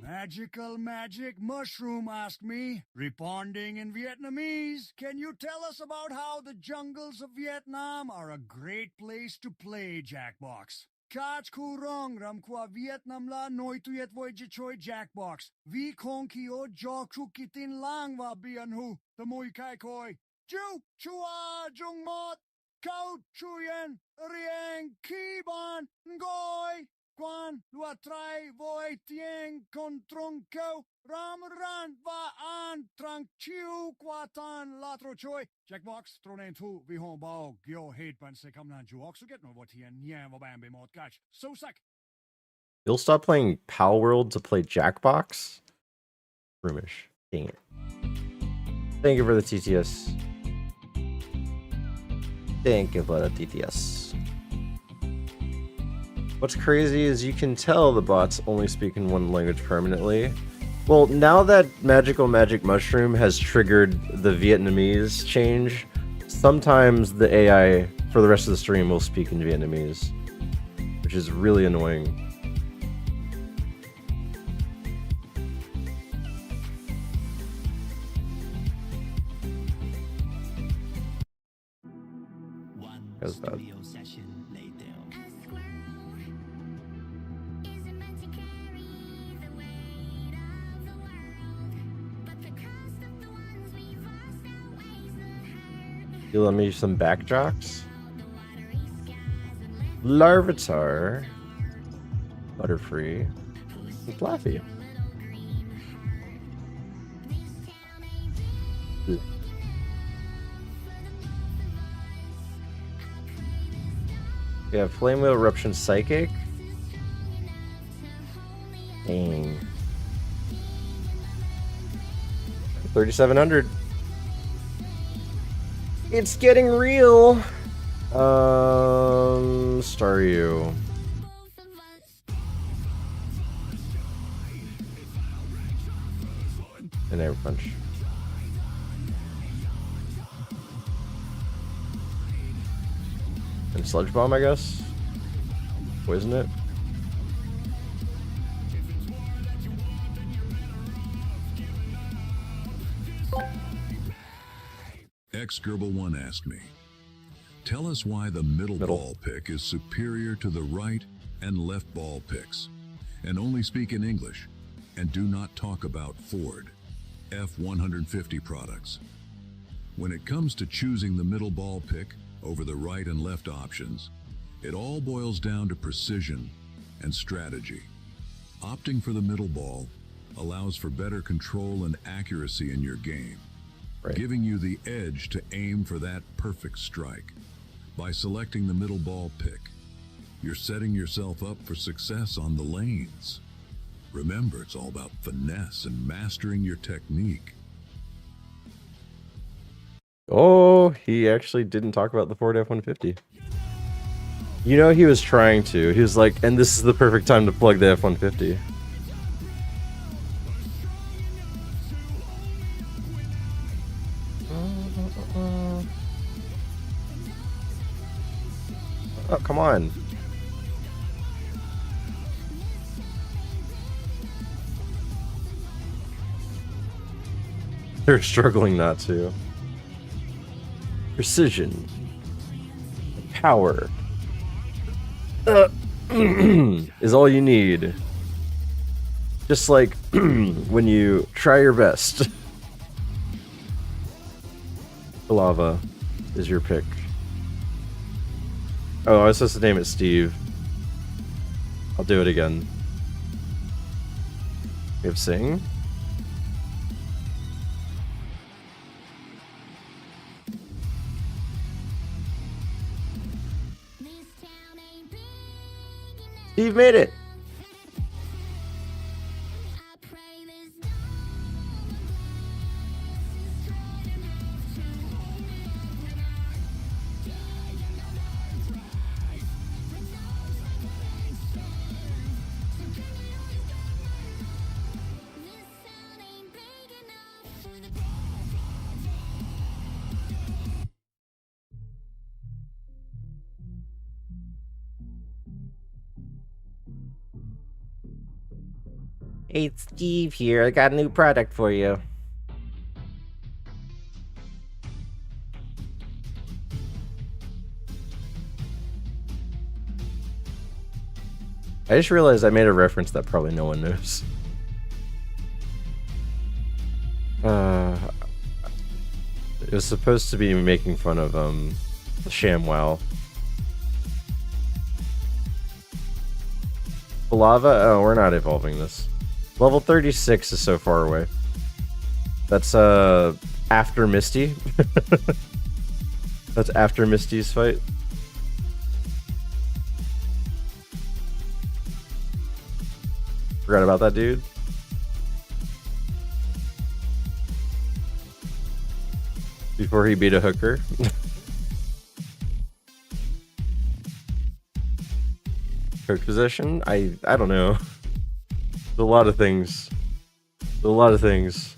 Magical magic mushroom asked me, responding in Vietnamese, can you tell us about how the jungles of Vietnam are a great place to play Jackbox? Kach ku rong ram kwa Vietnam la noi tuyet voy choi Jackbox. Vi kong kio jo kitin lang va bian hu, the moi kai koi. Ju chua jung mot, kau chuyen, rieng kiban, ngoi. Quan lua trai voi tieng contronco ram ran va an trang chiu quatan latro choi Jackbox tronen tu vi hon bao gyo hate ban se kam nan ju oxu get no votien nya va bambi mot gach so sak. You'll stop playing PalWorld to play Jackbox? Roomish. Dang it. Thank you for the TTS. Thank you for the TTS. What's crazy is you can tell the bots only speak in one language permanently. Well, now that Magical Magic Mushroom has triggered the Vietnamese change, sometimes the AI for the rest of the stream will speak in Vietnamese, which is really annoying. How's that? You let me some backjocks? Larvitar, Butterfree, and Flaffy. We have Flame Wheel Eruption Psychic. Dang. 3,700. It's getting real. Staryu. And Air Punch. And Sludge Bomb, I guess. Poison it. X-Gerbil1 asked me, tell us why the middle ball pick is superior to the right and left ball picks, and only speak in English, and do not talk about Ford F-150 products. When it comes to choosing the middle ball pick over the right and left options, it all boils down to precision and strategy. Opting for the middle ball allows for better control and accuracy in your game, giving you the edge to aim for that perfect strike. By selecting the middle ball pick, you're setting yourself up for success on the lanes. Remember, it's all about finesse and mastering your technique. Oh, he actually didn't talk about the Ford F-150. You know he was trying to. He was like, and this is the perfect time to plug the F-150. Oh, come on. They're struggling not to. Precision. Power. Is all you need. Just like when you try your best. Lava is your pick. Oh, I was supposed to name it Steve. I'll do it again. We have Sing. Steve made it! Hey, it's Steve here. I got a new product for you. I just realized I made a reference that probably no one knows. It was supposed to be making fun of ShamWow. Lava? Oh, we're not evolving this. Level 36 is so far away. That's after Misty. That's after Misty's fight. Forgot about that dude. Before he beat a hooker. Hook position? I don't know. There's a lot of things. There's a lot of things.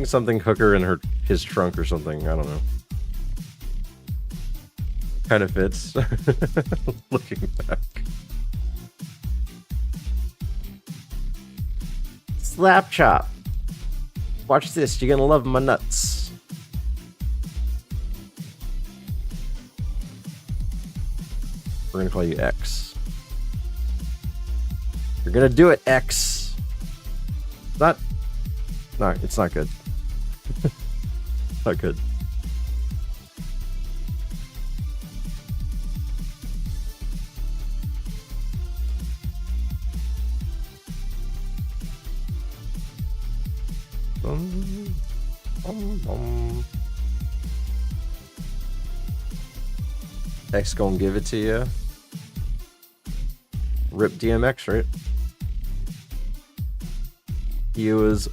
Something hooker in his trunk or something. I don't know. Kind of fits. Looking back. Slap chop. Watch this. You're gonna love my nuts. We're gonna call you X. You're gonna do it, X. No, it's not good. Not good. X gonna give it to you. Rip DMX, right? He was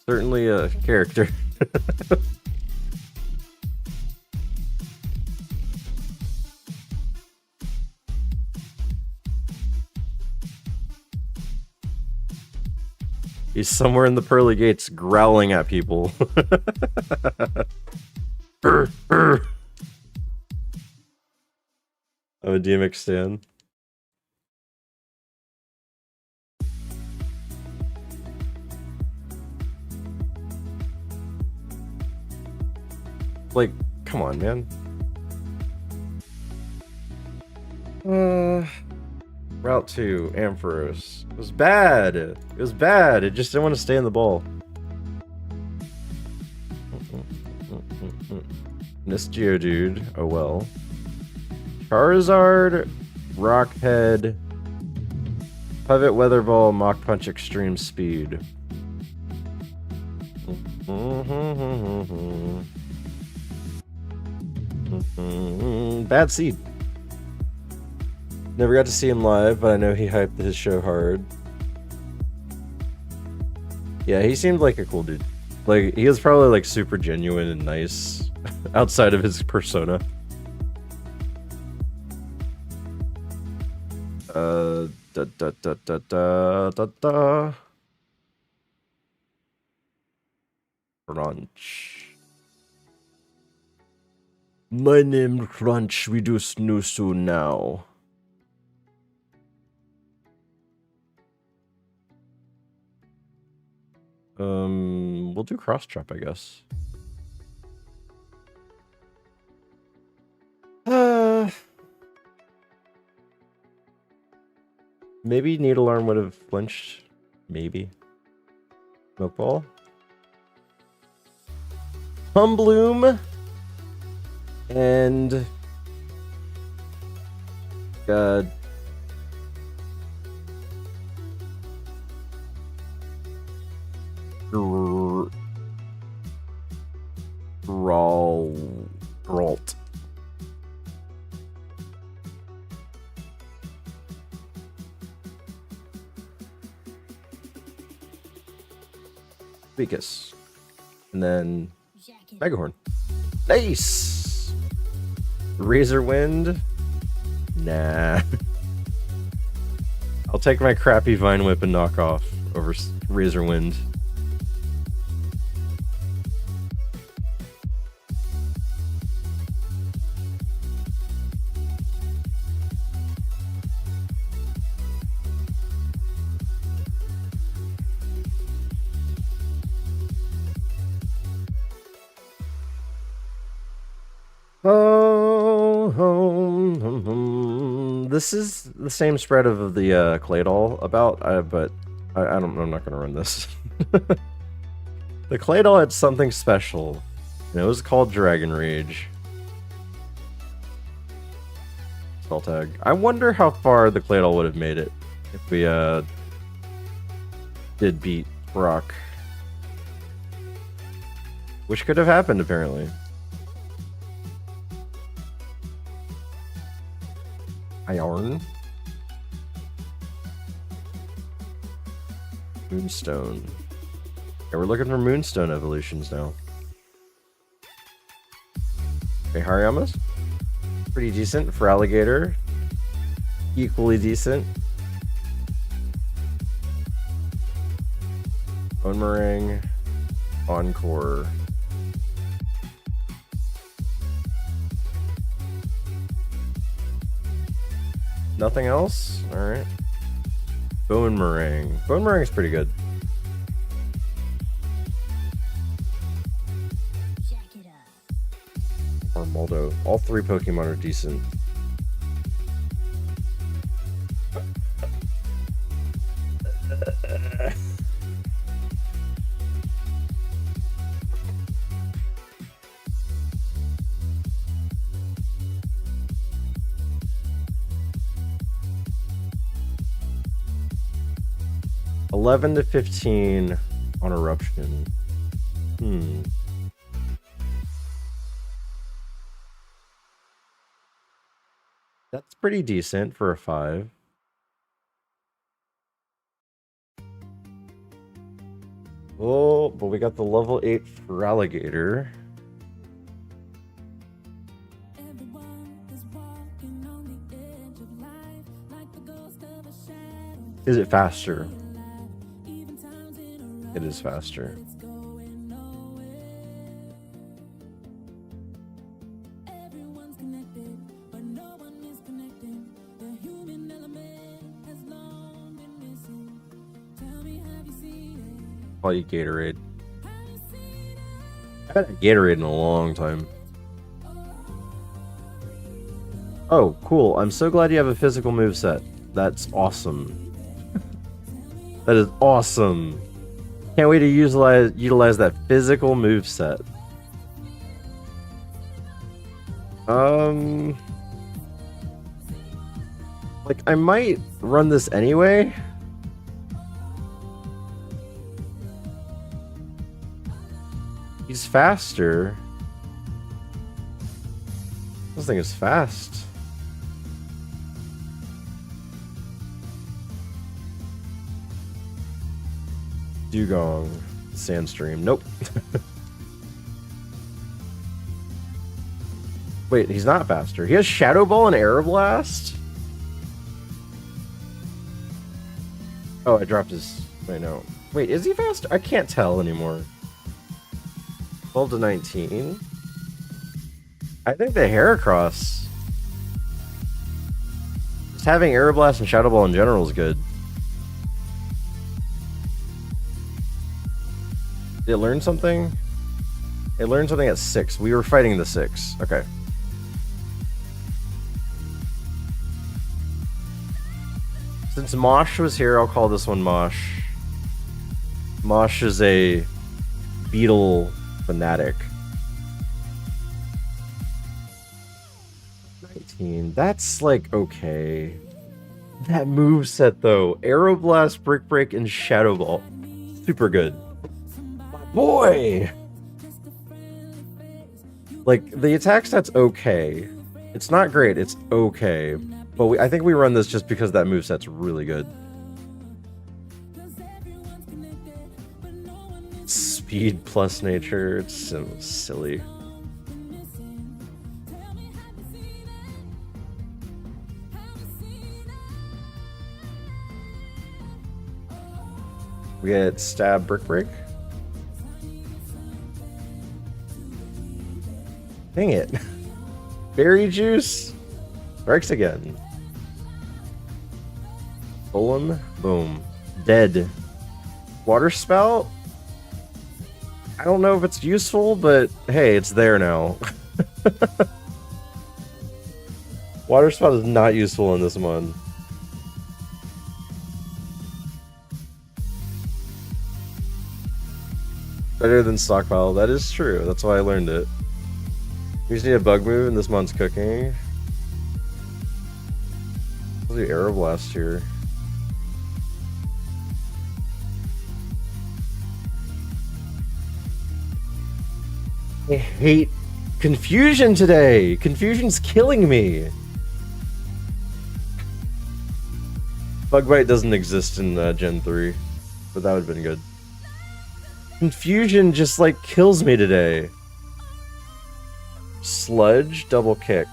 certainly a character. He's somewhere in the pearly gates growling at people. I'm a DMX stan. Like, come on, man. Route 2, Ampharos. It was bad. It was bad. It just didn't want to stay in the ball. Miss Geodude. Oh well. Charizard, Rockhead, Pivot Weather Ball, Mach Punch Extreme Speed. Bad seed. Never got to see him live, but I know he hyped his show hard. Yeah, he seemed like a cool dude. Like, he was probably like super genuine and nice outside of his persona. Crunch. My name Crunch. We do snoosu now. We'll do cross trap, I guess. Maybe Needle Arm would have flinched. Maybe. Milk Ball. Humbloom. And Ralt. Vicus. And then Megahorn. Nice! Razor Wind? Nah. I'll take my crappy Vine Whip and knock off over Razor Wind. This is the same spread of the Claydol but I'm not gonna run this. The Claydol had something special, and it was called Dragon Rage. Spell tag. I wonder how far the Claydol would have made it if we did beat Brock, which could have happened apparently. Iron. Moonstone. Yeah, we're looking for Moonstone evolutions now. Okay, Hariyama's pretty decent. For Alligator, equally decent. Boomerang, Encore. Nothing else? Alright. Boomerang. Boomerang's pretty good. Or Moldo. All three Pokemon are decent. $11 to $15 on Eruption. That's pretty decent for a 5. Oh, but we got the level 8 for Alligator. Is it faster? It is faster. Call you Gatorade. I haven't had Gatorade in a long time. Oh, cool. I'm so glad you have a physical moveset. That's awesome. That is awesome. Can't wait to utilize that physical moveset. Like, I might run this anyway. He's faster. This thing is fast. Dugong. Sandstream. Nope. Wait, he's not faster. He has Shadow Ball and Aeroblast? Oh, I dropped his... Wait, no. Wait, is he faster? I can't tell anymore. 12 to 19. I think the Heracross. Just having Aeroblast and Shadow Ball in general is good. Did it learn something? It learned something at 6. We were fighting the 6. Okay. Since Mosh was here, I'll call this one Mosh. Mosh is a beetle fanatic. 19. That's like okay. That moveset though. Aeroblast, Brick Break, and Shadow Ball. Super good. My boy! Like, the attack stat's okay. It's not great, it's okay. But I think we run this just because that moveset's really good. Speed plus nature, it's so silly. We get Stab, Brick Break. Dang it. Berry Juice strikes again. Golem, boom. Dead. Water Spout? I don't know if it's useful, but hey, it's there now. Water Spout is not useful in this one. Better than Stockpile, that is true. That's why I learned it. We just need a bug move and this mon's cooking. I'll do Aeroblast here. I hate Confusion today. Confusion's killing me. Bug Bite doesn't exist in Gen 3, but that would have been good. Confusion just like kills me today. Sludge, double kick.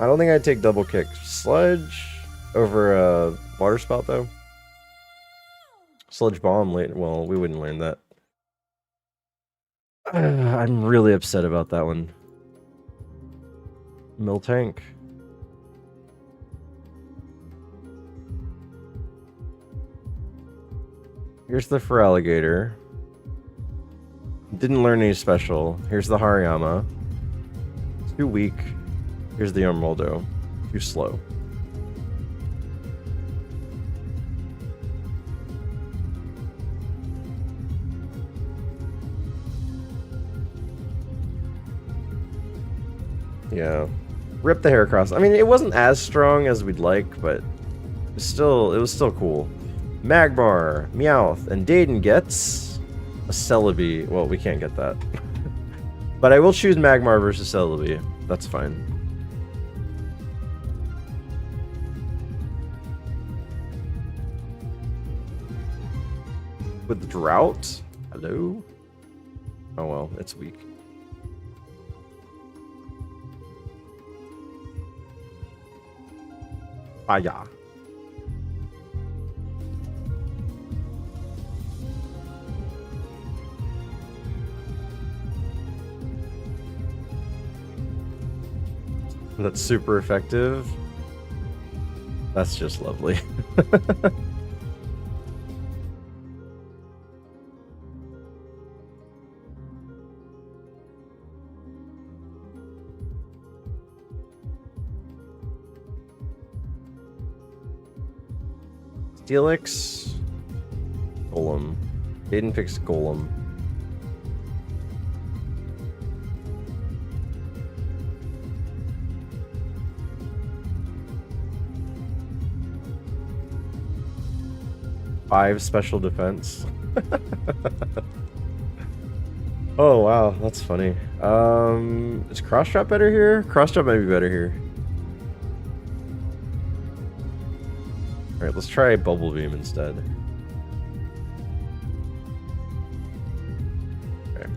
I don't think I'd take double kick. Sludge over water spout though. Sludge bomb later. Well, we wouldn't learn that. I'm really upset about that one. Mill tank. Here's the FRLG. Didn't learn any special. Here's the Hariyama. Too weak. Here's the Armoldo. Too slow. Yeah. Rip the Heracross. I mean, it wasn't as strong as we'd like, but it was still cool. Magmar, Meowth, and Dayton gets a Celebi. Well, we can't get that. But I will choose Magmar versus Celebi. That's fine. With Drought? Hello? Oh well, it's weak. Ah, yeah. That's super effective. That's just lovely. Steelix, Golem. Aiden picks Golem. Five special defense. Oh wow, that's funny. Is Cross Drop better here? Cross Drop might be better here. Alright, let's try Bubble Beam instead. Okay.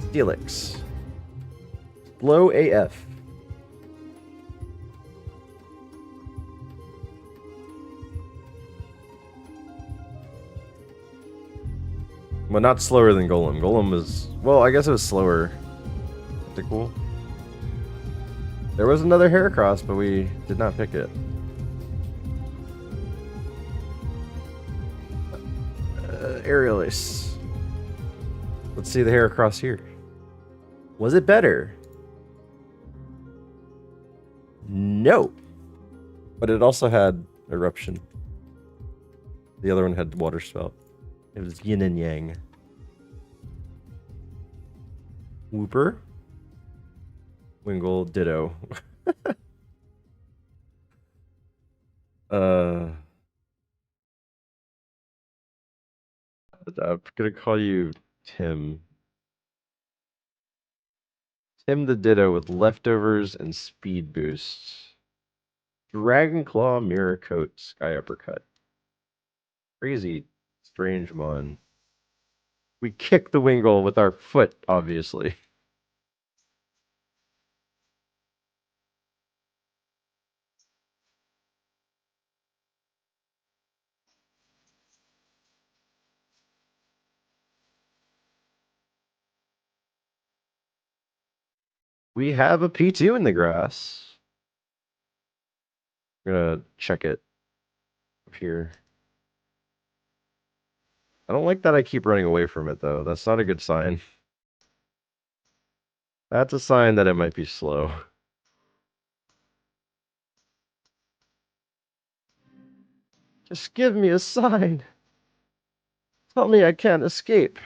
Steelix. Blow AF. Well, not slower than Golem. Golem was... Well, I guess it was slower. Cool. There was another Heracross, but we did not pick it. Aerial Ace. Let's see the Heracross here. Was it better? No. But it also had Eruption. The other one had Water Spout. It was yin and yang. Whooper. Wingull, ditto. I'm gonna call you Tim. Tim the Ditto with leftovers and speed boosts. Dragon Claw, Mirror Coat, Sky Uppercut. Crazy, strange mon. We kick the Wingull with our foot, obviously. We have a P2 in the grass. I'm gonna check it up here. I don't like that I keep running away from it, though. That's not a good sign. That's a sign that it might be slow. Just give me a sign. Tell me I can't escape.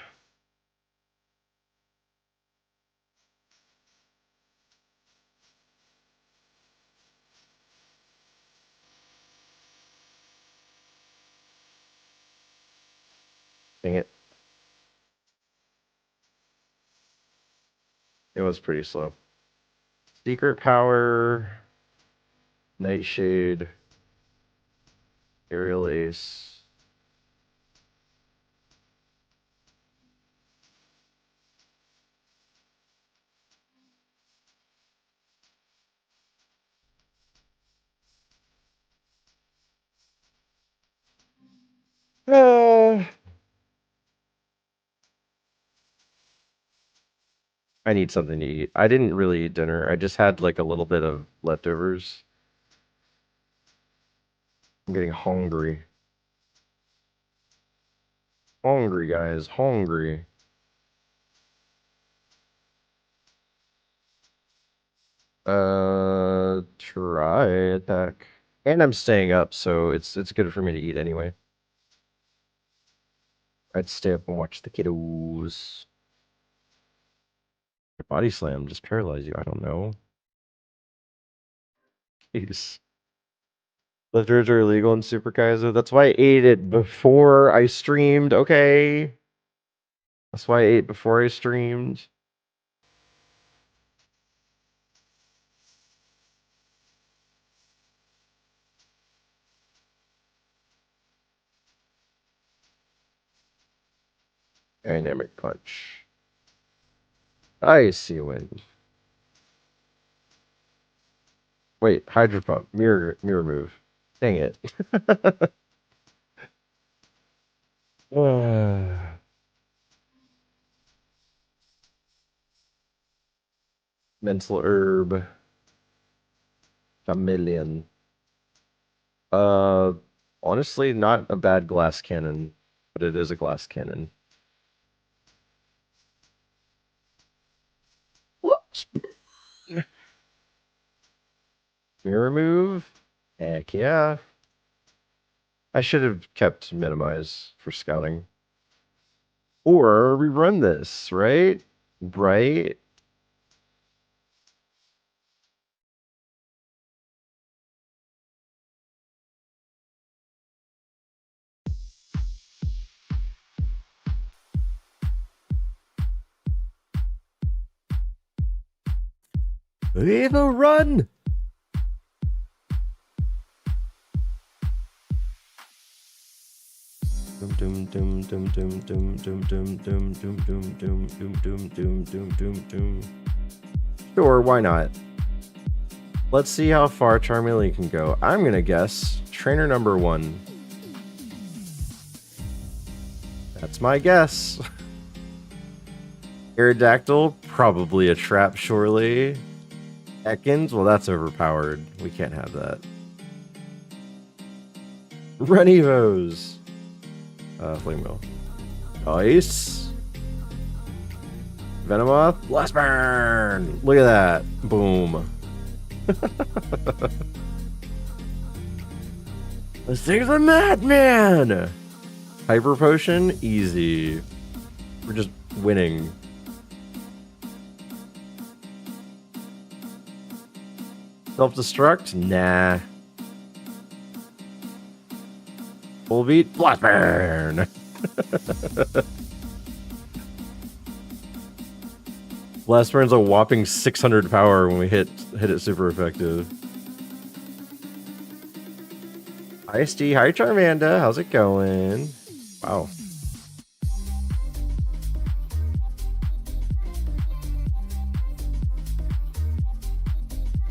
Dang it. It was pretty slow. Secret Power, Nightshade, Aerial Ace. I need something to eat. I didn't really eat dinner. I just had like a little bit of leftovers. I'm getting hungry. Hungry, guys. Hungry. Try attack. And I'm staying up, so it's good for me to eat anyway. I'd stay up and watch the kiddos. Body slam, just paralyze you. I don't know. Jeez. Lifters are illegal in Super Kaizo. That's why I ate it before I streamed. Okay. That's why I ate before I streamed. Dynamic punch. I see a win. Wait, Hydro Pump. Mirror move. Dang it. Mental Herb. Chameleon. Honestly, not a bad glass cannon, but it is a glass cannon. Mirror move? Heck yeah. I should have kept minimize for scouting. Or rerun this, right? Right? Eva, run! Sure, why not? Let's see how far Charmeleon can go. I'm gonna guess trainer number 1. That's my guess. Aerodactyl, probably a trap, surely. Ekans, well, that's overpowered. We can't have that. Renevos. Flame Wheel. Ice. Venomoth. Blast Burn! Look at that. Boom. This thing's a madman! Hyper Potion? Easy. We're just winning. Self-destruct? Nah. Full beat? Blast Burn! Blast Burn's a whopping 600 power when we hit it super effective. Hi, Steve. Hi, Charmander. How's it going? Wow.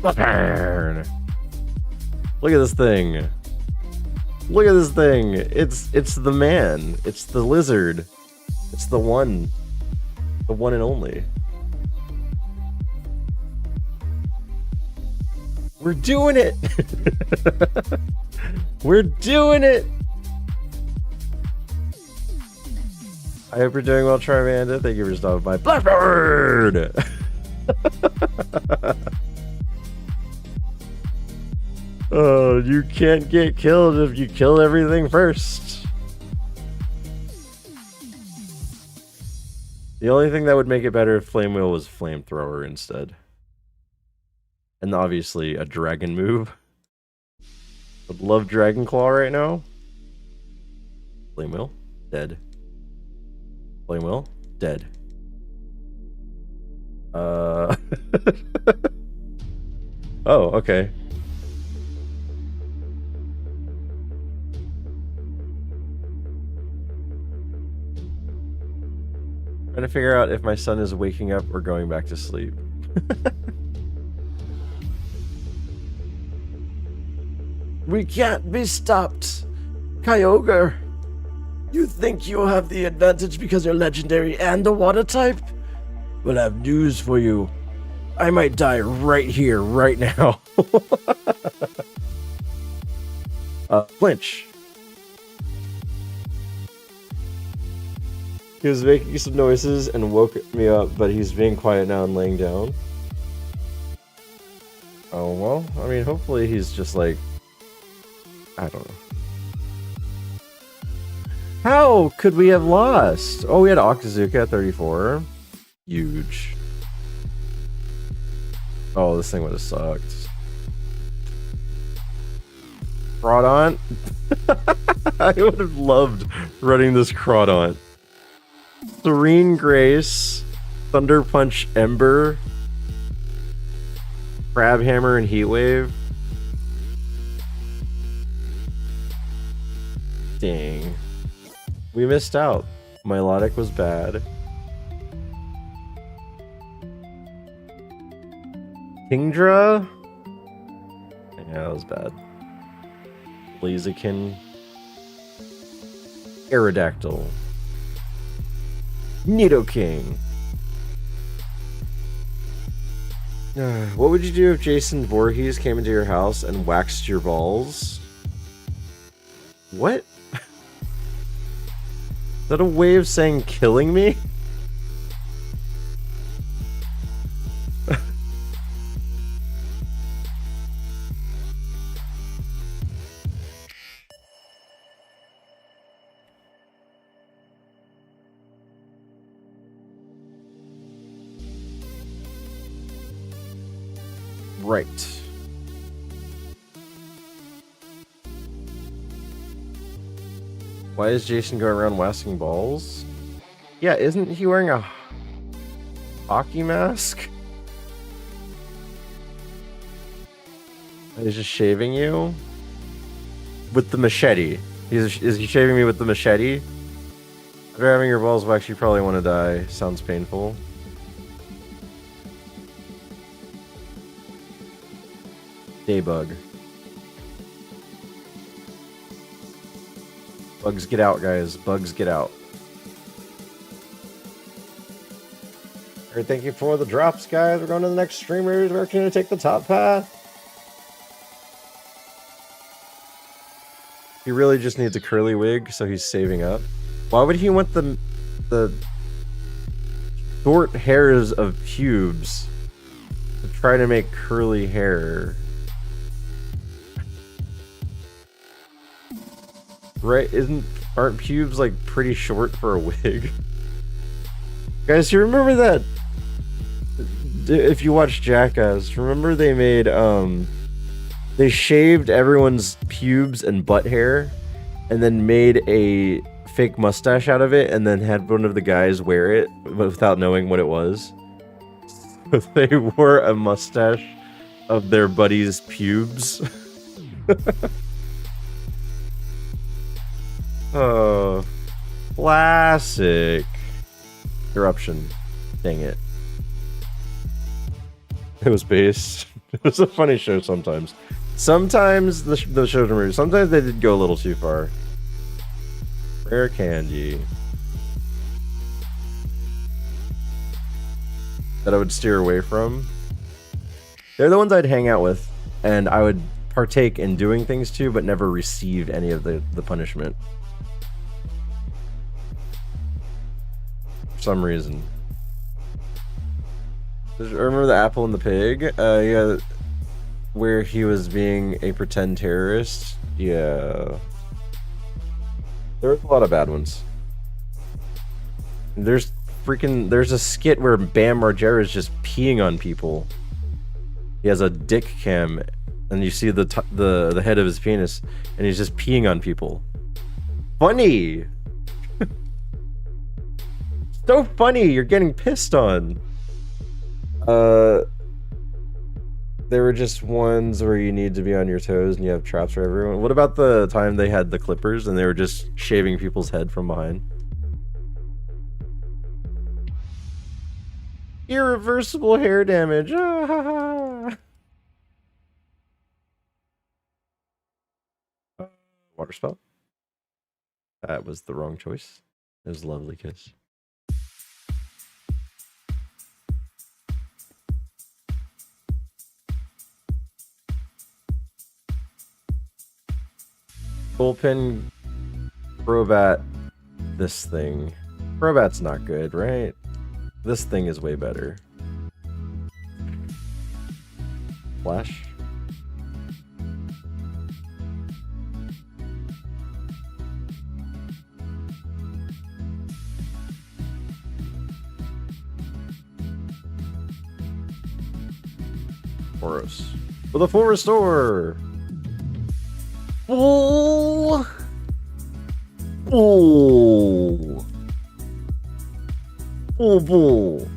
Blast Burn! Look at this thing. Look at this thing. It's the man. It's the lizard. It's the one. The one and only. We're doing it. We're doing it. I hope you're doing well, Charmander. Thank you for stopping by. Blackbird! Oh, you can't get killed if you kill everything first. The only thing that would make it better if Flame Wheel was Flamethrower instead. And obviously a dragon move. Would love Dragon Claw right now. Flame Wheel, dead. Flame Wheel, dead. Oh, okay. Trying to figure out if my son is waking up or going back to sleep. We can't be stopped. Kyogre, you think you'll have the advantage because you're legendary and a water type? We'll have news for you. I might die right here, right now. Flinch. He was making some noises and woke me up, but he's being quiet now and laying down. Oh, well, I mean, hopefully he's just like... I don't know. How could we have lost? Oh, we had Okazuka at 34. Huge. Oh, this thing would have sucked. Crawdaunt? I would have loved running this Crawdaunt. Serene Grace, Thunder Punch Ember, Crab Hammer and Heat Wave. Dang. We missed out. Milotic was bad. Kingdra? Yeah, that was bad. Blaziken. Aerodactyl. Nidoking. What would you do if Jason Voorhees came into your house and waxed your balls? What? Is that a way of saying killing me? Right. Why is Jason going around waxing balls? Yeah, isn't he wearing a hockey mask? He's just shaving you? With the machete. Is he shaving me with the machete? After having your balls waxed, you probably want to die. Sounds painful. Daybug. Bugs get out, guys. Bugs get out. Alright, thank you for the drops, guys. We're going to the next streamers. We're going to take the top path. He really just needs a curly wig, so he's saving up. Why would he want the short hairs of pubes to try to make curly hair? Right? Aren't pubes like pretty short for a wig? Guys, you remember that? If you watch Jackass, remember they made they shaved everyone's pubes and butt hair, and then made a fake mustache out of it, and then had one of the guys wear it without knowing what it was. They wore a mustache of their buddy's pubes. Oh, classic. Eruption. Dang it. It was based. It was a funny show sometimes. Sometimes the shows were moved. Sometimes they did go a little too far. Rare candy. That I would steer away from. They're the ones I'd hang out with, and I would partake in doing things to, but never receive any of the punishment. For some reason. Remember the apple and the pig? Yeah, where he was being a pretend terrorist. Yeah, there's a lot of bad ones. There's a skit where Bam Margera is just peeing on people. He has a dick cam, and you see the head of his penis, and he's just peeing on people. Funny. So funny, you're getting pissed on. They were just ones where you need to be on your toes and you have traps for everyone. What about the time they had the clippers and they were just shaving people's head from behind? Irreversible hair damage. Ah, ha, ha. Water spell. That was the wrong choice. It was a lovely kiss. Bullpen, Crobat, this thing. Crobat's not good, right? This thing is way better. Flash. Boros. With a full restore! Bull! Bull! Bull!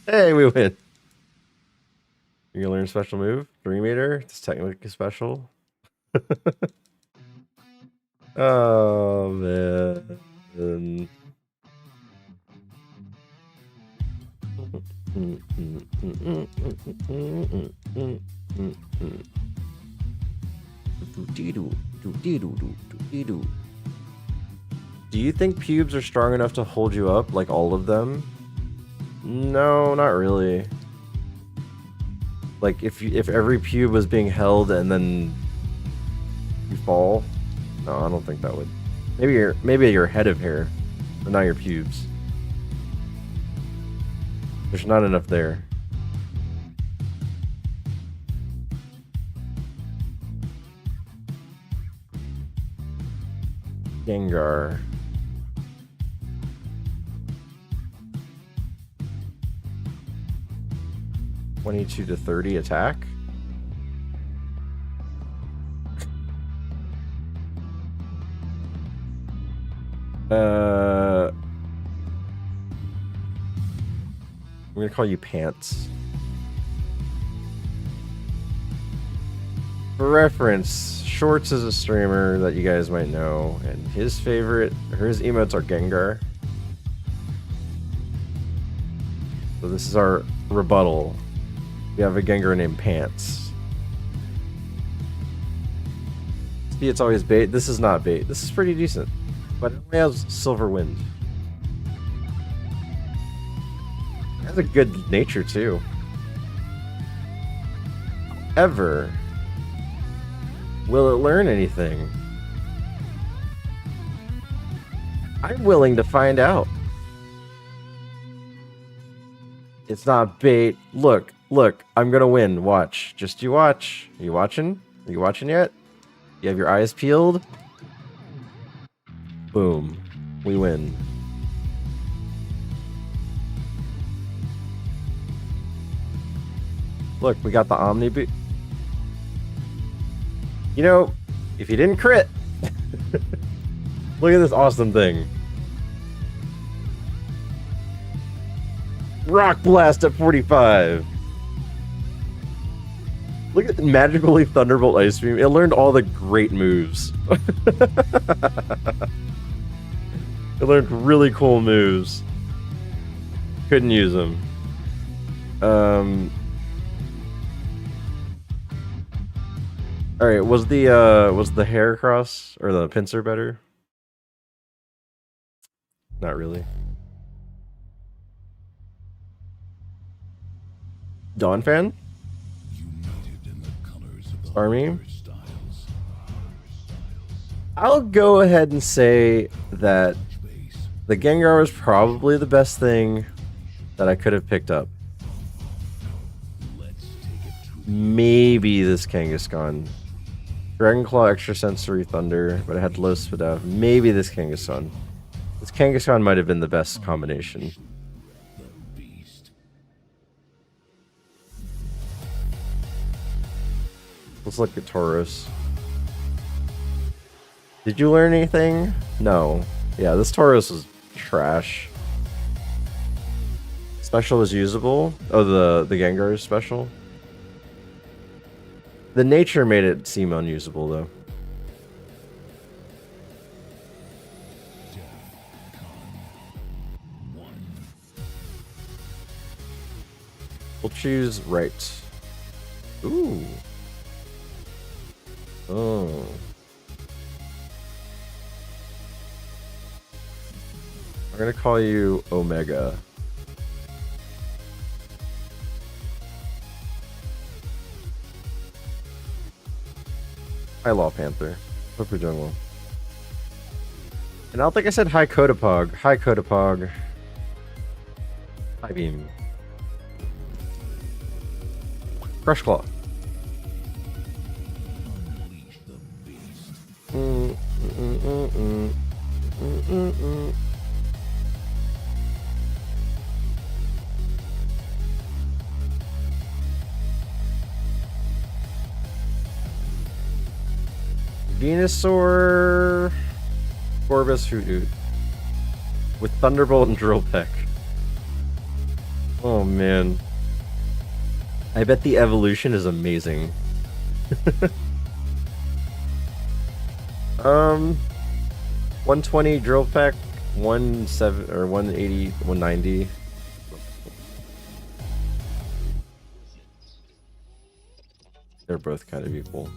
Hey, we win. You gonna learn a special move? Dream Eater? It's technically special. Oh, man. Do you think pubes are strong enough to hold you up, like all of them? No, not really. Like if every pube was being held and then you fall, no, I don't think that would. Maybe your head of hair, but not your pubes. There's not enough there. Gengar. (22 to 30) attack. I'm gonna call you Pants. For reference, Shorts is a streamer that you guys might know, and his emotes are Gengar. So this is our rebuttal. We have a Gengar named Pants. See, it's always bait. This is not bait. This is pretty decent. But it only has Silver Wind. It has a good nature, too. Ever. Will it learn anything? I'm willing to find out. It's not bait. Look, I'm gonna win. Watch. Just you watch. Are you watching? Are you watching yet? You have your eyes peeled? Boom. We win. Look, we got the Omni boot. You know, if you didn't crit, look at this awesome thing. Rock Blast at 45. Look at the Magical Leaf, Thunderbolt, Ice Beam. It learned all the great moves. It learned really cool moves. Couldn't use them. All right, was the Heracross or the Pinsir better? Not really. Dawn fan? Army? I'll go ahead and say that the Gengar was probably the best thing that I could have picked up. Maybe this Kangaskhan. Dragon Claw, Extra Sensory, Thunder, but I had low Spadaf. Maybe this Kangaskhan. This Kangaskhan might have been the best combination. Let's look at Tauros. Did you learn anything? No. Yeah, this Tauros is trash. Special is usable. Oh, the Gengar is special. The nature made it seem unusable, though. We'll choose right. Ooh. Oh. I'm gonna call you Omega. Hi, Law Panther. Hope you're doing well. And I don't think I said hi, Kodapog. Hi, Kodapog. Hi, Beam. Crush Claw. Venusaur, Corvus, Hoot with Thunderbolt and Drill Peck. Oh man, I bet the evolution is amazing. 120 Drill Peck, 170 or 180, 190. They're both kind of equal.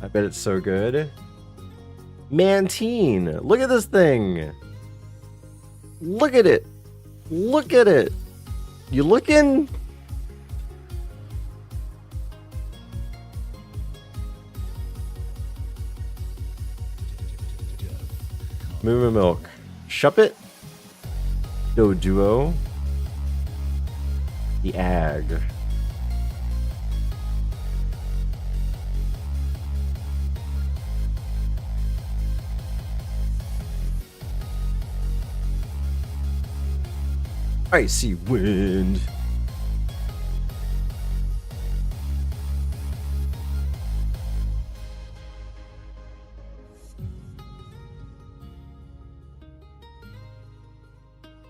I bet it's so good. Mantine! Look at this thing! Look at it! Look at it! You looking? Moo Milk. Shuppet. Doduo. The Ag. Icy Wind.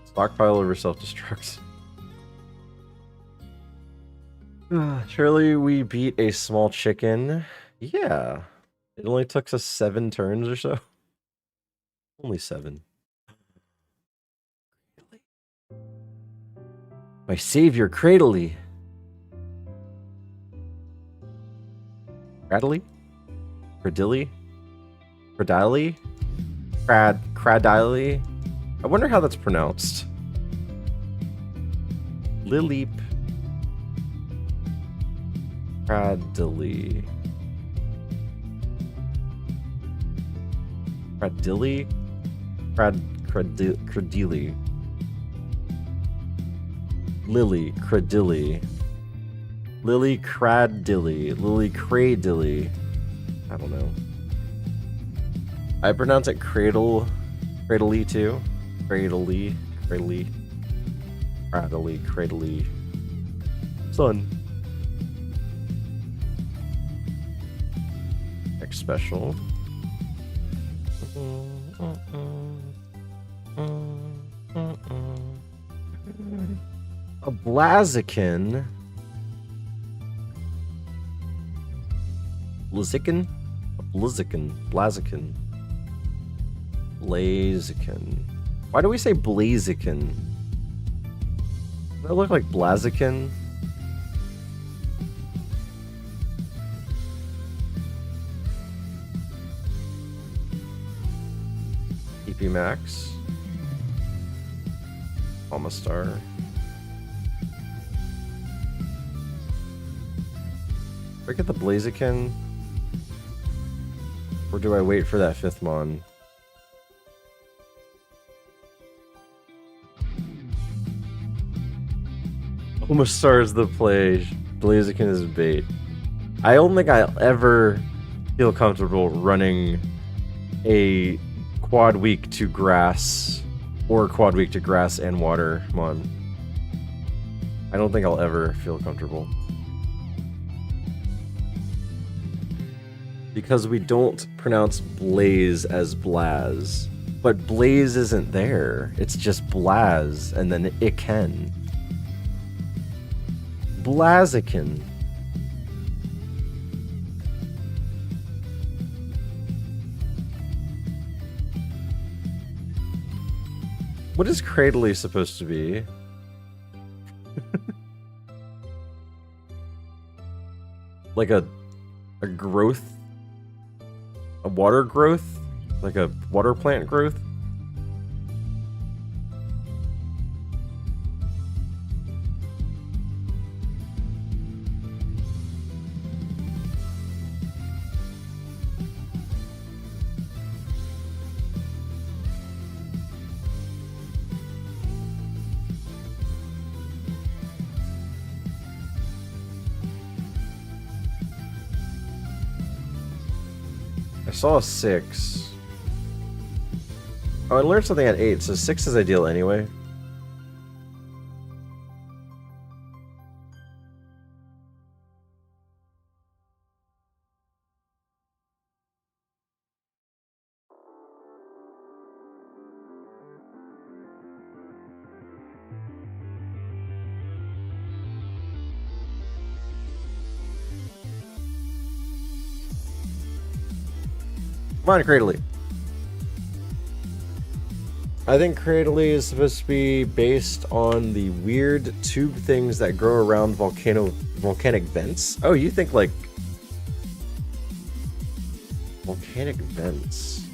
Stockpile over self-destruct. Surely we beat a small chicken. Yeah. It only took us 7 turns or so. Only 7. My savior, Cradley. Cradley? Cradilly? Cradilly? Cradilly? I wonder how that's pronounced. Lileep. Cradilly. Cradilly? Cradilly. Lily Cradilly. Lily Cradilly. Lily Cradilly. I don't know. I pronounce it Cradle. Cradley too. Cradley. Cradley. Cradley. Cradley. Son. Next special. A Blaziken. Blaziken? A Blaziken. Blaziken. Blaziken. Why do we say Blaziken? Does that look like Blaziken? EP Max. Almastar. Do I get the Blaziken? Or do I wait for that 5th Mon? Almastar is the play. Blaziken is bait. I don't think I'll ever feel comfortable running a quad week to grass or quad week to grass and water Mon. I don't think I'll ever feel comfortable. Because we don't pronounce blaze as blaz. But blaze isn't there. It's just blaz, and then it can. Blaziken. What is cradley supposed to be? Like a growth? A water growth? Like a water plant growth? I saw a 6. Oh, I learned something at 8, so 6 is ideal anyway. Come on, cradley. I think cradley is supposed to be based on the weird tube things that grow around volcanic vents. Oh, you think like volcanic vents.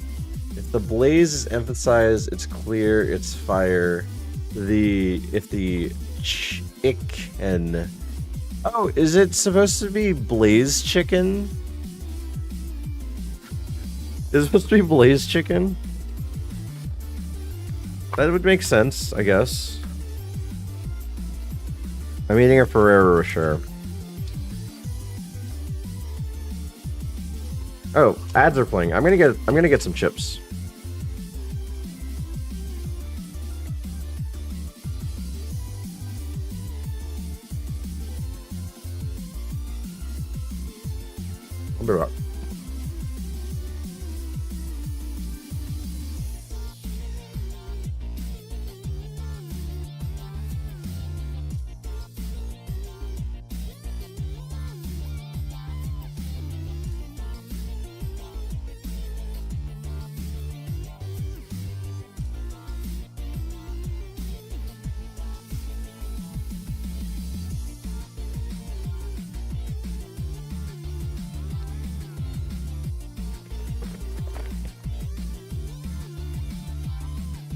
If the blaze is emphasized, it's clear, it's fire. If the chicken. Oh, is it supposed to be blaze chicken? Is it supposed to be blaze chicken? That would make sense, I guess. I'm eating a Ferrero Rocher. Oh, ads are playing. I'm gonna get some chips. I'll be right back.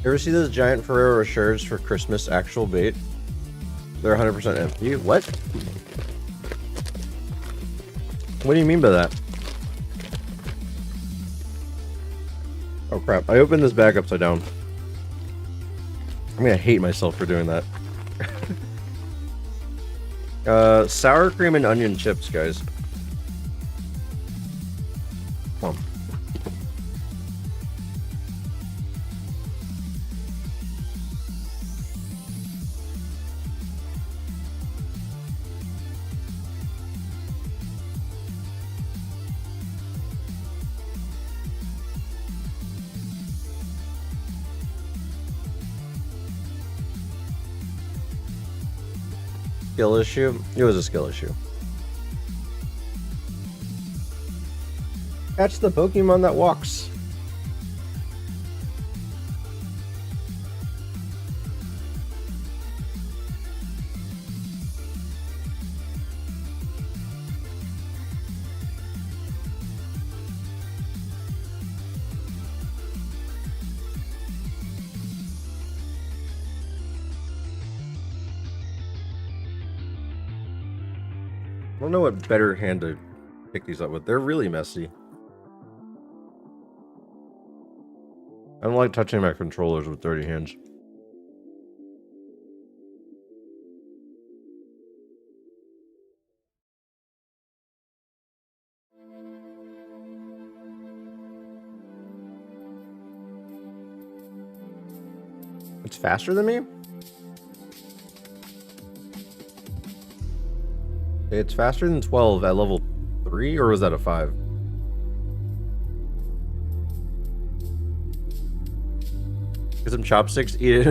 Ever see those giant Ferrero Rochers for Christmas actual bait? They're 100% empty. What? What do you mean by that? Oh crap, I opened this bag upside down. I'm gonna hate myself for doing that. Sour cream and onion chips, guys. Come on. Skill issue? It was a skill issue. Catch the Pokemon that walks. I don't know what better hand to pick these up with. They're really messy. I don't like touching my controllers with dirty hands. It's faster than me? It's faster than 12 at level 3, or was that a 5? some chopsticks. Eat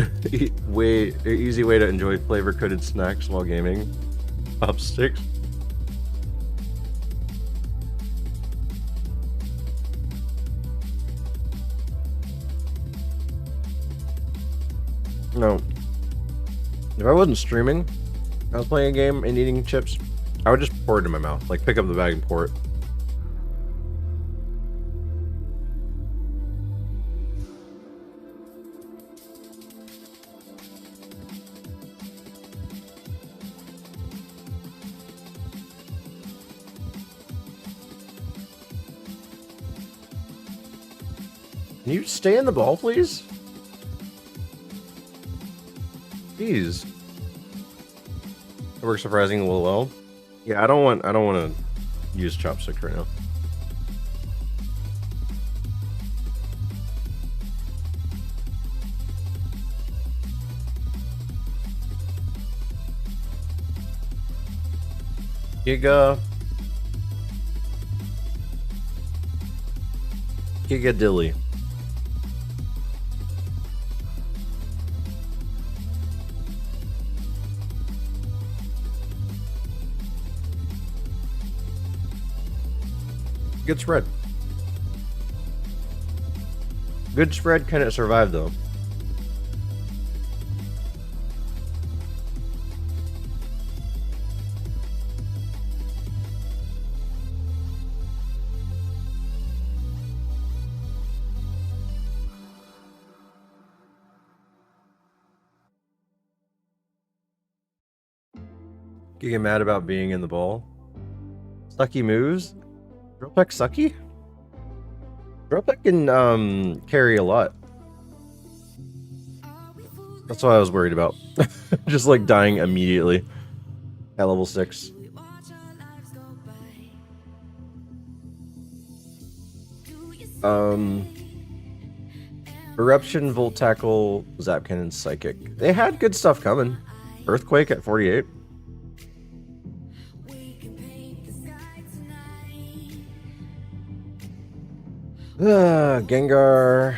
easy way to enjoy flavor-coated snacks while gaming. Chopsticks. No. If I wasn't streaming, I was playing a game and eating chips, I would just pour it in my mouth. Like, pick up the bag and pour it. Can you stay in the ball, please? Jeez. It works surprisingly well. Yeah, I don't want to use chopsticks right now. Giga Dilly. Good spread. Good spread. Can it survive though? You get mad about being in the ball? Sucky moves? Drill Peck sucky? Drill Peck can carry a lot. That's what I was worried about. Just like dying immediately at level 6. Eruption, Volt Tackle, Zap Cannon, Psychic. They had good stuff coming. Earthquake at 48. Gengar.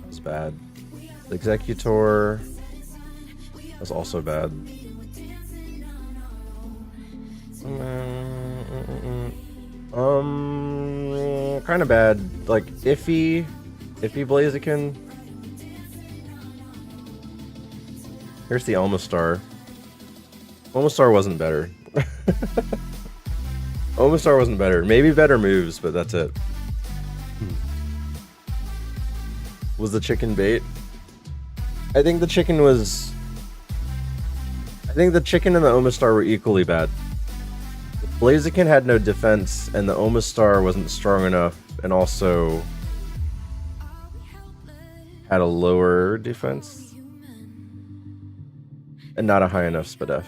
That's bad. Executor. That's also bad. Kind of bad. Like iffy Blaziken. Here's the Omastar. Omastar wasn't better. Omastar wasn't better. Maybe better moves, but that's it. Was the chicken bait? I think the chicken and the Omastar were equally bad. Blaziken had no defense, and the Omastar wasn't strong enough, and also had a lower defense, and not a high enough SPDF.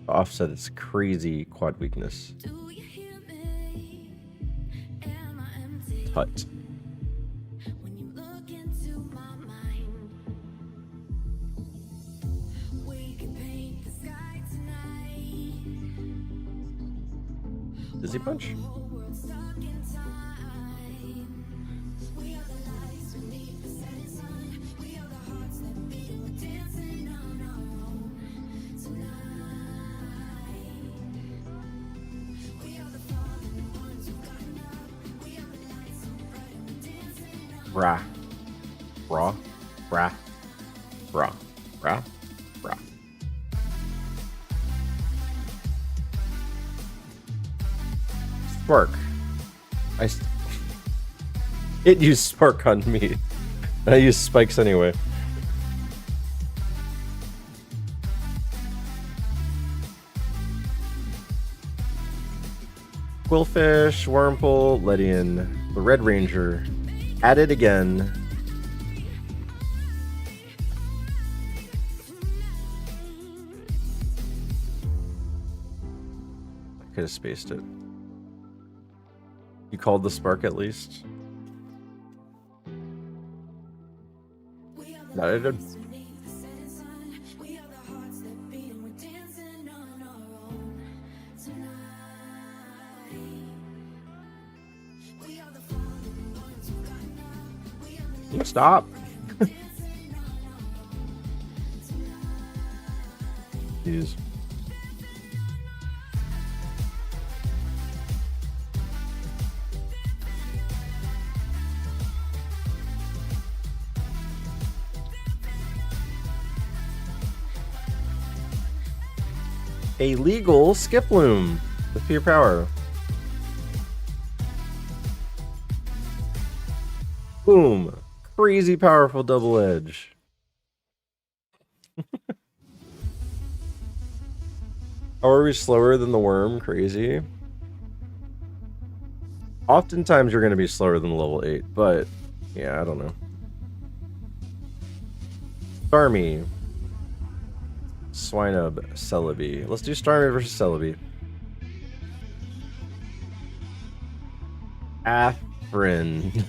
Offset its crazy quad weakness. Tut. Dizzy Punch? Brah. Brah. Brah. Brah. Brah. Brah. Spark. It used Spark on me. I use spikes anyway. Quillfish, Wurmple, Ledian, the Red Ranger, at it again. I could have spaced it. You called the Spark at least? No, I did. Stop. Jeez. A legal skip loom with pure power. Boom. Crazy powerful double edge. How are we slower than the worm? Crazy. Oftentimes you're going to be slower than level 8, but yeah, I don't know. Starmie. Swinub, Celebi. Let's do Starmie versus Celebi. Afrin.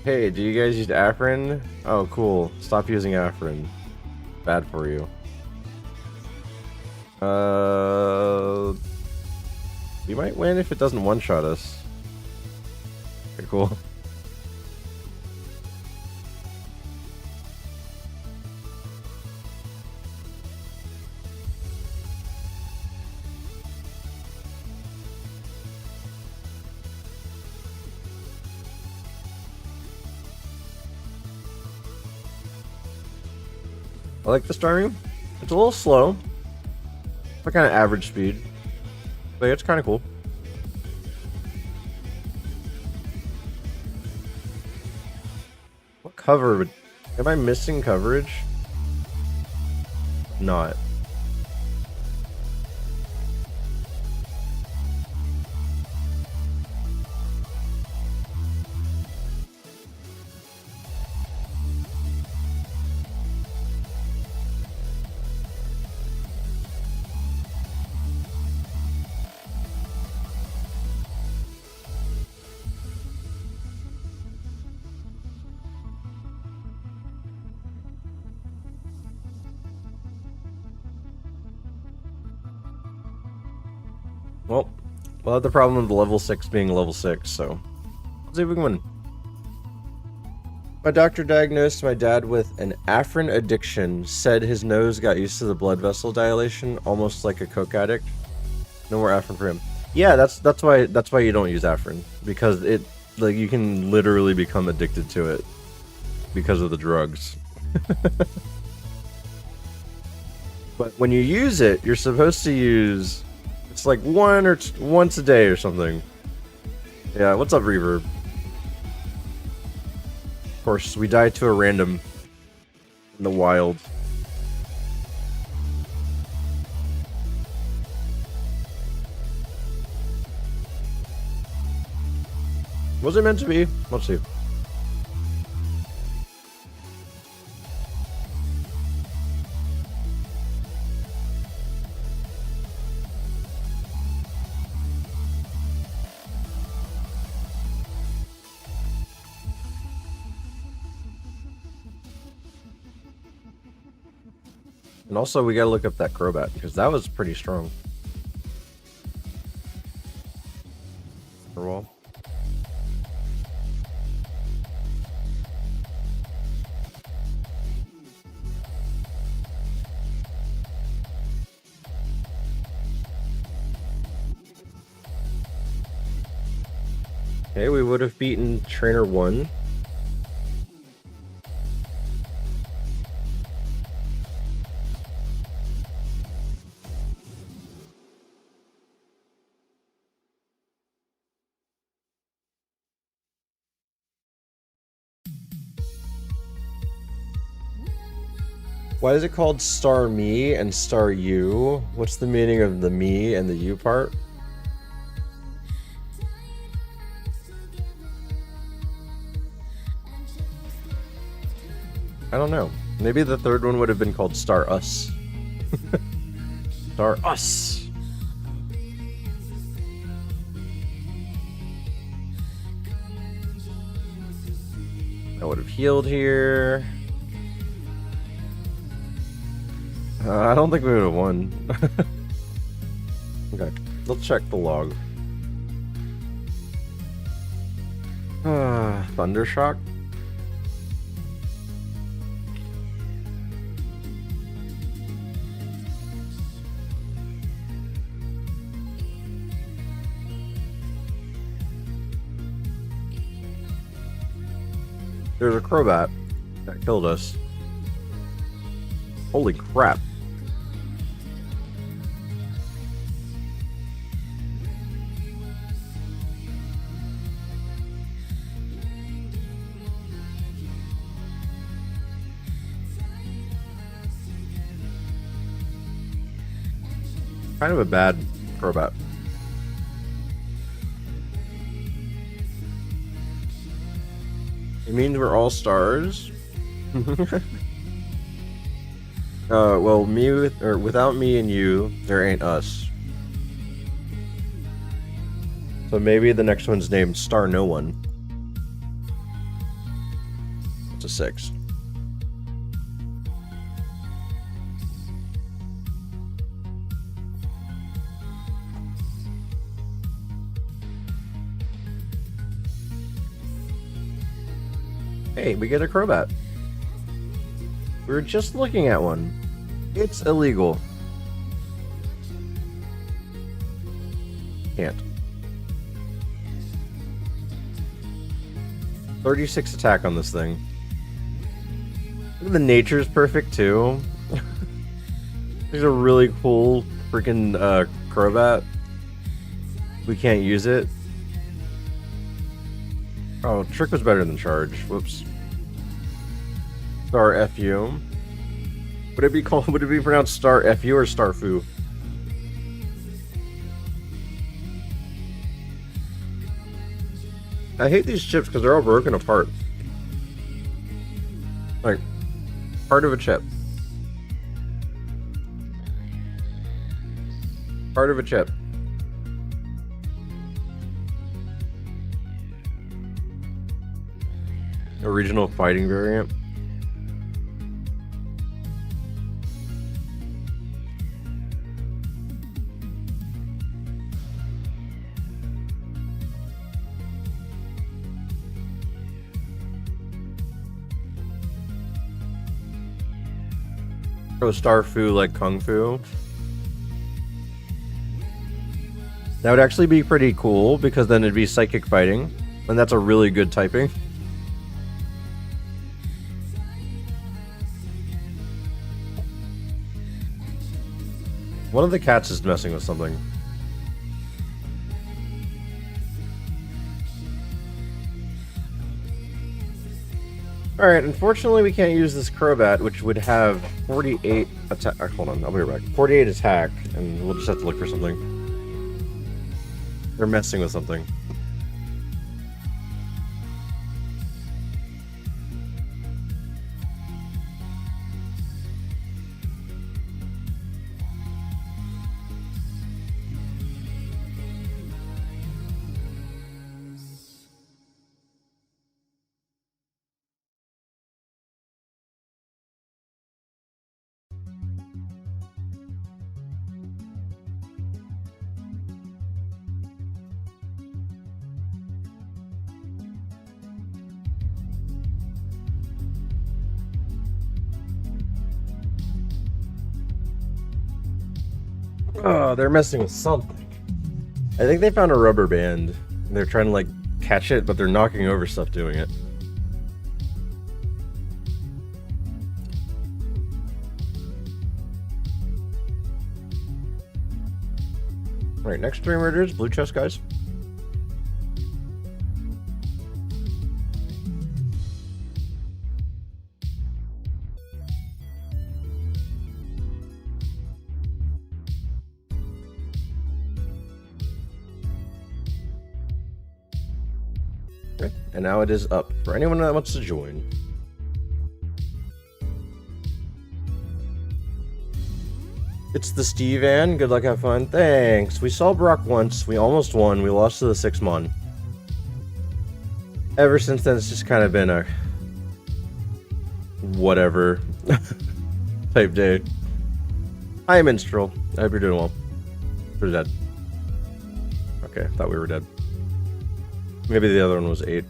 Hey, do you guys use Afrin? Oh, cool. Stop using Afrin. Bad for you. We might win if it doesn't one-shot us. Okay, cool. I like the Starmie. It's a little slow. It's like kind of average speed. But yeah, it's kind of cool. What cover would... Am I missing coverage? Not. Well, we'll have the problem of the level 6 being level 6, so let's see if we can win. My doctor diagnosed my dad with an Afrin addiction, said his nose got used to the blood vessel dilation, almost like a coke addict. No more Afrin for him. Yeah, that's why you don't use Afrin, because it, like, you can literally become addicted to it because of the drugs. But when you use it, you're supposed to use... It's like once a day or something. Yeah, what's up, Reverb? Of course, we died to a random in the wild. Was it meant to be? Let's see. And also, we gotta look up that Crobat, because that was pretty strong. Wall. Okay, we would have beaten Trainer 1. Why is it called Star Me and Star You? What's the meaning of the me and the you part? I don't know. Maybe the third one would have been called Star Us. Star Us! I would have healed here. I don't think we would have won. Okay, let's check the log. Thundershock. There's a Crobat that killed us. Holy crap. Kind of a bad Crobat. It means we're all stars. Well, without me and you, there ain't us. So maybe the next one's named Star No One. It's a 6. Hey, we get a Crobat. We were just looking at one. It's illegal. Can't. 36 attack on this thing. Look at the nature's perfect too. There's a really cool freaking Crobat. We can't use it. Oh, Trick was better than Charge. Whoops. Star FU. Would it be called? Would it be pronounced Star FU or Starfu? I hate these chips because they're all broken apart. Like, part of a chip. Part of a chip. A regional fighting variant. Oh, Starfu like Kung Fu. That would actually be pretty cool because then it'd be psychic fighting, and that's a really good typing. One of the cats is messing with something. Alright, unfortunately we can't use this Crobat, which would have 48 attack. Hold on, I'll be right back. 48 attack, and we'll just have to look for something. They're messing with something. Oh, they're messing with something. I think they found a rubber band. They're trying to, like, catch it, but they're knocking over stuff doing it. Alright, next 3 murders, blue chest, guys. Okay, and now it is up for anyone that wants to join. It's the Stevan. Good luck, have fun. Thanks. We saw Brock once. We almost won. We lost to the 6-mon. Ever since then, it's just kind of been a whatever type day. Hi, Minstrel. I hope you're doing well. We're dead. Okay, thought we were dead. Maybe the other one was 8.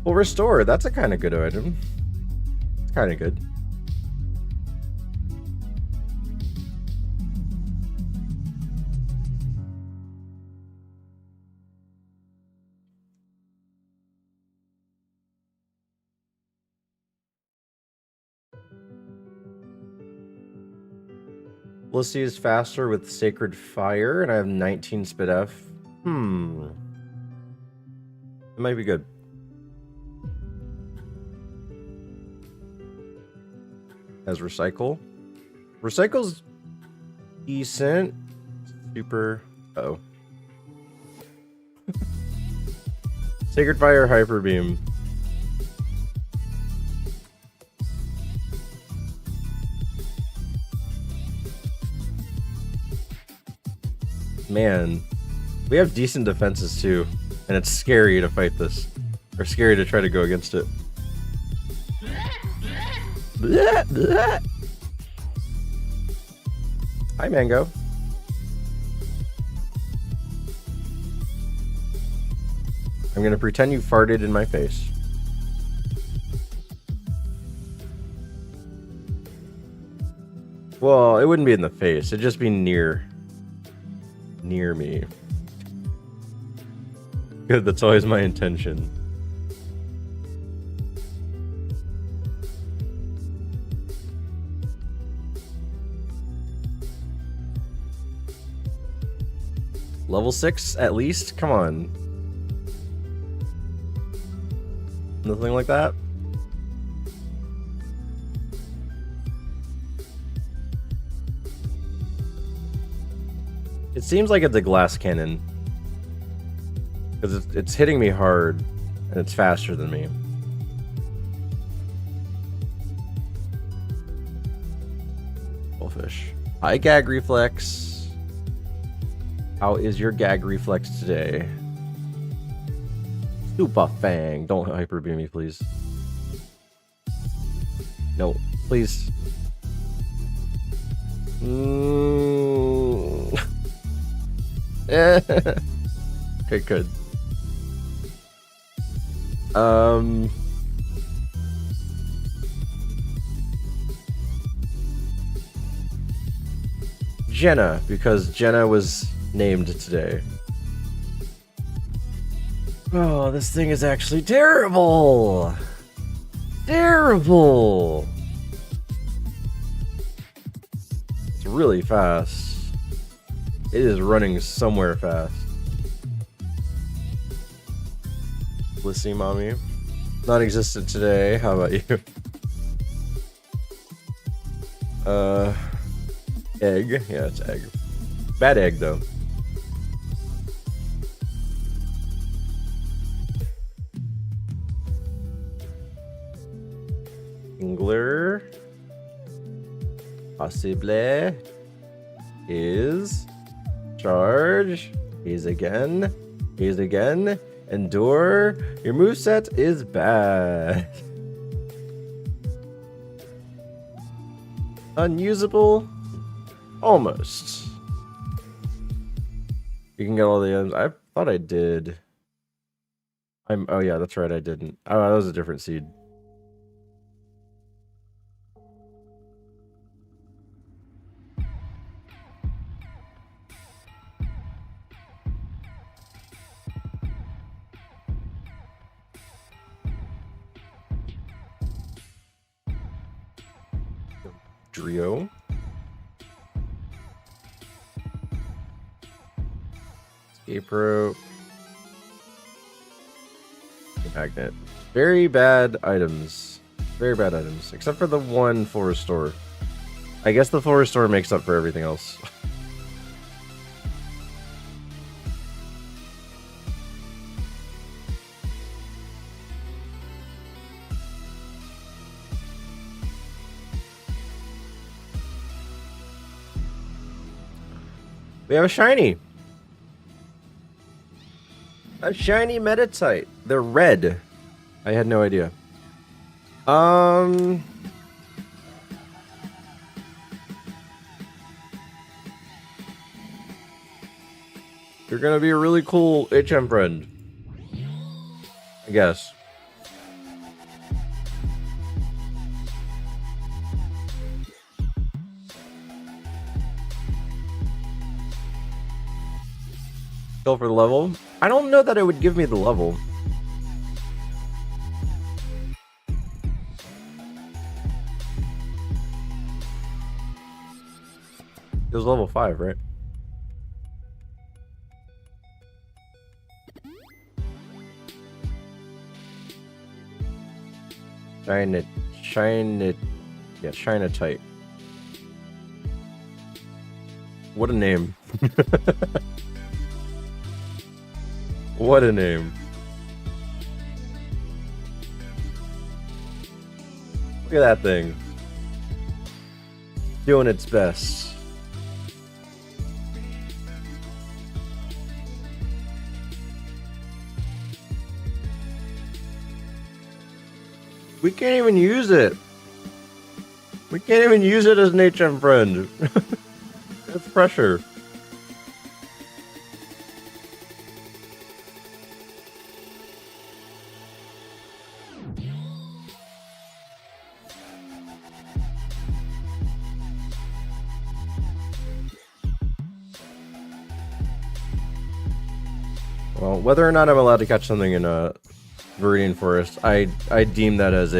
Well, restore. That's a kind of good item. It's kind of good. Felicity is faster with Sacred Fire, and I have 19 Spit F. It might be good. As Recycle. Recycle's decent. Super... oh. Sacred Fire, Hyper Beam. Man, we have decent defenses too, and it's scary to fight this, or scary to try to go against it. Hi, Mango. I'm gonna pretend you farted in my face. Well, it wouldn't be in the face, it'd just be near me. Good, that's always my intention. Level 6 at least? Come on. Nothing like that? It seems like it's a glass cannon. Because it's hitting me hard, and it's faster than me. Bullfish. Hi, Gag Reflex. How is your Gag Reflex today? Super Fang. Don't Hyper Beam me, please. No, please. Okay, good. Jenna, because Jenna was named today. Oh, this thing is actually terrible! Terrible! It's really fast. It is running somewhere fast. Listening, mommy. Non-existent today. How about you? Egg. Yeah, it's egg. Bad egg, though. Engler. Possible. Is. Charge. He's again. He's again. Endure. Your moveset is bad. Unusable. Almost. You can get all the items. I thought I did. Oh yeah, that's right, I didn't. Oh, that was a different seed. Drio. Escape rope. Magnet. Very bad items. Very bad items. Except for the one full restore. I guess the full restore makes up for everything else. We have a shiny. A shiny Metatite. They're red. I had no idea. They're gonna be a really cool HM friend. I guess. Go for the level. I don't know that it would give me the level. It was level 5, right? Shine it, yeah, shine it tight. What a name. What a name. Look at that thing. Doing its best. We can't even use it. We can't even use it as an HM friend. It's pressure. Well, whether or not I'm allowed to catch something in a Viridian Forest, I deem that as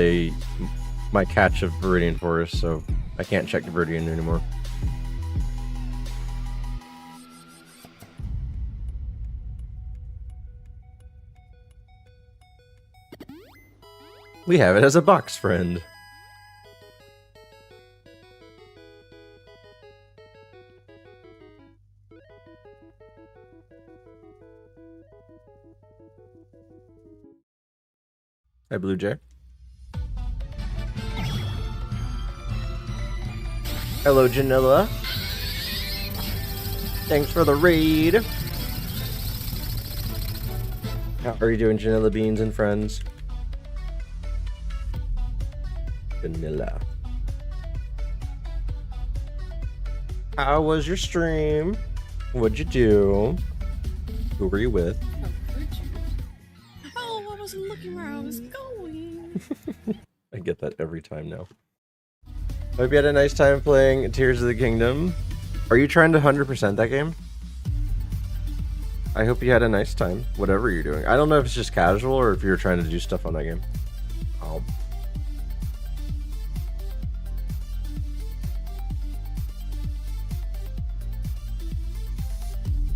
my catch of Viridian Forest, so I can't check the Viridian anymore. We have it as a box friend. Hi, Blue Jay. Hello, Janilla. Thanks for the raid. How are you doing, Janilla Beans and friends? Vanilla. How was your stream? What'd you do? Who were you with? Oh, I wasn't looking where I was going. I get that every time now. Hope you had a nice time playing Tears of the Kingdom. Are you trying to 100% that game? I hope you had a nice time, whatever you're doing. I don't know if it's just casual or if you're trying to do stuff on that game. Oh.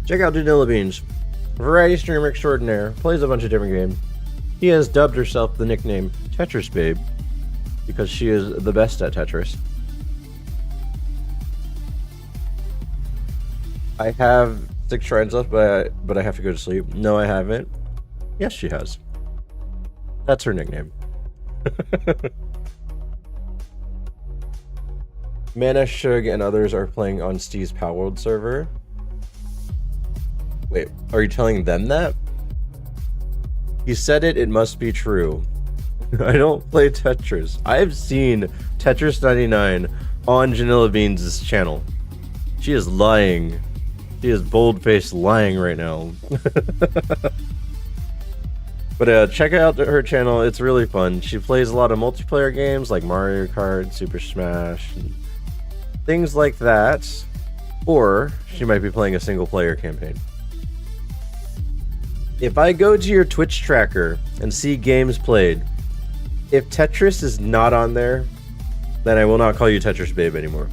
Check out Danilla Beans. Variety streamer extraordinaire. Plays a bunch of different games. He has dubbed herself the nickname Tetris Babe because she is the best at Tetris. I have 6 shrines left, but I have to go to sleep. No, I haven't. Yes, she has. That's her nickname. Mana, Shug, and others are playing on Steve's PalWorld server. Wait, are you telling them that? You said it, it must be true. I don't play Tetris. I've seen Tetris 99 on Janilla Beans' channel. She is lying. She is bold-faced lying right now. But check out her channel, it's really fun. She plays a lot of multiplayer games like Mario Kart, Super Smash, and things like that. Or she might be playing a single-player campaign. If I go to your Twitch tracker and see games played, if Tetris is not on there, then I will not call you Tetris Babe anymore.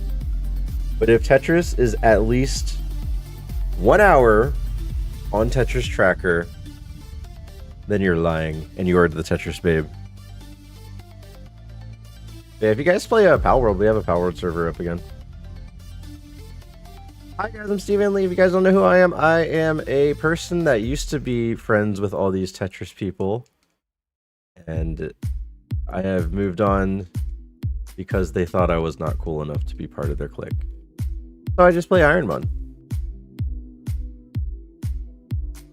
But if Tetris is at least 1 hour on Tetris tracker, then you're lying and you are the Tetris Babe. Yeah, if you guys play PalWorld, we have a PalWorld server up again. Hi guys, I'm Steven Lee. If you guys don't know who I am a person that used to be friends with all these Tetris people. And I have moved on because they thought I was not cool enough to be part of their clique. So I just play ironMON.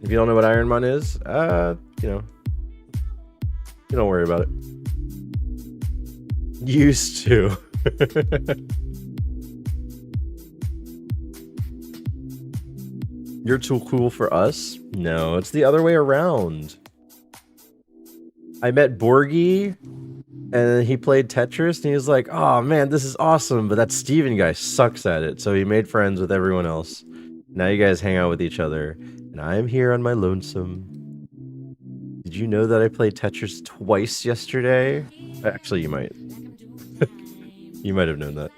If you don't know what ironMON is, you know, you don't worry about it. Used to. You're too cool for us? No, it's the other way around. I met Borgie, and he played Tetris, and he was like, oh man, this is awesome, but that Steven guy sucks at it, so he made friends with everyone else. Now you guys hang out with each other, and I'm here on my lonesome. Did you know that I played Tetris twice yesterday? Actually, you might. You might have known that.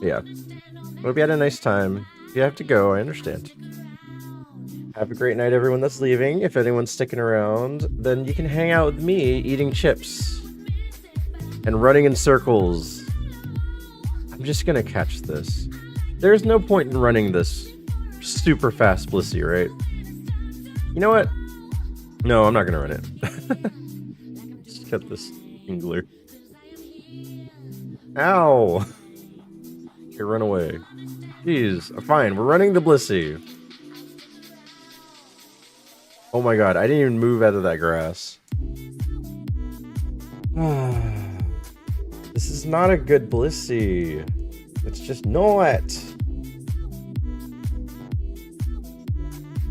Yeah. Hope you had a nice time. If you have to go, I understand. Have a great night, everyone that's leaving. If anyone's sticking around, then you can hang out with me eating chips and running in circles. I'm just gonna catch this. There's no point in running this super fast Blissey, right? You know what? No, I'm not gonna run it. Just cut this Engler. Ow! Okay, run away. Jeez, fine, we're running the Blissey. Oh my god, I didn't even move out of that grass. This is not a good Blissey. It's just not.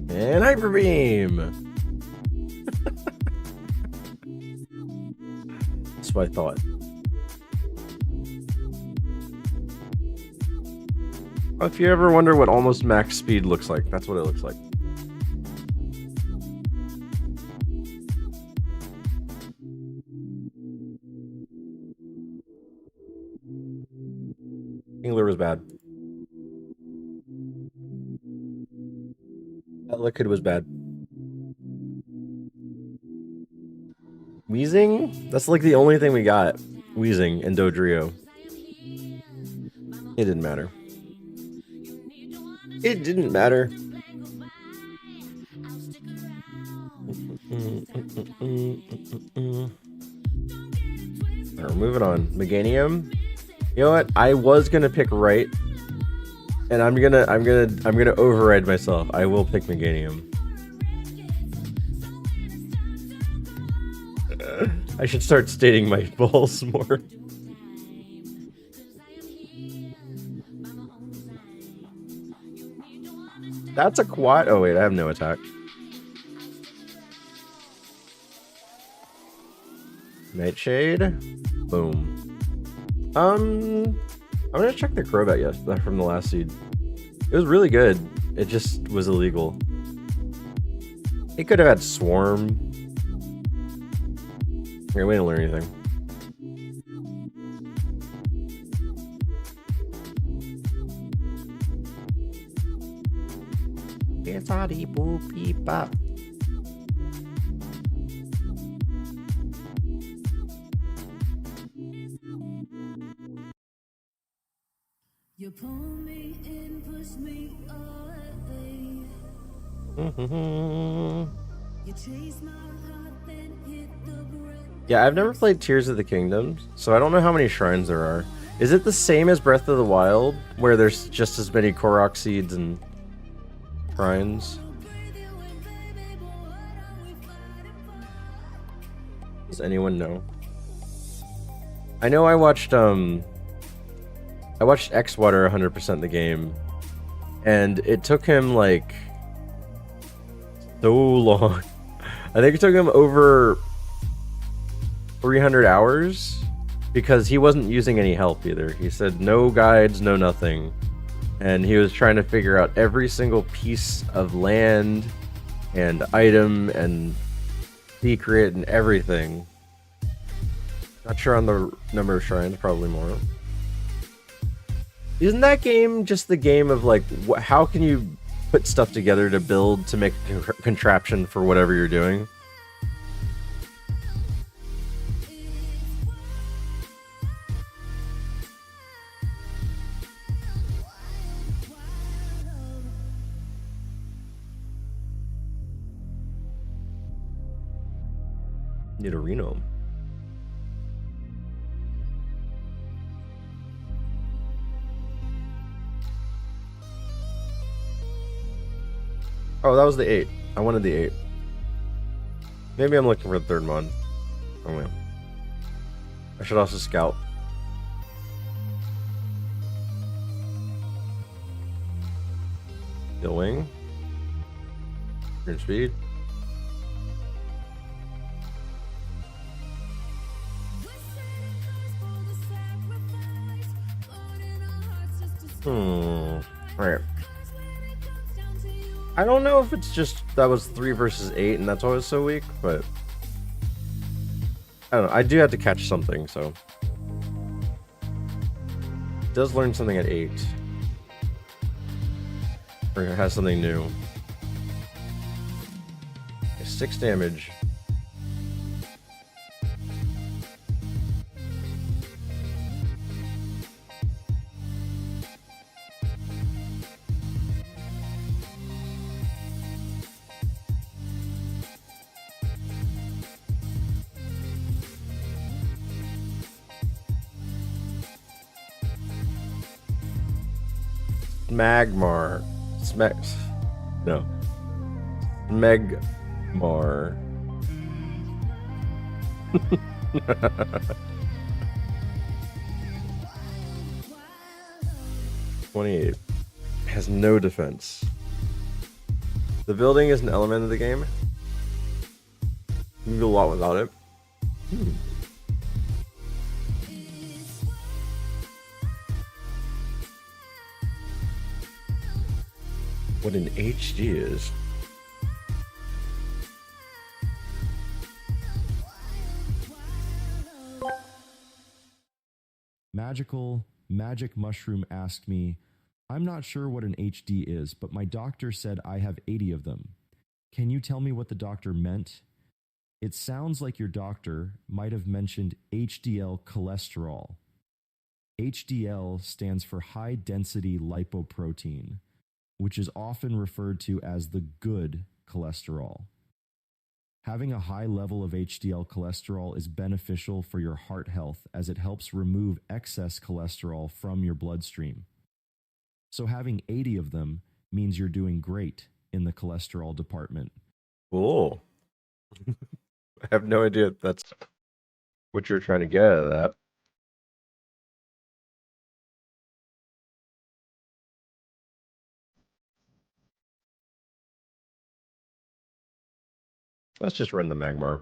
And Hyper Beam! That's what I thought. If you ever wonder what almost max speed looks like, that's what it looks like. Engler was bad. That liquid was bad. Wheezing? That's like the only thing we got. Wheezing and Dodrio. It didn't matter. It didn't matter. Alright, we're moving on. Meganium. You know what? I was gonna pick right, and I'm gonna override myself. I will pick Meganium. I should start stating my balls more. That's a quad. Oh wait, I have no attack. Nightshade. Boom. I'm gonna check the Crobat from the last seed. It was really good. It just was illegal. It could have had Swarm. Okay, we didn't learn anything. It's Adi boop beep bop. You pull me in, push me away. You chase my heart, then hit the brake. Yeah, I've never played Tears of the Kingdom, so I don't know how many shrines there are. Is it the same as Breath of the Wild, where there's just as many Korok seeds and shrines? Does anyone know? I know I watched Xwater 100% the game, and it took him like so long. I think it took him over 300 hours because he wasn't using any help either. He said no guides, no nothing, and he was trying to figure out every single piece of land and item and secret and everything. Not sure on the number of shrines, probably more. Isn't that game just the game of like, how can you put stuff together to build to make a contraption for whatever you're doing? Nidorino. Oh, that was the 8. I wanted the 8. Maybe I'm looking for the third mod. Oh, well. I should also scout. Steel Wing. Turn speed. Alright. I don't know if it's just that was 3 versus 8 and that's why it was so weak, but I don't know. I do have to catch something, so. It does learn something at 8. Or it has something new. 6 damage. Magmar. Smex. No. Megmar. 28. Has no defense. The building is an element of the game. You can do a lot without it. What an HD is. Magic Mushroom asked me, I'm not sure what an HD is, but my doctor said I have 80 of them. Can you tell me what the doctor meant? It sounds like your doctor might have mentioned HDL cholesterol. HDL stands for high density lipoprotein, which is often referred to as the good cholesterol. Having a high level of HDL cholesterol is beneficial for your heart health as it helps remove excess cholesterol from your bloodstream. So having 80 of them means you're doing great in the cholesterol department. Cool. I have no idea if that's what you're trying to get out of that. Let's just run the Magmar.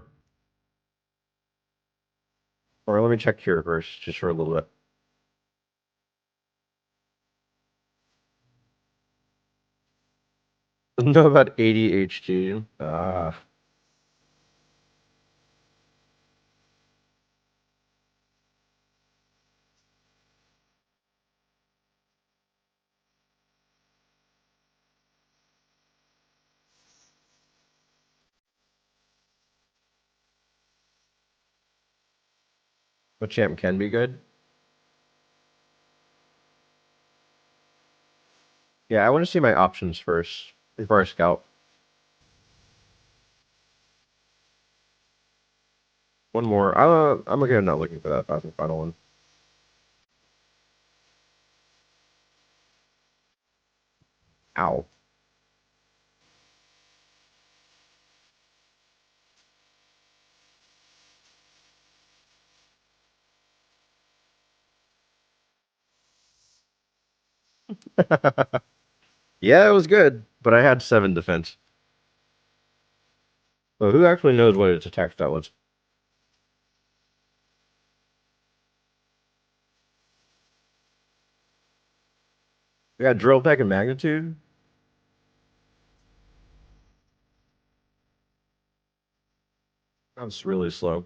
Or let me check here first, just for a little bit. Doesn't know about ADHD. Ah. But champ can be good. Yeah, I want to see my options first before I scout. One more. I'm okay with not looking for that final one. Ow. Yeah, it was good, but I had 7 defense. So who actually knows what its attack stat was? We got drill peck and magnitude. That was really slow.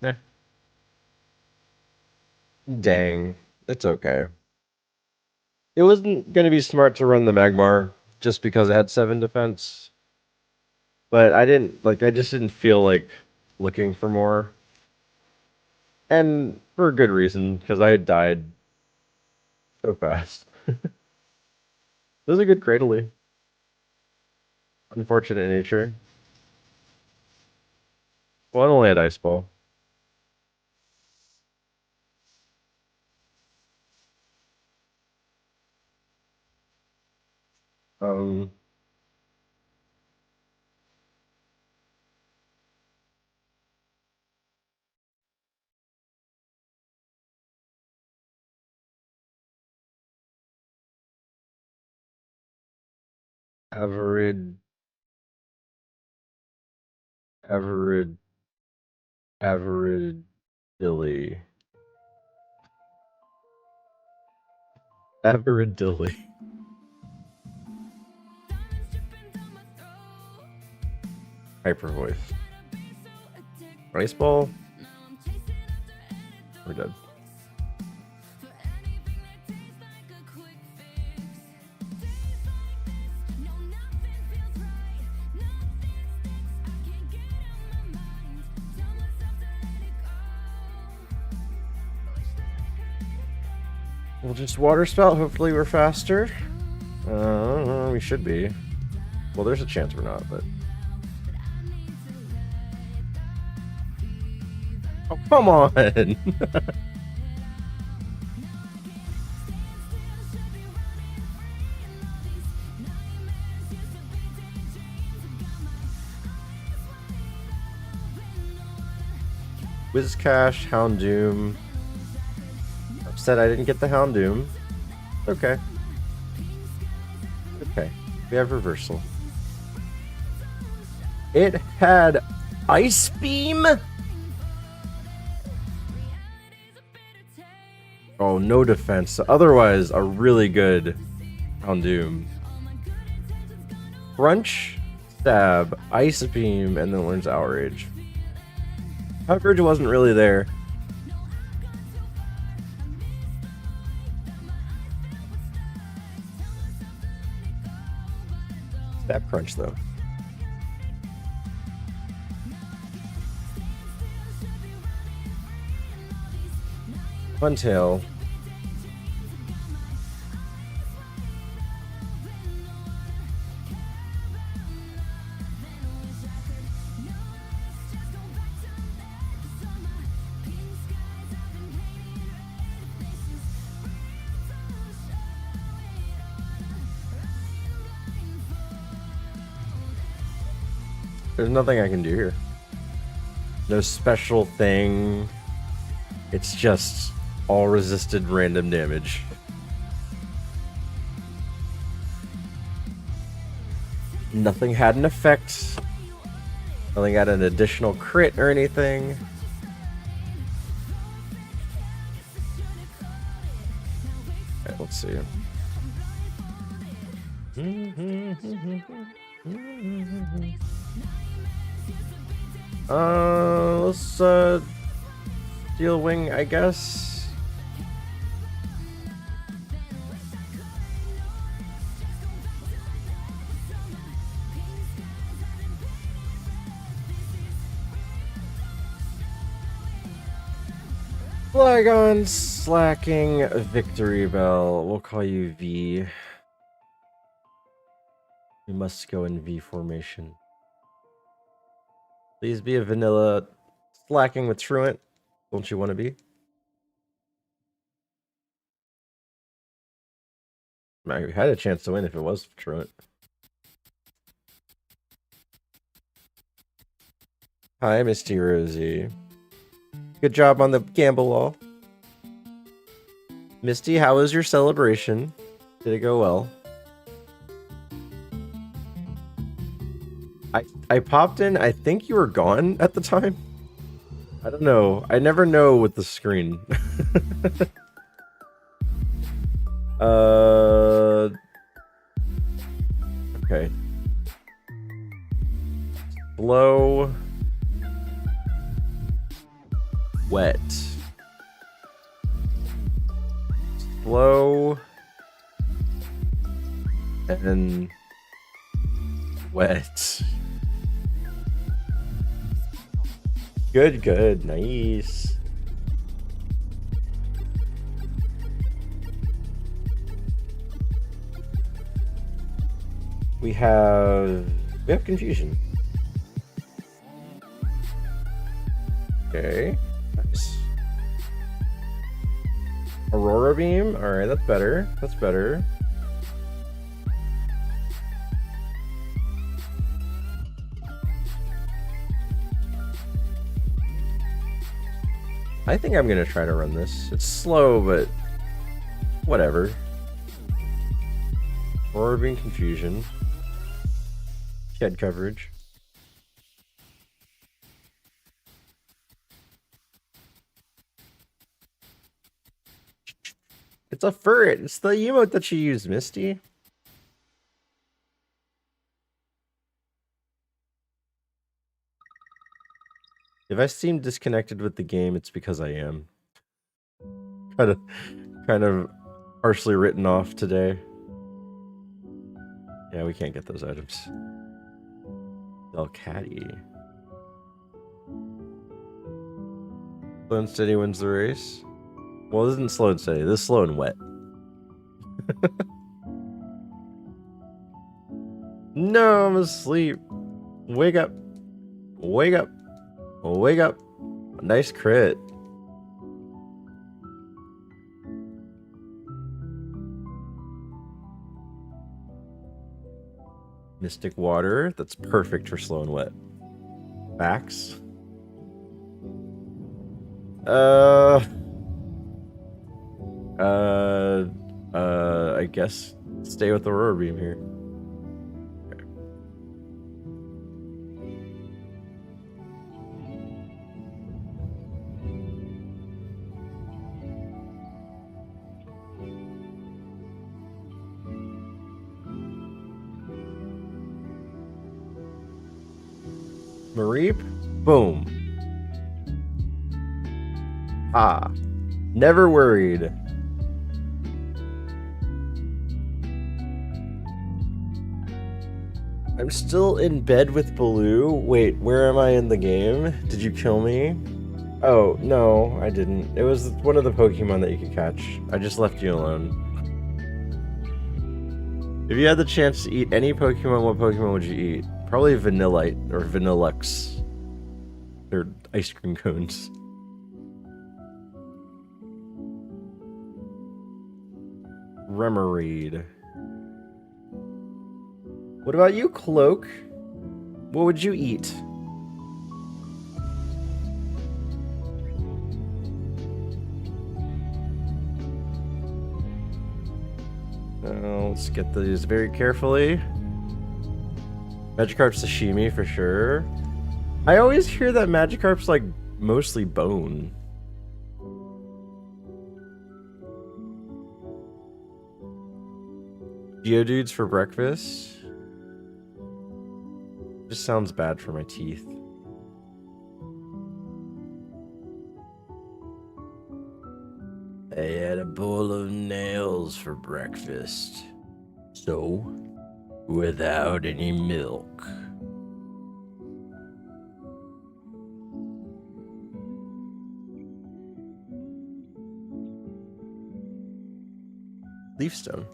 Eh. Dang. It's okay. It wasn't going to be smart to run the Magmar just because it had 7 defense. But I just didn't feel like looking for more. And for a good reason, because I had died so fast. This is a good Cradily. Unfortunate nature. Well, I only had Ice Ball. Um, Everid. Averidilly. Averidilly. Hyper voice. Ice ball. We're dead. We'll just water spout. Hopefully we're faster. We should be. Well, there's a chance we're not, but... Oh, come on! Wizcash, Houndoom. Upset I didn't get the Houndoom. Okay. Okay. We have reversal. It had Ice Beam? Oh, no defense. Otherwise, a really good Houndoom. Crunch, Stab, Ice Beam, and then learns Outrage. Coverage wasn't really there. Stab Crunch, though. Funtail. There's nothing I can do here. No special thing. It's just all resisted random damage. Nothing had an effect. Nothing had an additional crit or anything. Alright, let's see. Let's Steel Wing, I guess. Flagon, Slacking, Victory Bell. We'll call you V. We must go in V formation. Please be a vanilla Slacking with Truant. Don't you want to be? I had a chance to win if it was Truant. Hi, Misty Rosie. Good job on the gamble wall. Misty, how was your celebration? Did it go well? I popped in, I think you were gone at the time. I don't know. I never know with the screen. Okay. Slow. Wet. Slow. And wet. Good, good, nice. We have confusion. Okay, nice. Aurora Beam, all right, that's better. That's better. I think I'm gonna try to run this. It's slow, but whatever. Aurora Beam, confusion. Shed coverage. It's a furret. It's the emote that you use, Misty. If I seem disconnected with the game, it's because I am. Kind of harshly written off today. Yeah, we can't get those items. Del Caddy. Slow and steady wins the race. Well, this isn't slow and steady. This is slow and wet. No, I'm asleep. Wake up. Wake up. Wake up. Nice crit. Mystic Water. That's perfect for slow and wet. Facts. I guess stay with the Aurora Beam here. Okay. Mareep, boom. Ah, never worried. I'm still in bed with Baloo. Wait, where am I in the game? Did you kill me? Oh, no, I didn't. It was one of the Pokemon that you could catch. I just left you alone. If you had the chance to eat any Pokemon, what Pokemon would you eat? Probably Vanillite or Vanillux. They're ice cream cones. Remoraid. What about you, Cloak? What would you eat? Let's get these very carefully. Magikarp sashimi for sure. I always hear that Magikarp's like mostly bone. Geodudes for breakfast. Just sounds bad for my teeth. I had a bowl of nails for breakfast. So, without any milk. Leafstone.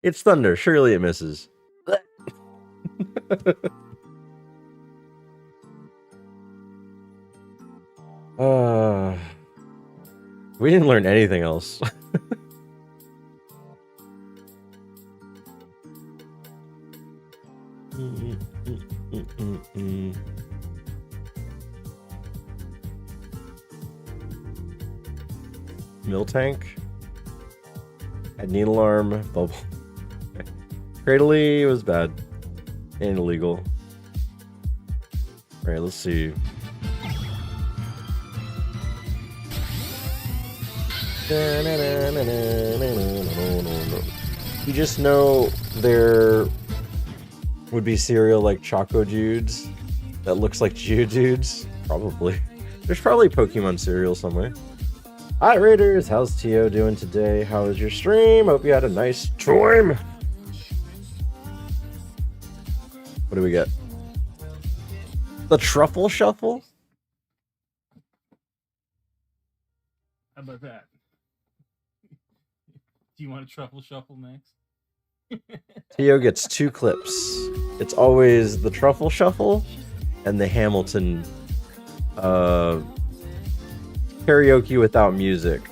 It's thunder. Surely it misses. We didn't learn anything else. Miltank. Had Needle Arm. Bubble. Cradley was bad. And illegal. Alright, let's see. You just know there would be cereal like Choco Dudes that looks like Geodudes? Probably. There's probably Pokemon cereal somewhere. Hi Raiders, how's Tio doing today? How was your stream? Hope you had a nice time. What do we get? The Truffle Shuffle? How about that? Do you want a truffle shuffle next? Tio gets 2 clips. It's always the Truffle Shuffle and the Hamilton karaoke without music.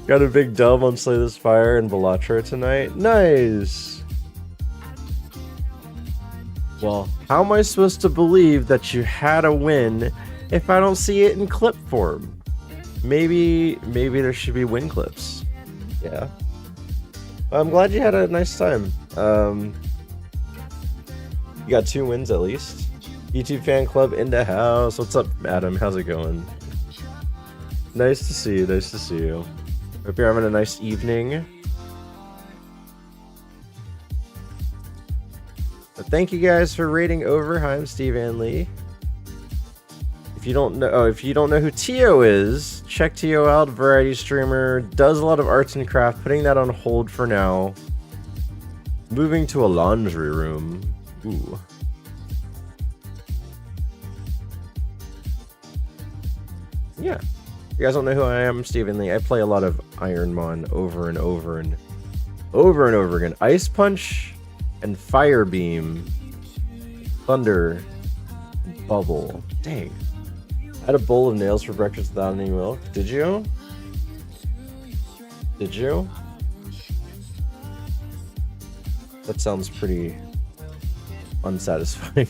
Got a big dub on Slay This Fire and Balatro tonight. Nice! Well, how am I supposed to believe that you had a win if I don't see it in clip form? Maybe there should be win clips. Yeah. I'm glad you had a nice time. You got 2 wins at least. YouTube fan club in the house. What's up, Adam? How's it going? Nice to see you. Nice to see you. Hope you're having a nice evening. But thank you guys for rating over. Hi, I'm Steve Van Lee. If you don't know who Tio is, check Tio out. Variety streamer, does a lot of arts and craft. Putting that on hold for now. Moving to a laundry room. Ooh. Yeah. If you guys don't know who I am, I'm Stephen Lee. I play a lot of ironMON over and over again. Ice Punch and Fire Beam. Thunder. Bubble. Dang. I had a bowl of nails for breakfast without any milk. Did you? Did you? That sounds pretty unsatisfying.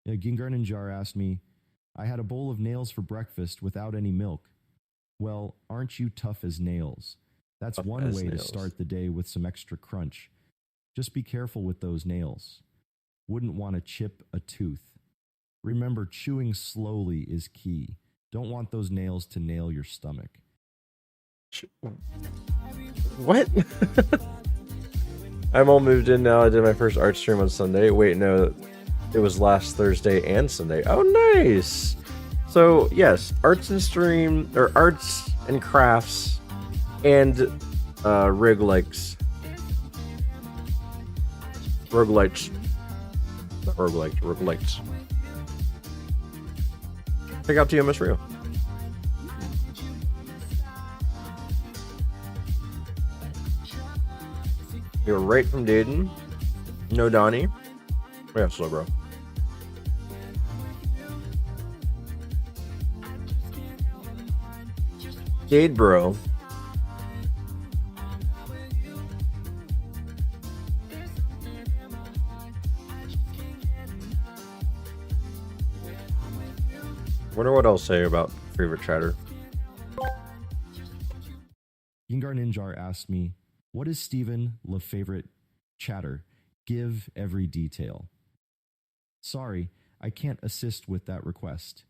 Yeah, Gingar Jar asked me, I had a bowl of nails for breakfast without any milk. Well, aren't you tough as nails? That's Tough one as way nails. to start the day with some extra crunch. Just be careful with those nails. Wouldn't want to chip a tooth. Remember, chewing slowly is key. Don't want those nails to nail your stomach. What? I'm all moved in now. I did my first art stream on Sunday. Wait, no. It was last Thursday and Sunday. Oh, nice. So, yes, arts and stream, or arts and crafts, and roguelites. Roguelites. Not roguelites, roguelites. Check out TMS Rio. You're right from Dayton. No Donnie. We have slow, bro. Jade, bro. Wonder what I'll say about favorite chatter. Gingar Ninjar asked me, what is Stephen Le favorite chatter? Give every detail. Sorry, I can't assist with that request.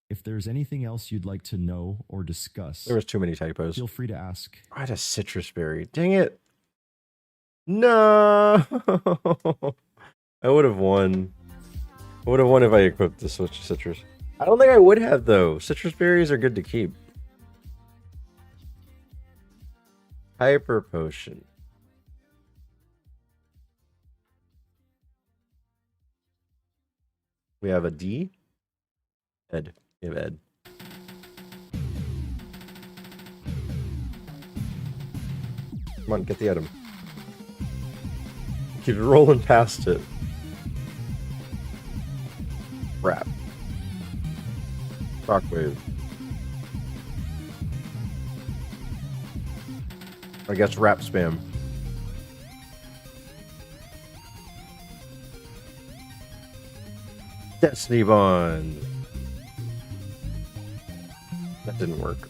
If there's anything else you'd like to know or discuss, There was too many typos. feel free to ask. I had a citrus berry. Dang it. No. I would have won. I would have won if I equipped the switch to citrus. I don't think I would have, though. Citrus berries are good to keep. Hyper potion. We have a D. Ed. We have Ed. Come on, get the item. Keep rolling past it. Crap. Shockwave. I guess rap spam. Destiny Bond. That didn't work.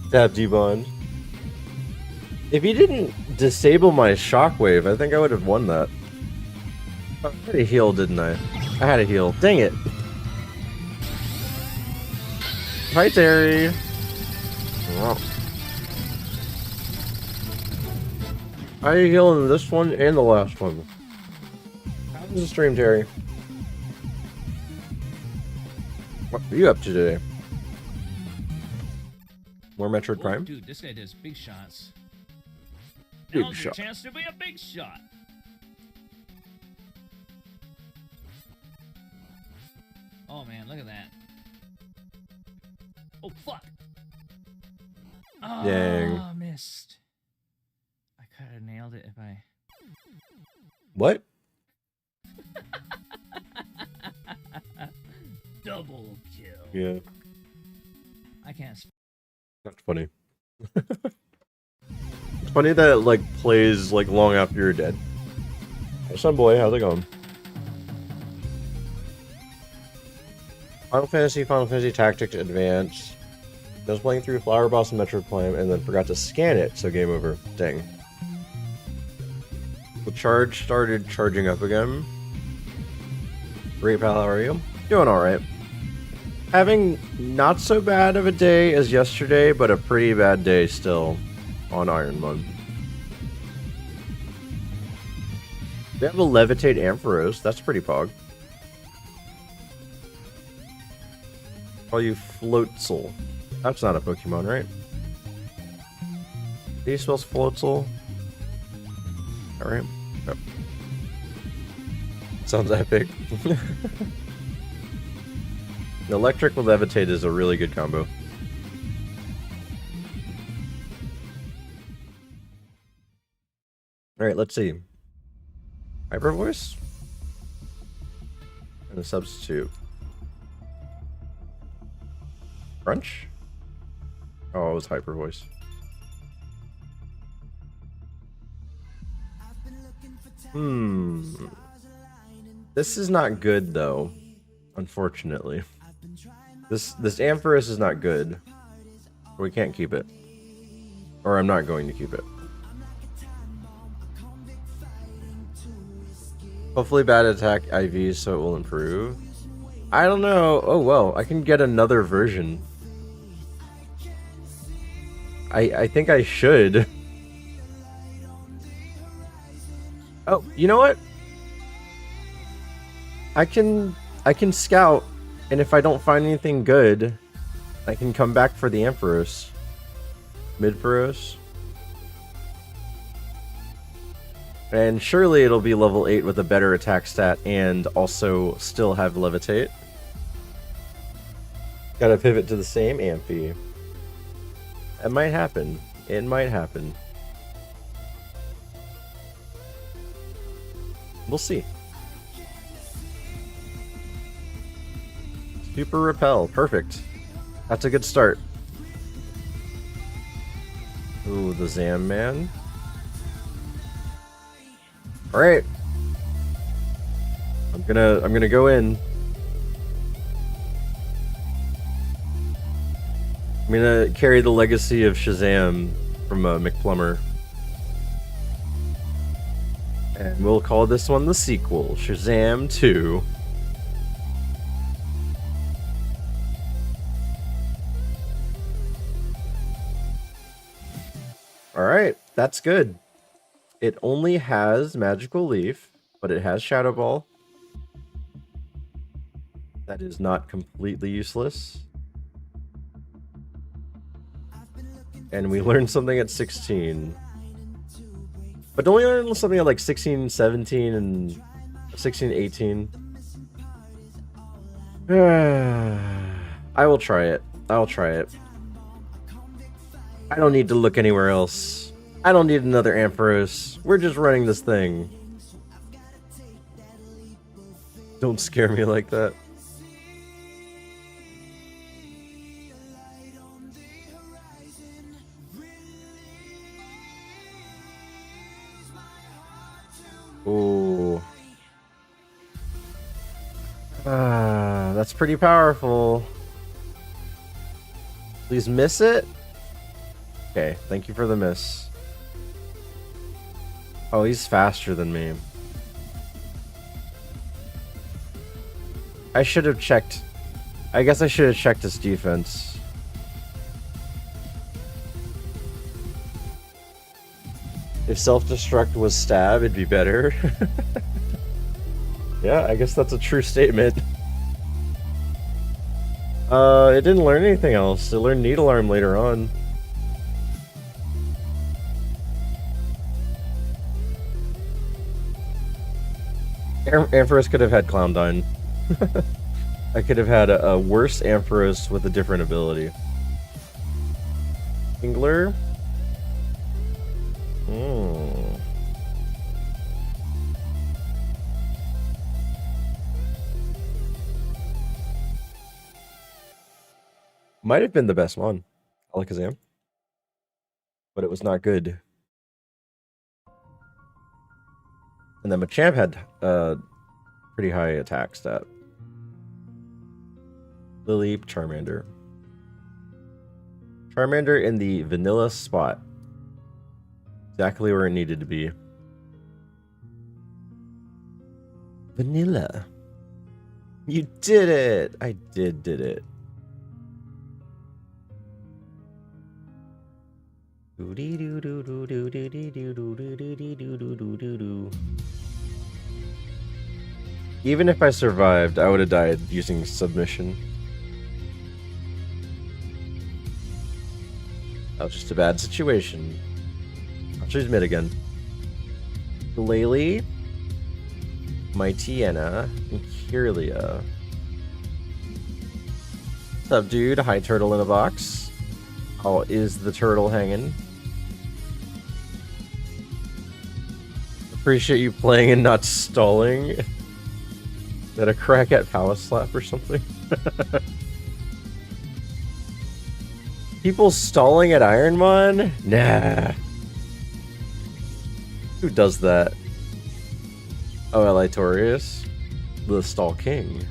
Dab D-Bond. If you didn't disable my shockwave, I think I would have won that. I had a heal, didn't I? I had a heal. Dang it. Hi, Terry. Wow. I healing this one and the last one. How was the stream, Terry? What are you up to today? More Metroid Prime? Dude, this guy does big shots. Big Now's your shot. chance to be a big shot. Oh man, look at that. Oh fuck. Oh, Dang. missed. I could have nailed it if I. What? Double kill. Yeah. I can't That's funny. It's funny that it like plays like long after you're dead. Hey, son boy, how's it going? Final Fantasy Tactics Advance. I was playing through Flower Boss and Metroid Prime and then forgot to scan it, so game over. Dang. The charge started charging up again. Great pal, how are you? Doing alright. Having not so bad of a day as yesterday, but a pretty bad day still on ironMON. We have a Levitate Ampharos, that's pretty pog. Call you Floatzel. That's not a Pokemon, right? He spells Floatzel. Alright. Yep. Sounds epic. The electric with Levitate is a really good combo. Alright, let's see. Hyper Voice? And a substitute. Crunch? Oh, it was Hyper Voice. This is not good though, unfortunately. This Ampharos is not good. We can't keep it. Or I'm not going to keep it. Hopefully bad attack IVs so it will improve. I don't know. Oh well, I can get another version. I think I should. Oh, you know what? I can scout, and if I don't find anything good, I can come back for the Ampharos. Midpharos. And surely it'll be level 8 with a better attack stat and also still have Levitate. Gotta pivot to the same Amphi. It might happen. It might happen. We'll see. Super Repel. Perfect. That's a good start. Ooh, the Zam Man. Alright. I'm gonna go in. I'm gonna carry the legacy of Shazam from McPlumber. And we'll call this one the sequel, Shazam 2. Alright, that's good. It only has Magical Leaf, but it has Shadow Ball. That is not completely useless. And we learned something at 16. But don't we learn something at like 16, 17, and 16, 18? I will try it. I'll try it. I don't need to look anywhere else. I don't need another Ampharos. We're just running this thing. Don't scare me like that. Ooh. That's pretty powerful. Please miss it. Okay, thank you for the miss. Oh, he's faster than me. I should have checked. I guess I should have checked his defense. If self-destruct was stab, it'd be better. Yeah, I guess that's a true statement. It didn't learn anything else. It learned Needle Arm later on. Ampharos could have had Clowndyne. I could have had a worse Ampharos with a different ability. Kingler? Might have been the best one. Alakazam. But it was not good. And then Machamp had pretty high attack stat. Lily, Charmander. Charmander in the vanilla spot. Exactly where it needed to be. Vanilla. You did it! I did it. Even if I survived, I would have died using submission. That was just a bad situation. I'll choose mid again. Glalie, Mightyena, and Kirlia. What's up, dude? Hi, turtle in a box. How is the turtle hanging? Appreciate you playing and not stalling. Is that a crack at Power Slap or something? People stalling at ironMON? Nah. Who does that? Oh, Elitorius? The stall king.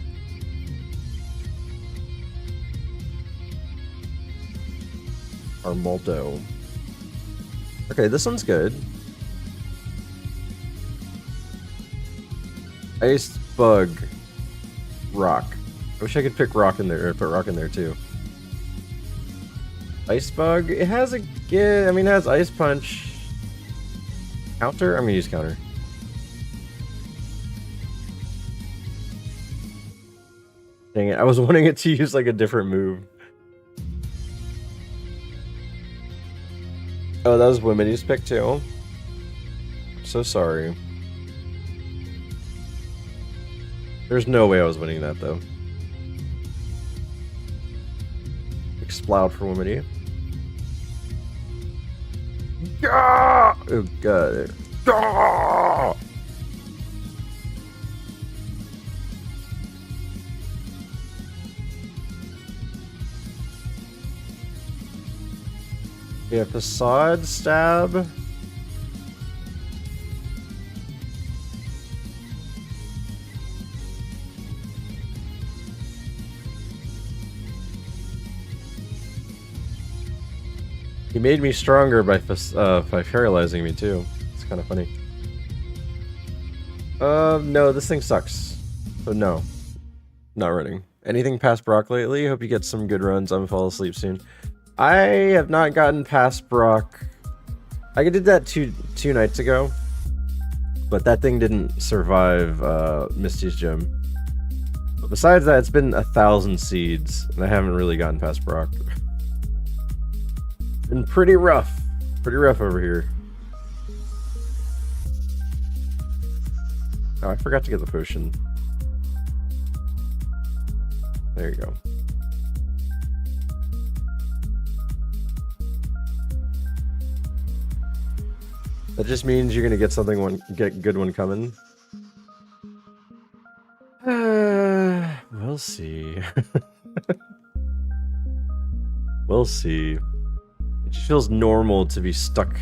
Armaldo. Okay, this one's good. Ice, Bug, Rock. I wish I could pick Rock in there, or put Rock in there too. Ice Bug, it has a good, I mean, it has Ice Punch. Counter? I'm gonna use counter. Dang it, I was wanting it to use like a different move. Oh, that was Wimity's pick too. So sorry. There's no way I was winning that though. Exploud for Wimity. Gah! Oh god. Gah! Yeah, Facade Stab. He made me stronger by paralyzing me too. It's kind of funny. No, this thing sucks. So no, not running. Anything past Brock lately? Hope you get some good runs. I'm gonna fall asleep soon. I have not gotten past Brock. I did that two nights ago, but that thing didn't survive Misty's gym. But besides that, it's been 1,000 seeds, and I haven't really gotten past Brock. Been pretty rough over here. Oh, I forgot to get the potion. There you go. That just means you're gonna get something get a good one coming. We'll see. We'll see. It just feels normal to be stuck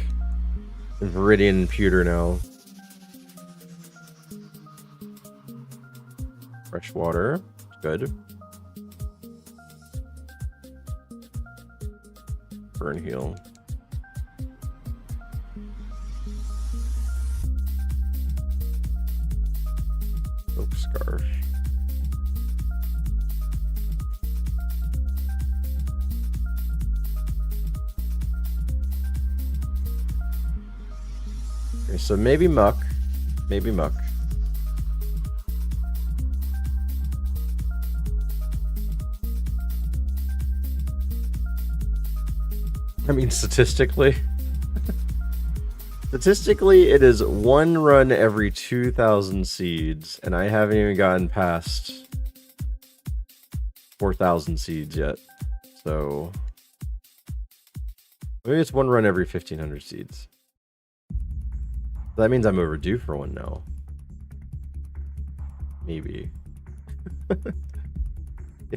in Viridian and Pewter now. Fresh water. Good. Burn heal. Oak scarf. Okay, so maybe muck. Maybe muck. I mean, statistically. Statistically, it is one run every 2,000 seeds, and I haven't even gotten past 4,000 seeds yet. So maybe it's one run every 1,500 seeds. That means I'm overdue for one now. Maybe.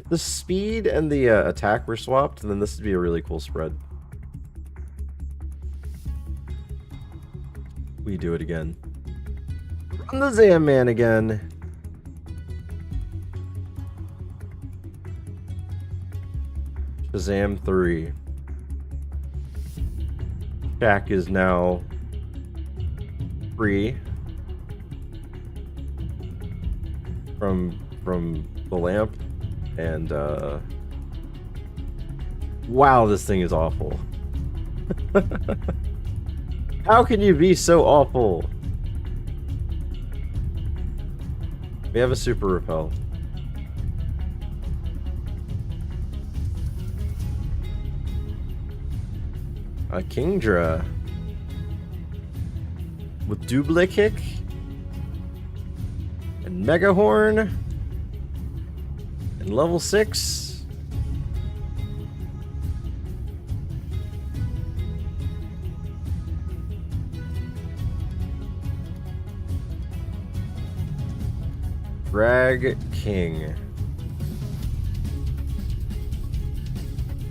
If the speed and the attack were swapped, then this would be a really cool spread. We do it again. Run the Zam Man again. Shazam 3. Shaq is now free from the lamp, and wow, this thing is awful. How can you be so awful? We have a super repel. A Kingdra with double kick and Mega Horn and level 6. Drag King.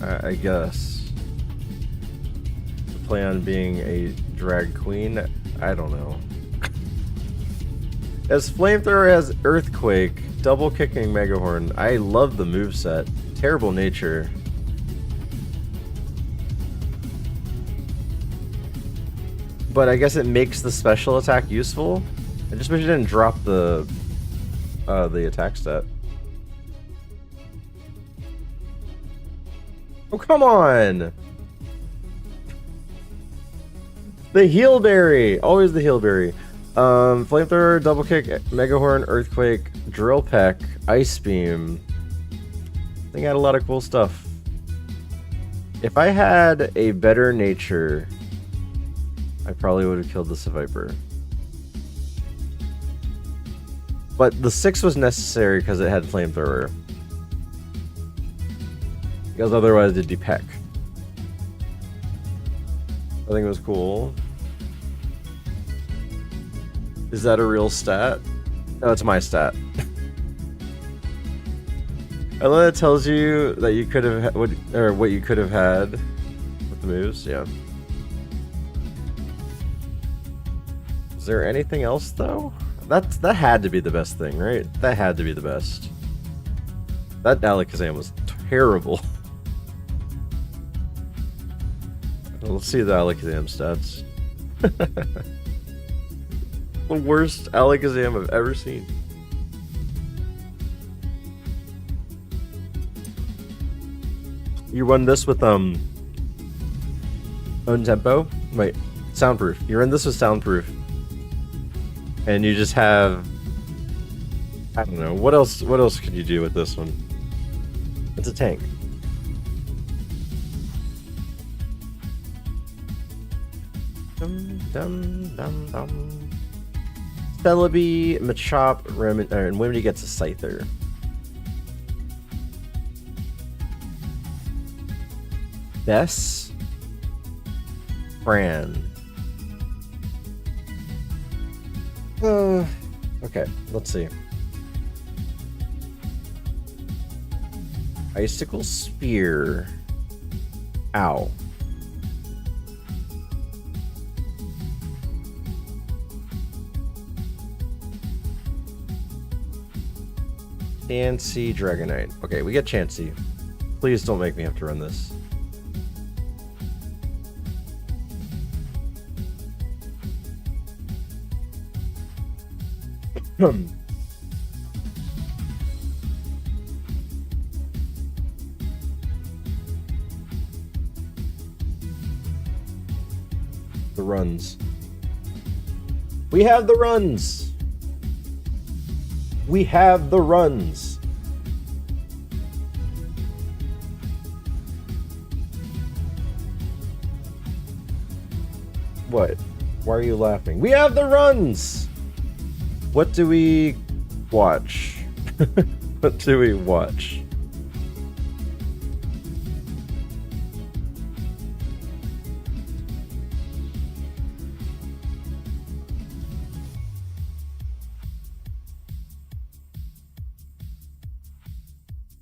I guess. Play on being a drag queen? I don't know. As Flamethrower has Earthquake, double kicking Megahorn. I love the moveset. Terrible nature. But I guess it makes the special attack useful. I just wish it didn't drop the attack stat. Oh, come on! The Healberry! Always the Healberry. Flamethrower, Double Kick, Megahorn, Earthquake, Drill Peck, Ice Beam. I think I had a lot of cool stuff. If I had a better nature, I probably would have killed the Viper. But the 6 was necessary because it had Flamethrower. Because otherwise it'd be Peck. I think it was cool. Is that a real stat? No, it's my stat. I love that it tells you that you could have what you could have had with the moves. Yeah. Is there anything else though? That had to be the best thing, right? That had to be the best. That Alakazam was terrible. Let's see the Alakazam stats. The worst Alakazam I've ever seen. You run this with own tempo? Wait, soundproof. You run this with soundproof. And you just have, I don't know, what else could you do with this one? It's a tank. Dum dum dum dum. Celebi, Machop, and Wimedy gets a Scyther. Bess, Fran. Okay, let's see. Icicle Spear. Ow. Chansey, Dragonite. Okay, we get Chansey. Please don't make me have to run this. The runs. We have the runs! We have the runs! What? Why are you laughing? We have the runs! What do we watch? What do we watch?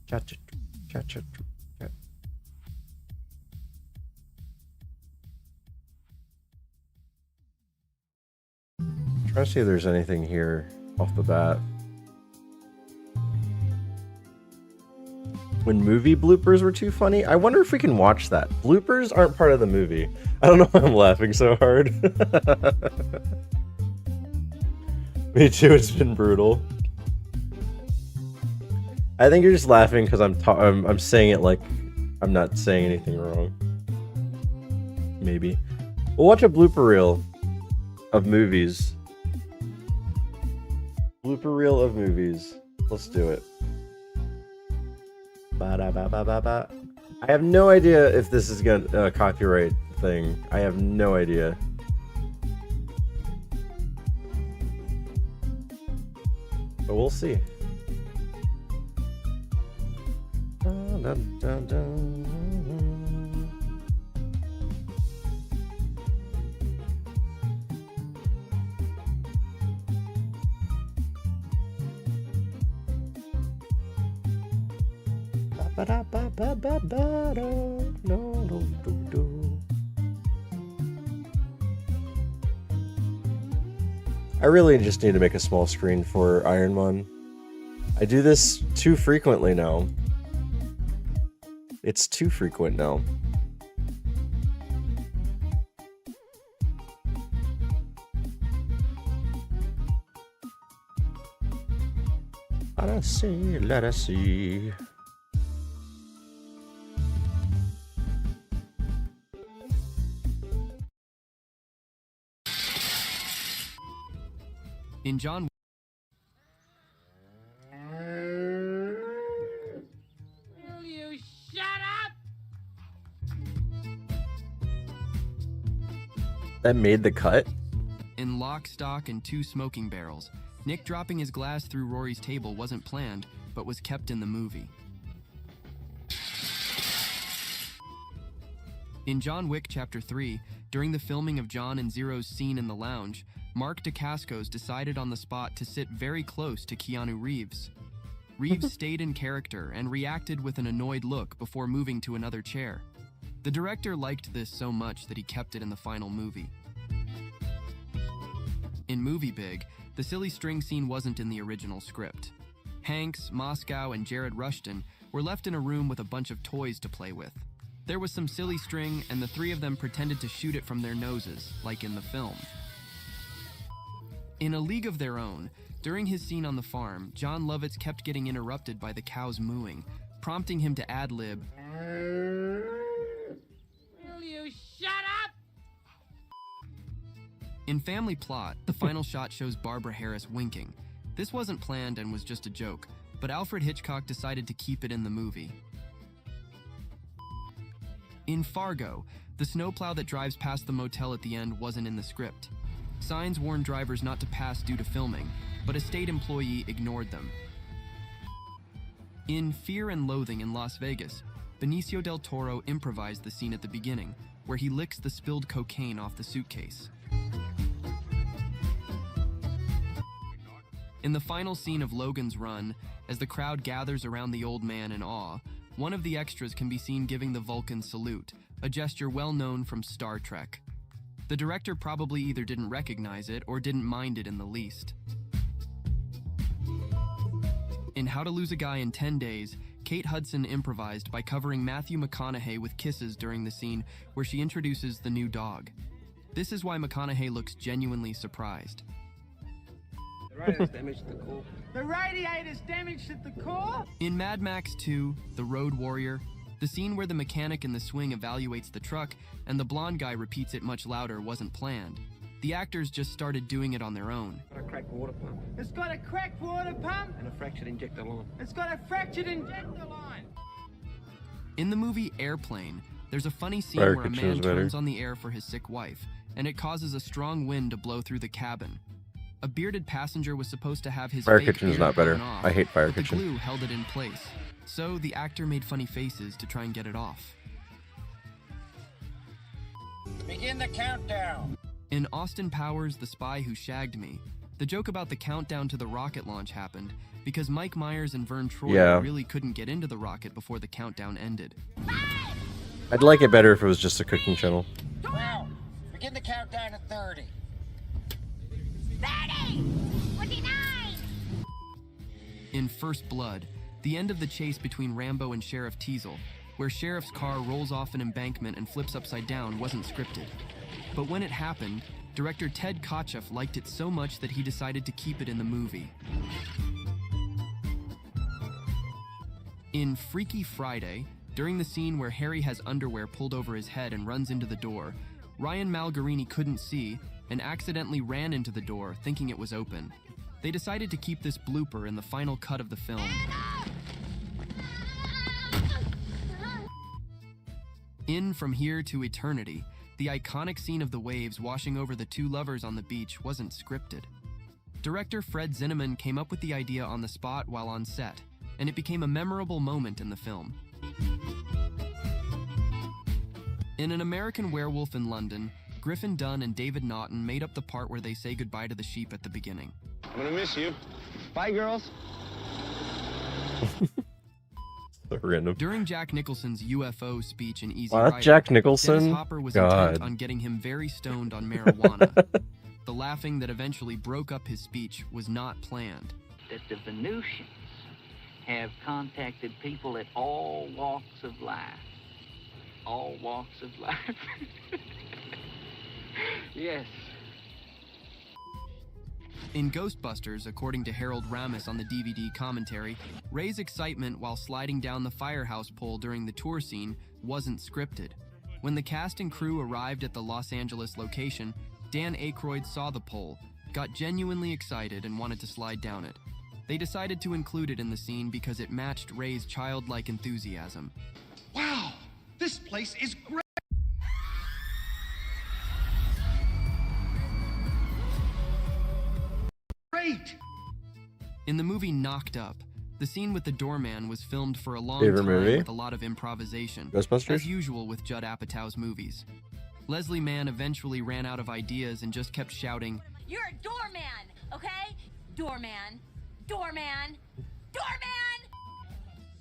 Cha-cha. Try to see if there's anything here off the bat. When movie bloopers were too funny? I wonder if we can watch that. Bloopers aren't part of the movie. I don't know why I'm laughing so hard. Me too, it's been brutal. I think you're just laughing because I'm saying it like I'm not saying anything wrong. Maybe. We'll watch a blooper reel of movies. Blooper reel of movies. Let's do it. Ba-da-ba-ba-ba-ba. I have no idea if this is gonna copyright thing. I have no idea. But we'll see. Dun, dun, dun, dun. I really just need to make a small screen for ironMON. I do this too frequently now. It's too frequent now. Let us see, let us see. In John Will you shut up? That made the cut? In Lock, Stock, and Two Smoking Barrels, Nick dropping his glass through Rory's table wasn't planned, but was kept in the movie. In John Wick Chapter 3, during the filming of John and Zero's scene in the lounge, Mark Dacascos decided on the spot to sit very close to Keanu Reeves. Reeves stayed in character and reacted with an annoyed look before moving to another chair. The director liked this so much that he kept it in the final movie. In Movie Big, the silly string scene wasn't in the original script. Hanks, Moscow, and Jared Rushton were left in a room with a bunch of toys to play with. There was some silly string, and the three of them pretended to shoot it from their noses, like in the film. In A League of Their Own, during his scene on the farm, John Lovitz kept getting interrupted by the cows mooing, prompting him to ad-lib, Will you shut up? In Family Plot, the final shot shows Barbara Harris winking. This wasn't planned and was just a joke, but Alfred Hitchcock decided to keep it in the movie. In Fargo, the snowplow that drives past the motel at the end wasn't in the script. Signs warned drivers not to pass due to filming, but a state employee ignored them. In Fear and Loathing in Las Vegas, Benicio del Toro improvised the scene at the beginning, where he licks the spilled cocaine off the suitcase. In the final scene of Logan's Run, as the crowd gathers around the old man in awe, one of the extras can be seen giving the Vulcan salute, a gesture well known from Star Trek. The director probably either didn't recognize it or didn't mind it in the least. In How to Lose a Guy in 10 Days, Kate Hudson improvised by covering Matthew McConaughey with kisses during the scene where she introduces the new dog. This is why McConaughey looks genuinely surprised. The radiator's damaged at the core. The radiator's damaged at the core? In Mad Max 2, The Road Warrior, the scene where the mechanic in the swing evaluates the truck and the blonde guy repeats it much louder wasn't planned. The actors just started doing it on their own. Got a cracked water pump. It's got a cracked water pump? And a fractured injector line. It's got a fractured injector line. In the movie Airplane, there's a funny scene where a man turns on the air for his sick wife, and it causes a strong wind to blow through the cabin. A bearded passenger was supposed to have his Fire fake Kitchen is beard not better. blown off, I hate Fire but Kitchen. The glue held it in place, so the actor made funny faces to try and get it off. Begin the countdown. In Austin Powers, The Spy Who Shagged Me, The joke about the countdown to the rocket launch happened because Mike Myers and Vern Troyer Yeah. really couldn't get into the rocket before the countdown ended. I'd like it better if it was just a cooking channel. Well, begin the countdown at 30. 30! 29! In First Blood, the end of the chase between Rambo and Sheriff Teasel, where Sheriff's car rolls off an embankment and flips upside down, wasn't scripted. But when it happened, director Ted Kotcheff liked it so much that he decided to keep it in the movie. In Freaky Friday, during the scene where Harry has underwear pulled over his head and runs into the door, Ryan Malgarini couldn't see and accidentally ran into the door, thinking it was open. They decided to keep this blooper in the final cut of the film. In From Here to Eternity, the iconic scene of the waves washing over the two lovers on the beach wasn't scripted. Director Fred Zinnemann came up with the idea on the spot while on set, and it became a memorable moment in the film. In An American Werewolf in London, Griffin Dunne and David Naughton made up the part where they say goodbye to the sheep at the beginning. I'm gonna miss you. Bye, girls. So random. During Jack Nicholson's UFO speech in Easy Wow, Rider, that's Jack Nicholson? Dennis Hopper was God. intent on getting him very stoned on marijuana. The laughing that eventually broke up his speech was not planned. That the Venusians have contacted people at all walks of life. All walks of life. Yes. In Ghostbusters, according to Harold Ramis on the DVD commentary, Ray's excitement while sliding down the firehouse pole during the tour scene wasn't scripted. When the cast and crew arrived at the Los Angeles location, Dan Aykroyd saw the pole, got genuinely excited, and wanted to slide down it. They decided to include it in the scene because it matched Ray's childlike enthusiasm. Wow, this place is great. Great. In the movie Knocked Up, the scene with the doorman was filmed for a long Favorite time movie? with a lot of improvisation, Ghostbusters? as usual with Judd Apatow's movies. Leslie Mann eventually ran out of ideas and just kept shouting, You're a doorman, okay? Doorman. Doorman. Doorman!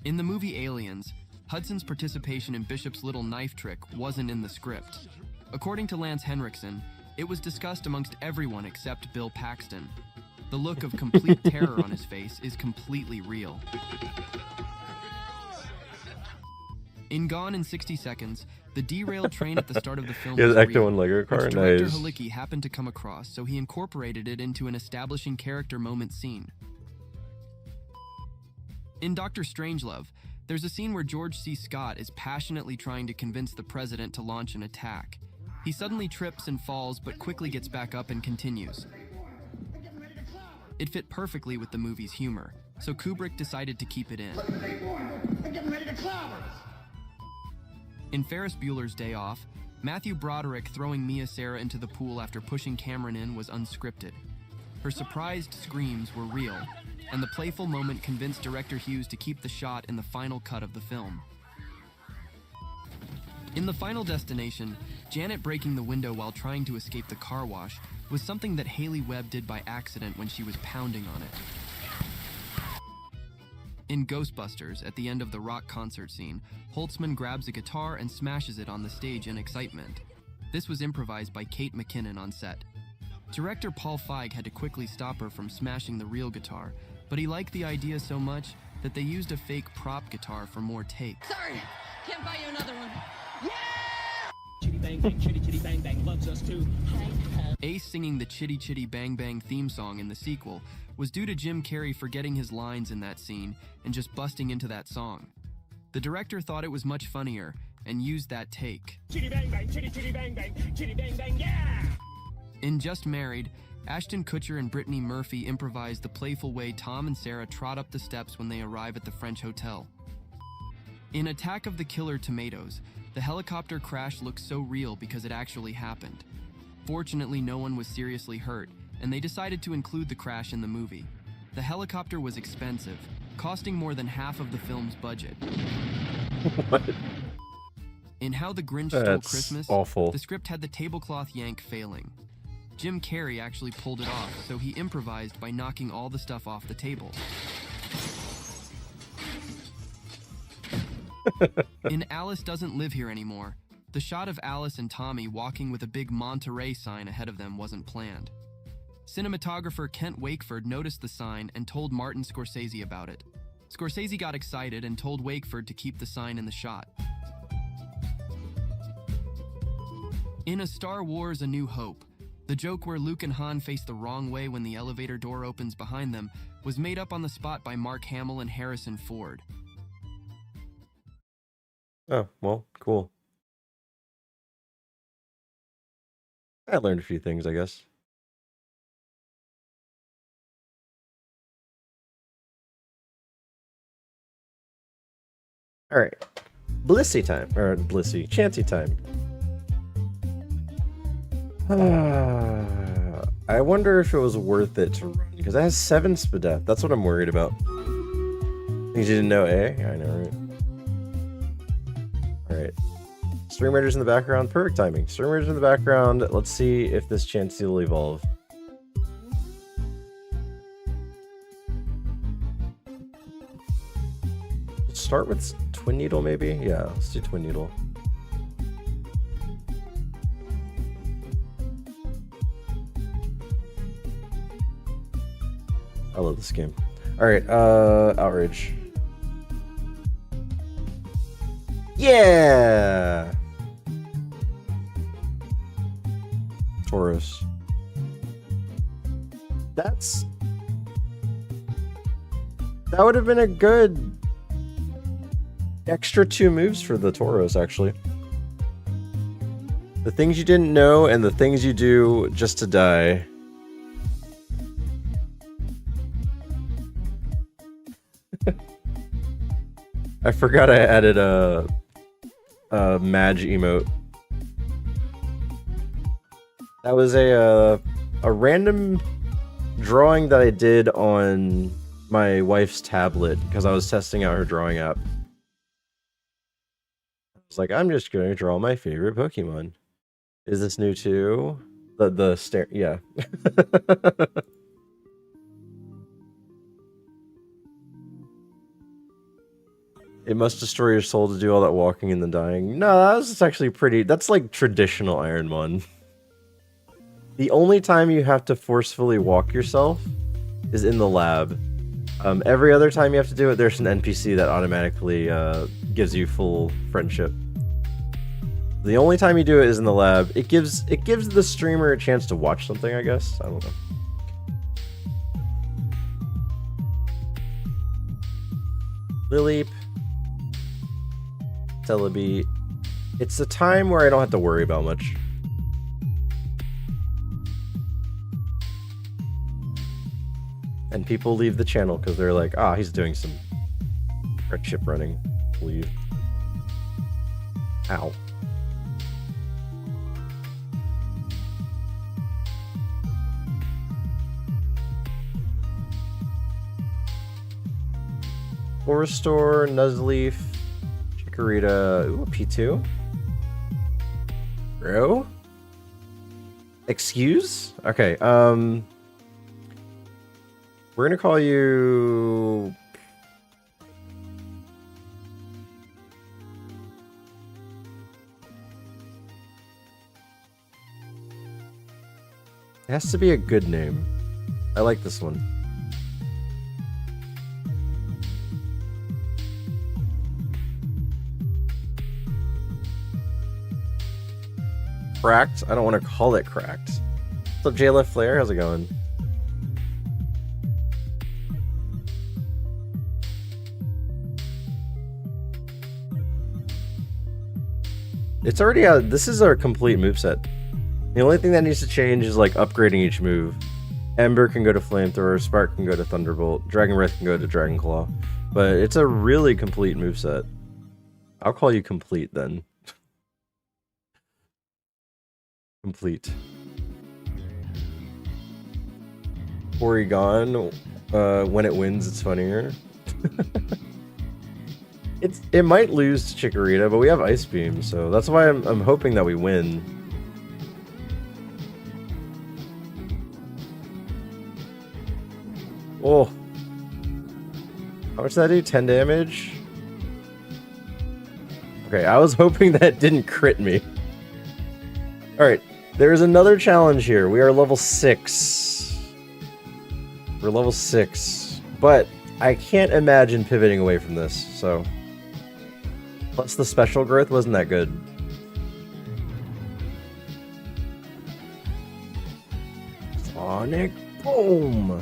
In the movie Aliens, Hudson's participation in Bishop's little knife trick wasn't in the script. According to Lance Henriksen, it was discussed amongst everyone except Bill Paxton. The look of complete terror on his face is completely real. In Gone in 60 Seconds, the derailed train at the start of the film He has was Ecto real, and Lego car? which director Nice. Halicki happened to come across, so he incorporated it into an establishing character moment scene. In Dr. Strangelove, there's a scene where George C. Scott is passionately trying to convince the president to launch an attack. He suddenly trips and falls, but quickly gets back up and continues. It fit perfectly with the movie's humor, so Kubrick decided to keep it in. In Ferris Bueller's Day Off, Matthew Broderick throwing Mia Sara into the pool after pushing Cameron in was unscripted. Her surprised screams were real, and the playful moment convinced director Hughes to keep the shot in the final cut of the film. In The Final Destination, Janet breaking the window while trying to escape the car wash was something that Haley Webb did by accident when she was pounding on it. In Ghostbusters, at the end of the rock concert scene, Holtzman grabs a guitar and smashes it on the stage in excitement. This was improvised by Kate McKinnon on set. Director Paul Feig had to quickly stop her from smashing the real guitar, but he liked the idea so much that they used a fake prop guitar for more takes. Sorry, can't buy you another one. Chitty bang bang, chitty chitty bang bang loves us too. Ace singing the Chitty Chitty Bang Bang theme song in the sequel was due to Jim Carrey forgetting his lines in that scene and just busting into that song. The director thought it was much funnier and used that take. Chitty bang bang, chitty chitty bang bang, chitty bang bang, yeah! In Just Married, Ashton Kutcher and Brittany Murphy improvised the playful way Tom and Sarah trot up the steps when they arrive at the French hotel. In Attack of the Killer Tomatoes, the helicopter crash looks so real because it actually happened. Fortunately, no one was seriously hurt, and they decided to include the crash in the movie. The helicopter was expensive, costing more than half of the film's budget. What? In How the Grinch Stole That's Christmas, awful. the script had the tablecloth yank failing. Jim Carrey actually pulled it off, so he improvised by knocking all the stuff off the table. In Alice Doesn't Live Here Anymore, the shot of Alice and Tommy walking with a big Monterey sign ahead of them wasn't planned. Cinematographer Kent Wakeford noticed the sign and told Martin Scorsese about it. Scorsese got excited and told Wakeford to keep the sign in the shot. In A Star Wars: A New Hope, the joke where Luke and Han face the wrong way when the elevator door opens behind them was made up on the spot by Mark Hamill and Harrison Ford. Oh, well, cool. I learned a few things, I guess. All right, Blissy time, or Blissy, Chancy time. I wonder if it was worth it to run, because it has 7 Spadef. That's what I'm worried about. Things you didn't know, eh? Yeah, I know, right? Alright. Stream Raiders in the background. Perfect timing. Stream Raiders in the background. Let's see if this Chansey will evolve. Let's start with Twin Needle, maybe? Yeah, let's do Twin Needle. I love this game. Alright, Outrage. Yeah! Tauros. That would have been a good extra 2 moves for the Tauros, actually. The things you didn't know and the things you do just to die. I forgot I added a Madge emote. That was a random drawing that I did on my wife's tablet because I was testing out her drawing app. I was like, I'm just going to draw my favorite Pokemon. Is this new too? Yeah. It must destroy your soul to do all that walking and then dying. No, that's actually pretty... That's like traditional ironMON. The only time you have to forcefully walk yourself is in the lab. Every other time you have to do it, there's an NPC that automatically gives you full friendship. The only time you do it is in the lab. It gives the streamer a chance to watch something, I guess. I don't know. Lileep. Celebi. It's a time where I don't have to worry about much. And people leave the channel because they're like, ah, he's doing some friendship running. Leave. Ow. Forestore, Nuzleaf, Chikorita, ooh, P2. Bro? Excuse? Okay, we're gonna call you... It has to be a good name. I like this one. Cracked? I don't want to call it cracked. What's up, JLF Flair? How's it going? It's already out. This is our complete moveset. The only thing that needs to change is like upgrading each move. Ember can go to Flamethrower, Spark can go to Thunderbolt, Dragon Breath can go to Dragon Claw. But it's a really complete moveset. I'll call you complete then. Complete. Porygon, when it wins, it's funnier. It might lose to Chikorita, but we have Ice Beam, so that's why I'm hoping that we win. much did that do? 10 damage? Okay, I was hoping that didn't crit me. Alright, there's another challenge here. We are level 6. We're level 6. But I can't imagine pivoting away from this, so... Plus the special growth wasn't that good. Sonic Boom!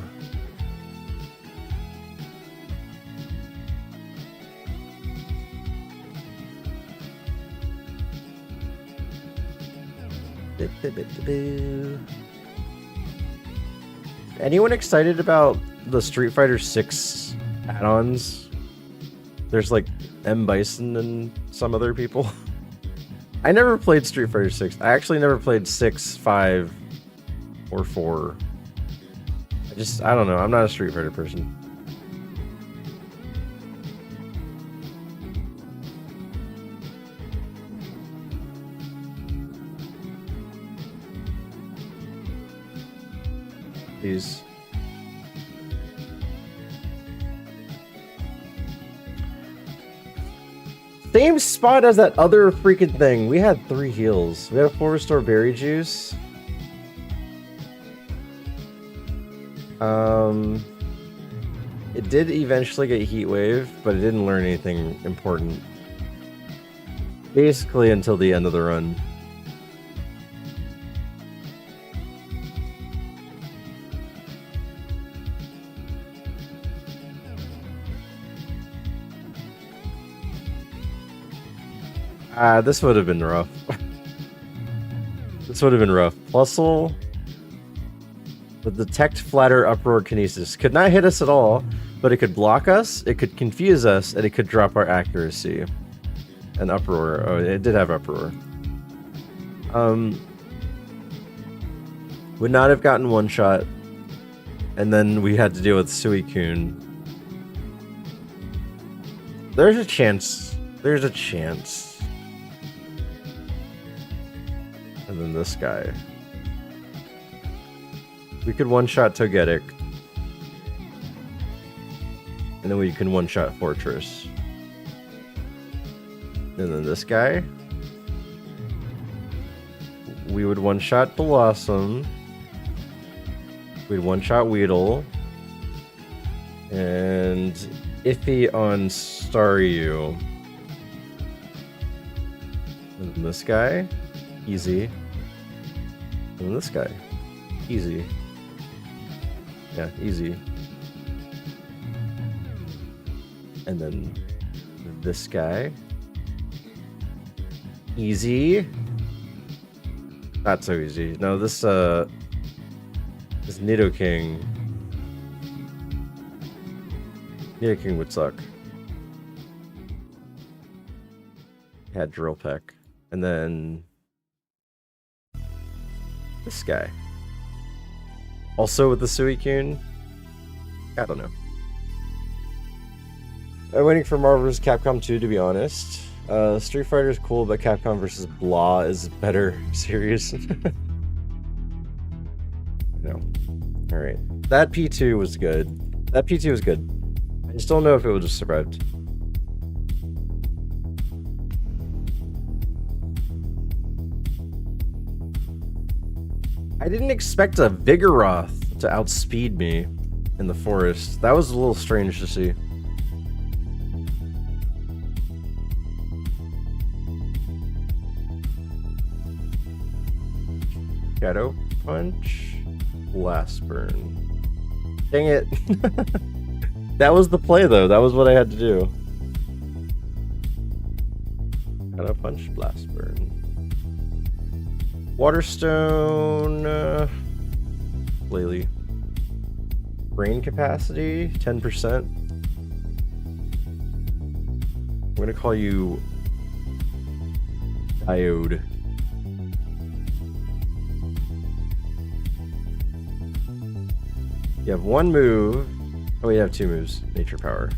Anyone excited about the Street Fighter 6 add-ons? There's like M. Bison and some other people. I never played Street Fighter 6. I actually never played 6, 5, or 4. I don't know. I'm not a Street Fighter person. Please. Same spot as that other freaking thing. We had 3 heals. We had a 4 restore berry juice. It did eventually get heat wave, but it didn't learn anything important. Basically until the end of the run. This would have been rough. This would have been rough. Plusle with detect flatter uproar kinesis. Could not hit us at all, but it could block us, it could confuse us, and it could drop our accuracy. And uproar. Oh, it did have uproar. Would not have gotten one shot. And then we had to deal with Suicune. There's a chance. There's a chance. And then this guy. We could one-shot Togetic. And then we can one-shot Fortress. And then this guy. We would one-shot Blossom. We'd one-shot Weedle. And Iffy on Staryu. And then this guy. Easy. And then this guy. Easy. Yeah, easy. And then this guy. Easy. Not so easy. No, this Nidoking. Nidoking would suck. Had Drill Peck. And then this guy. Also with the Suicune? I don't know. I'm waiting for Marvel vs. Capcom 2, to be honest. Street Fighter is cool, but Capcom vs. Blah is better series. No. Alright. That P2 was good. That P2 was good. I just don't know if it would have survived. I didn't expect a Vigoroth to outspeed me in the forest. That was a little strange to see. Shadow Punch. Blast Burn. Dang it. That was the play though. That was what I had to do. Shadow Punch. Blast Burn. Waterstone, Lily. Brain capacity, 10%. I'm gonna call you Diode. You have one move. Oh, you have 2 moves. Nature Power.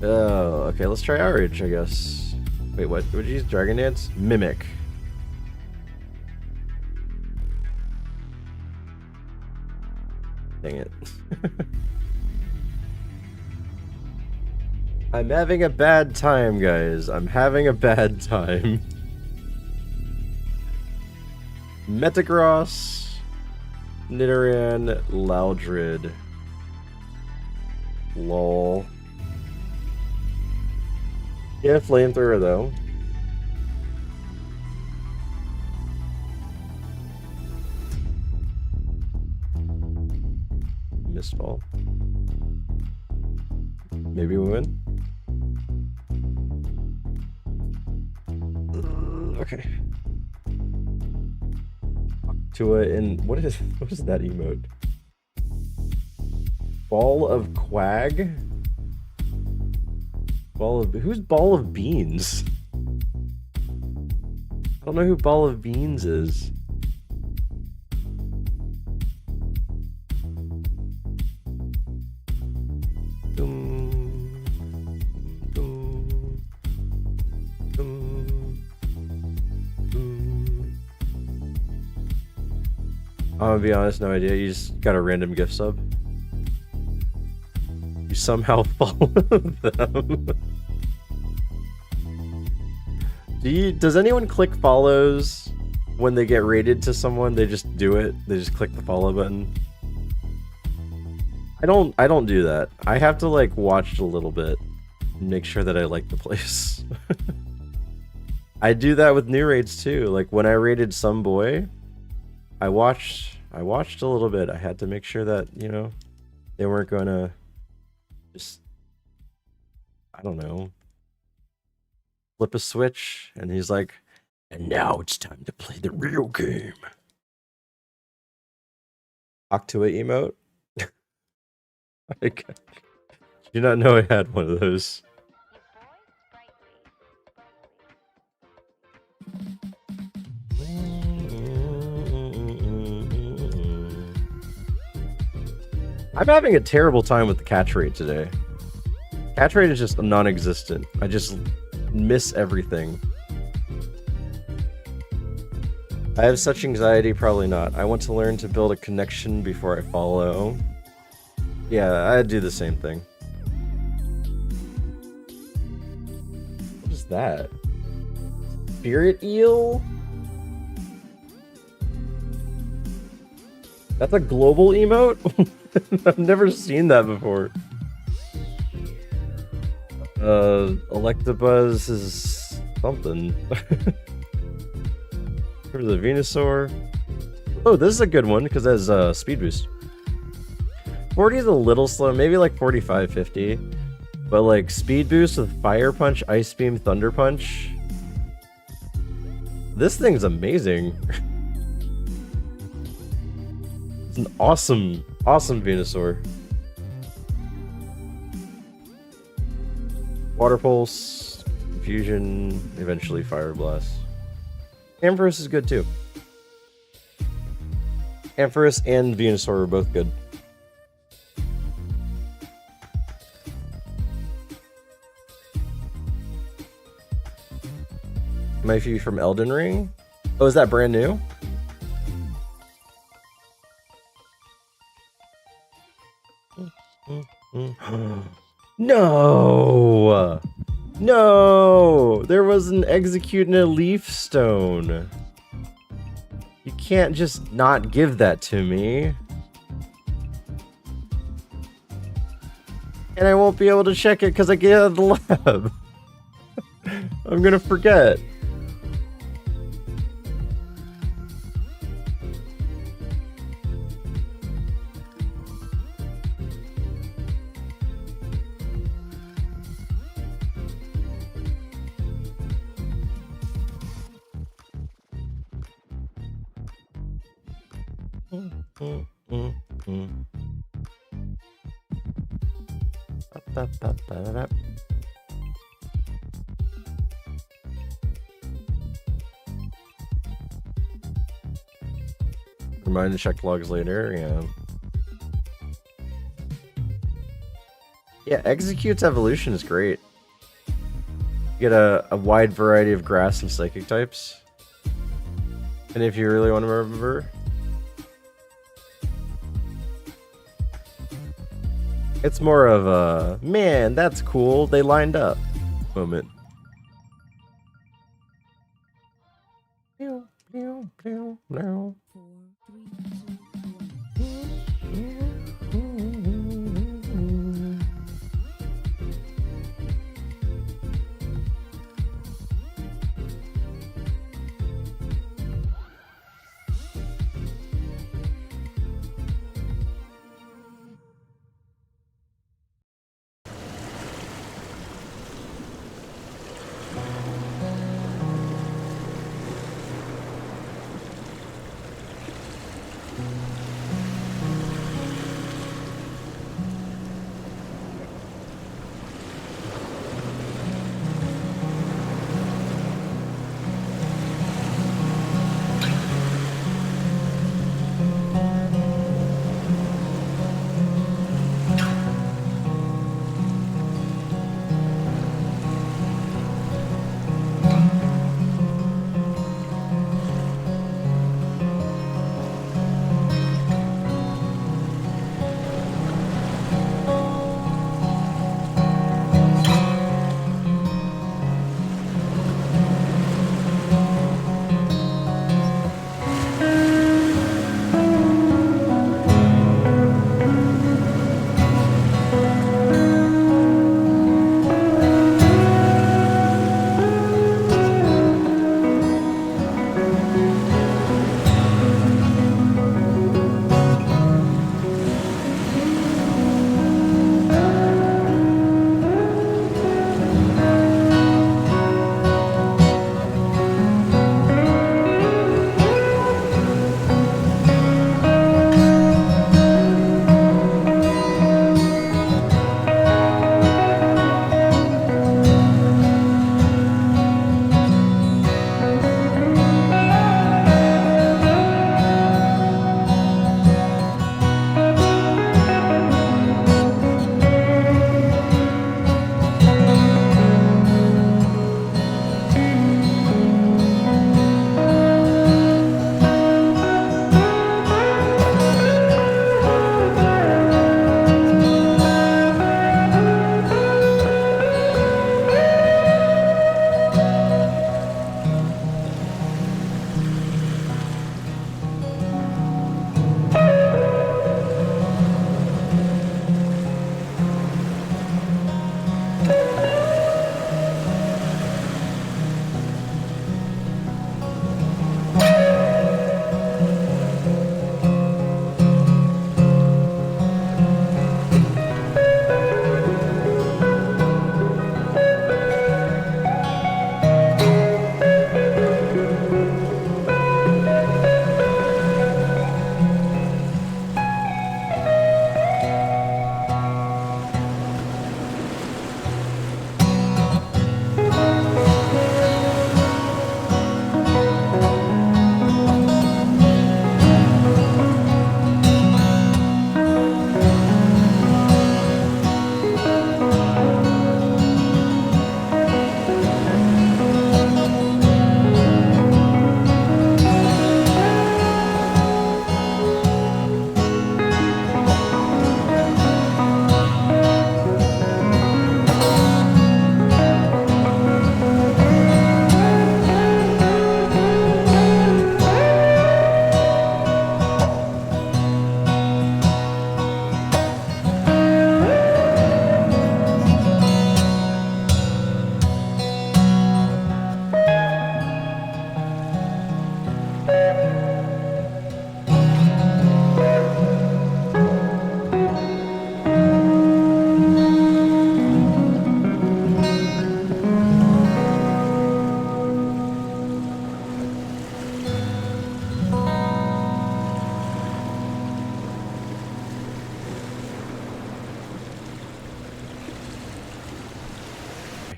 Oh, okay, let's try Outrage, I guess. Wait, what? Would you use Dragon Dance? Mimic. Dang it. I'm having a bad time, guys. I'm having a bad time. Metagross, Nidoran, Loudred. Lol. Yeah, Flamethrower though. Missed ball. Maybe we win. Okay. To it and what is that emote? Ball of Quag? Who's Ball of Beans? I don't know who Ball of Beans is. I'm gonna be honest, no idea. You just got a random gift sub. You somehow follow them. Does anyone click follows when they get rated to someone? They just do it. They just click the follow button. I don't do that. I have to like watch a little bit and make sure that I like the place. I do that with new raids too. Like when I raided some boy, I watched a little bit. I had to make sure that, you know, they weren't gonna just, I don't know, flip a switch and he's like, and now it's time to play the real game. Octua emote? I do not know I had one of those. I'm having a terrible time with the catch rate today. Catch rate is just non-existent. I just miss everything. I have such anxiety, probably not. I want to learn to build a connection before I follow. Yeah, I do the same thing. What is that? Spirit eel? That's a global emote? I've never seen that before. Electabuzz is something. Here's the Venusaur. Oh, this is a good one because it has speed boost. 40 is a little slow, maybe like 45, 50. But like speed boost with Fire Punch, Ice Beam, Thunder Punch. This thing's amazing. It's an awesome Venusaur. Water Pulse, Confusion, eventually Fire Blast. Ampharos is good too. Ampharos and Venusaur are both good. Might be from Elden Ring? Oh, is that brand new? No! No! There was an Execute and a Leaf Stone. You can't just not give that to me. And I won't be able to check it because I get out of the lab. I'm gonna forget. Remind to check logs later, yeah. Yeah, Execute's evolution is great. You get a wide variety of grass and psychic types. And if you really want to remember, It's more of a, man, that's cool, they lined up moment.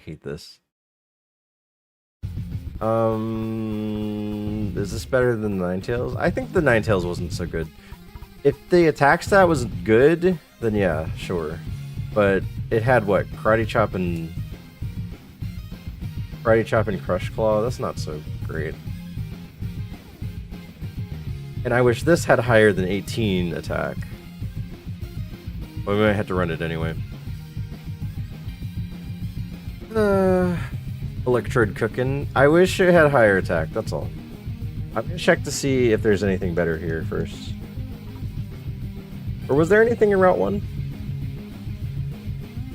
hate this. Is this better than the Ninetales? I think the Ninetales wasn't so good. If the attack stat was good, then yeah, sure. But it had what? Karate Chop and Crush Claw? That's not so great. And I wish this had higher than 18 attack. Well, we might have to run it anyway. Electrode cooking. I wish it had higher attack, that's all. I'm gonna check to see if there's anything better here first. Or was there anything in Route 1?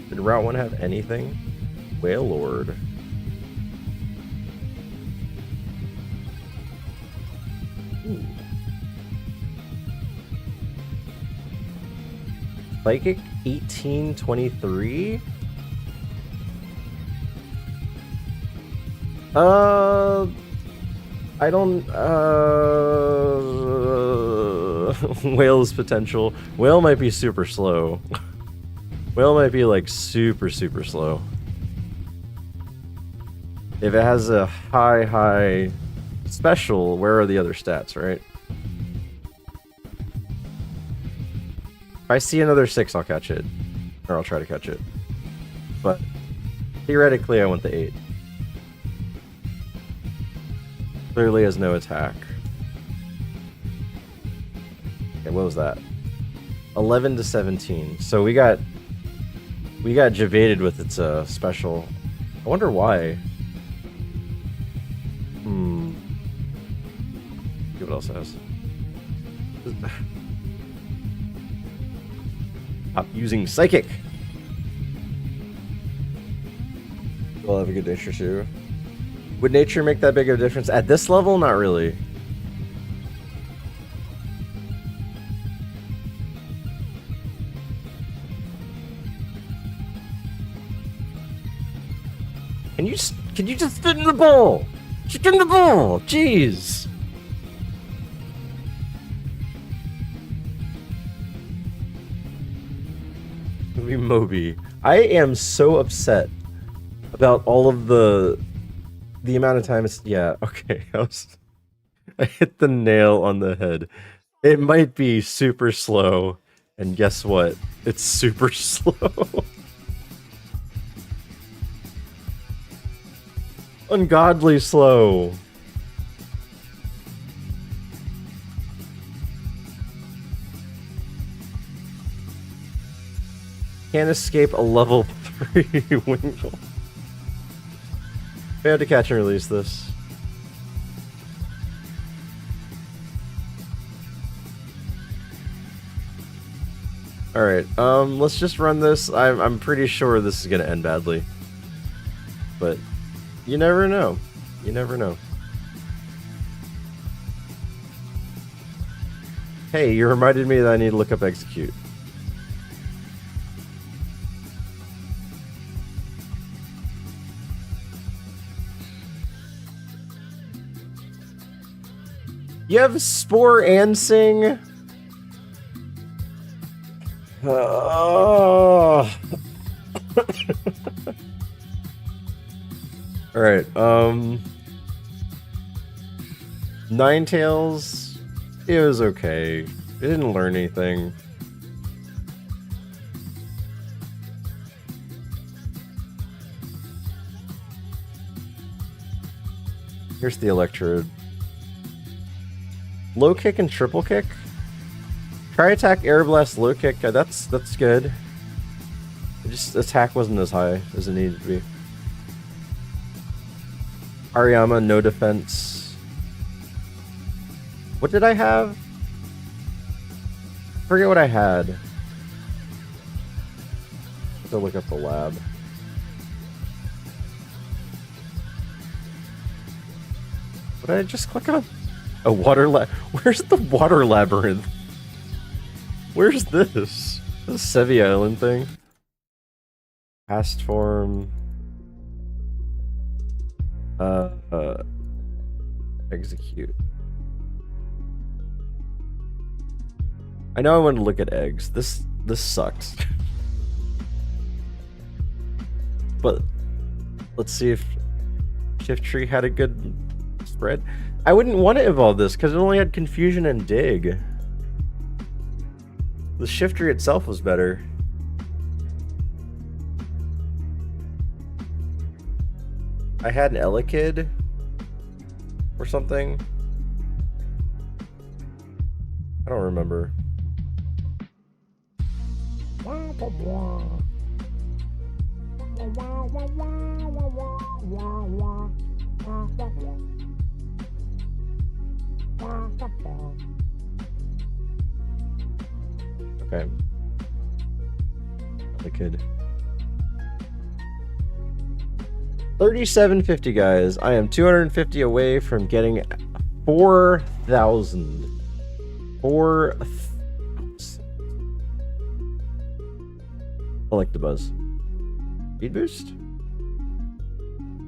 Did Route 1 have anything? Whale Lord. Ooh. Psychic 1823? I don't, Whale's potential. Whale might be super slow. Whale might be like super slow. If it has a high special, where are the other stats, right? If I see another 6, I'll catch it. Or I'll try to catch it. But theoretically, I want the 8. Clearly has no attack. Okay, what was that? 11 to 17. So we got javated with its special. I wonder why. See what else it has. Stop using psychic. We'll have a good nature too. Would nature make that big of a difference? At this level, not really. Can you just fit in the bowl? Just in the bowl! Jeez! Maybe Moby. I am so upset about all of the amount of time it's... Yeah, okay. I hit the nail on the head. It might be super slow, and guess what? It's super slow. Ungodly slow. Can't escape a level 3 Wingull. We have to catch and release this. Alright, let's just run this. I'm pretty sure this is gonna end badly. But you never know. You never know. Hey, you reminded me that I need to look up execute. You have Spore and Sing? Oh. Alright, Ninetales, it was okay. It didn't learn anything. Here's the Electrode. Low kick and triple kick? Try attack, air blast, low kick. That's good. Just attack wasn't as high as it needed to be. Ariyama, no defense. What did I have? Forget what I had. I have to look up the lab. What did I just click on? A water lab. Where's the water labyrinth? Where's this? This Sevi Island thing. Past form. Execute. I know I want to look at eggs. This sucks. But let's see if Shift Tree had a good spread. I wouldn't want to evolve this because it only had Confusion and Dig. The Shift Tree itself was better. I had an Elekid or something. I don't remember. Okay. The kid. 3750, guys. I am 250 away from getting 4,000. 4,000. I like the buzz. Speed boost?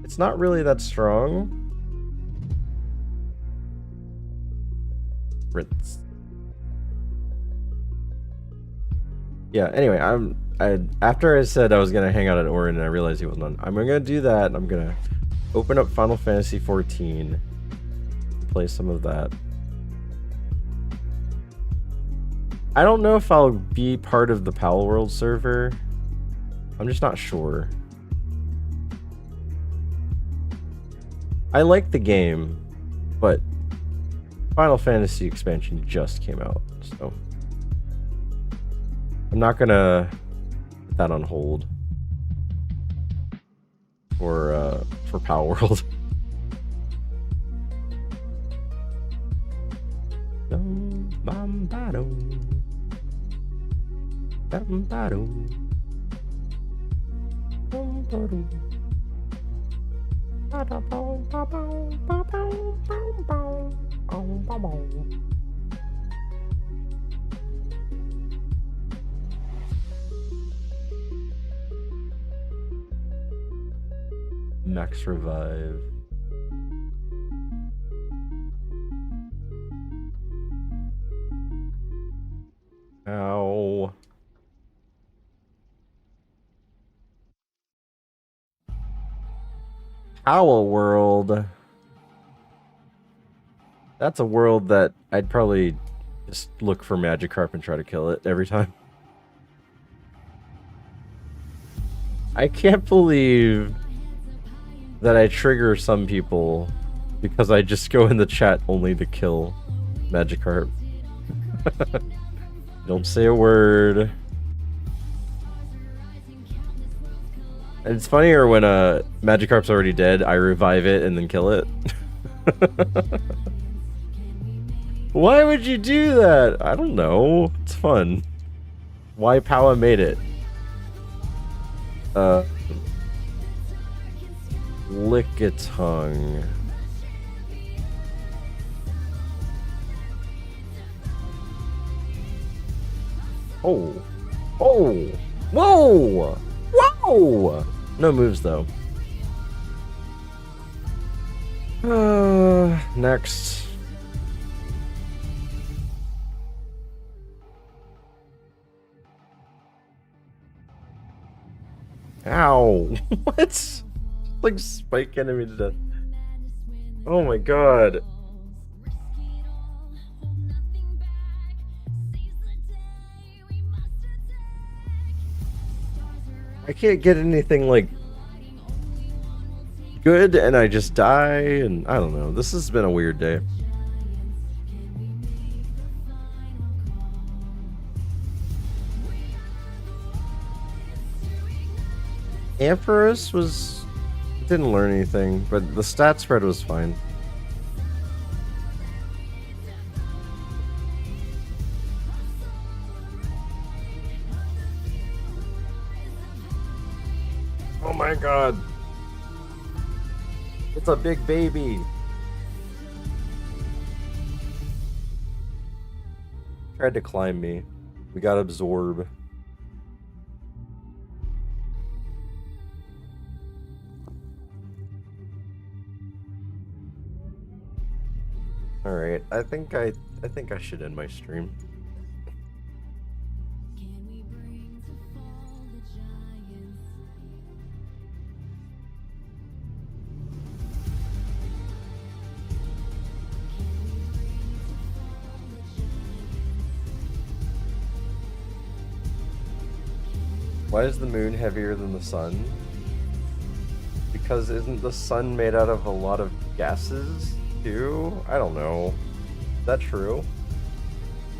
It's not really that strong. Rinse. Yeah, anyway, after I said I was gonna hang out at Orin and I realized he wasn't on, I'm gonna do that. I'm gonna open up Final Fantasy 14, play some of that. I don't know if I'll be part of the PalWorld server. I'm just not sure. I like the game, but Final Fantasy expansion just came out, so I'm not gonna put that on hold for PalWorld. Max revive. Ow. PalWorld. That's a world that I'd probably just look for Magikarp and try to kill it every time. I can't believe that I trigger some people because I just go in the chat only to kill Magikarp. Don't say a word. And it's funnier when Magikarp's already dead, I revive it and then kill it. Why would you do that? I don't know. It's fun. Why Powa made it? Lickitung. Oh. Oh. Whoa. Whoa. No moves though. Next. Ow. What? Like spike enemy to death. Oh my god. I can't get anything like good and I just die and I don't know. This has been a weird day. Ampharos was... didn't learn anything, but the stat spread was fine. Oh my god. It's a big baby. Tried to climb me. We got absorb. All right, I think I should end my stream. Why is the moon heavier than the sun? Because isn't the sun made out of a lot of gases too? I don't know. Is that true?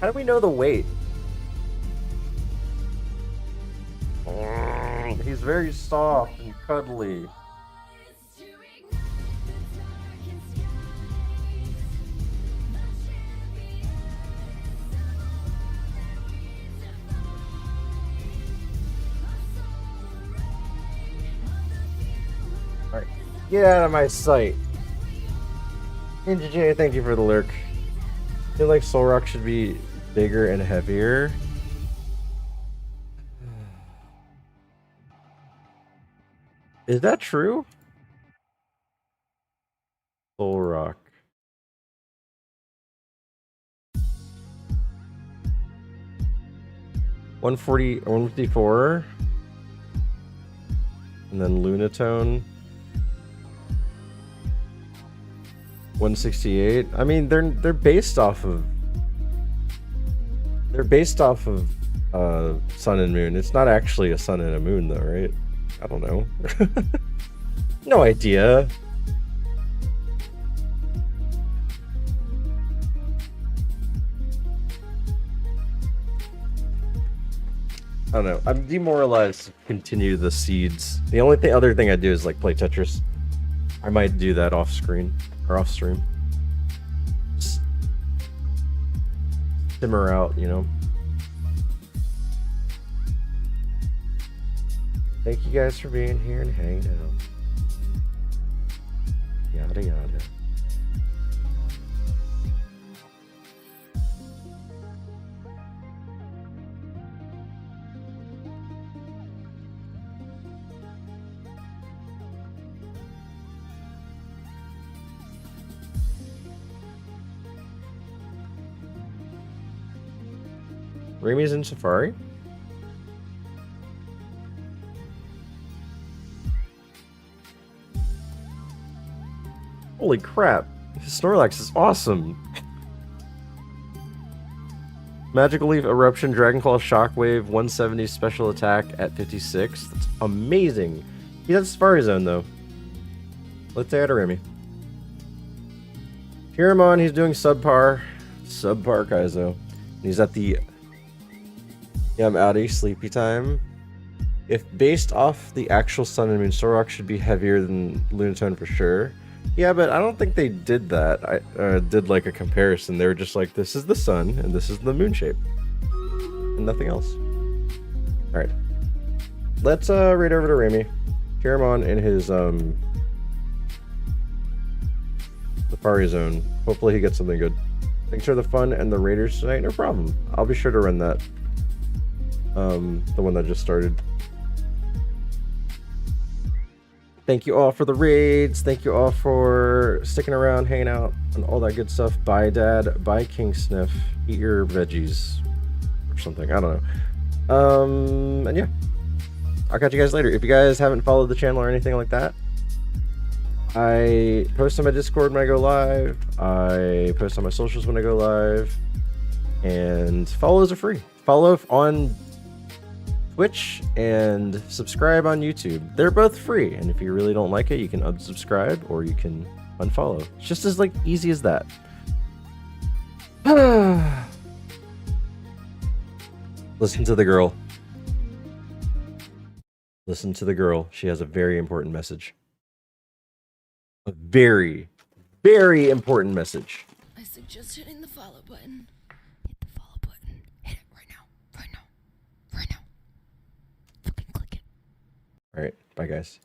How do we know the weight? He's very soft and cuddly. Alright, get out of my sight. Ninja J, thank you for the lurk. I feel like Soul Rock should be bigger and heavier. Is that true? Soul Rock. $140, $154. And then Lunatone. 168. I mean, they're based off of sun and moon. It's not actually a sun and a moon though, right? I don't know. No idea. I don't know. I'm demoralized to continue the seeds. The only other thing I do is like play Tetris. I might do that off screen or off stream. Just simmer out, you know. Thank you guys for being here and hanging out. Yada yada. Remy's in Safari? Holy crap. Snorlax is awesome. Magical Leaf, Eruption, Dragonclaw, Shockwave, 170 special attack at 56. That's amazing. He's at Safari Zone though. Let's say hi to Remy. ironMON, he's doing subpar Kaizo. And he's at the I'm outie, sleepy time. If based off the actual Sun and Moon, Solrock should be heavier than Lunatone for sure. Yeah, but I don't think they did that. I did like a comparison. They were just like, this is the sun and this is the moon shape. And nothing else. Alright. Let's raid over to Remy. ironMON in his Safari Zone. Hopefully he gets something good. Thanks for the fun and the raiders tonight. No problem. I'll be sure to run that. The one that just started. Thank you all for the raids. Thank you all for sticking around, hanging out, and all that good stuff. Bye, Dad. Bye, King Sniff. Eat your veggies or something. I don't know. And yeah, I'll catch you guys later. If you guys haven't followed the channel or anything like that, I post on my Discord when I go live. I post on my socials when I go live. And follows are free. Follow on Twitch and subscribe on YouTube. They're both free, and if you really don't like it, you can unsubscribe or you can unfollow. It's just as like easy as that. Listen to the girl. Listen to the girl. She has a very important message. A very, very important message. I suggest hitting the follow button. All right, bye guys.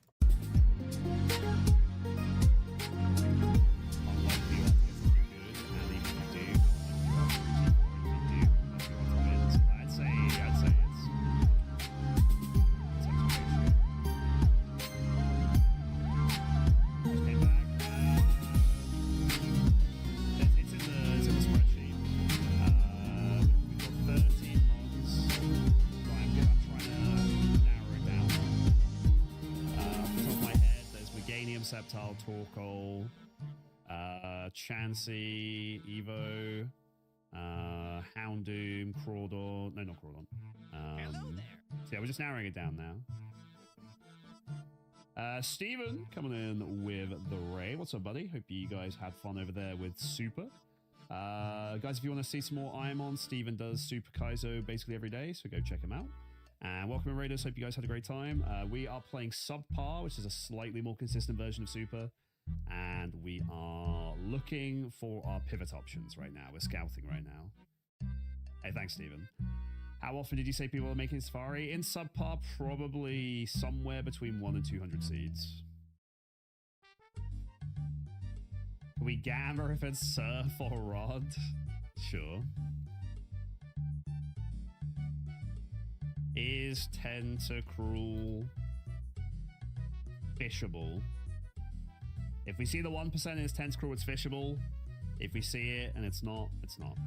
Sceptile, Torkoal, Chansey, Evo, Houndoom, Crawdor. No, not Crawdon. So yeah, we're just narrowing it down now. Steven coming in with the raid. What's up, buddy? Hope you guys had fun over there with Super. Guys, if you want to see some more ironMON, Steven does Super Kaizo basically every day, so go check him out. And welcome in Raiders. Hope you guys had a great time. We are playing Subpar, which is a slightly more consistent version of Super. And we are looking for our pivot options right now. We're scouting right now. Hey, thanks, Steven. How often did you say people are making Safari? In Subpar, probably somewhere between 1 and 200 seeds. Can we gamma if it's surf or rod? Sure. Is Tentacruel fishable? If we see the 1% is Tentacruel, it's fishable. If we see it and it's not, it's not.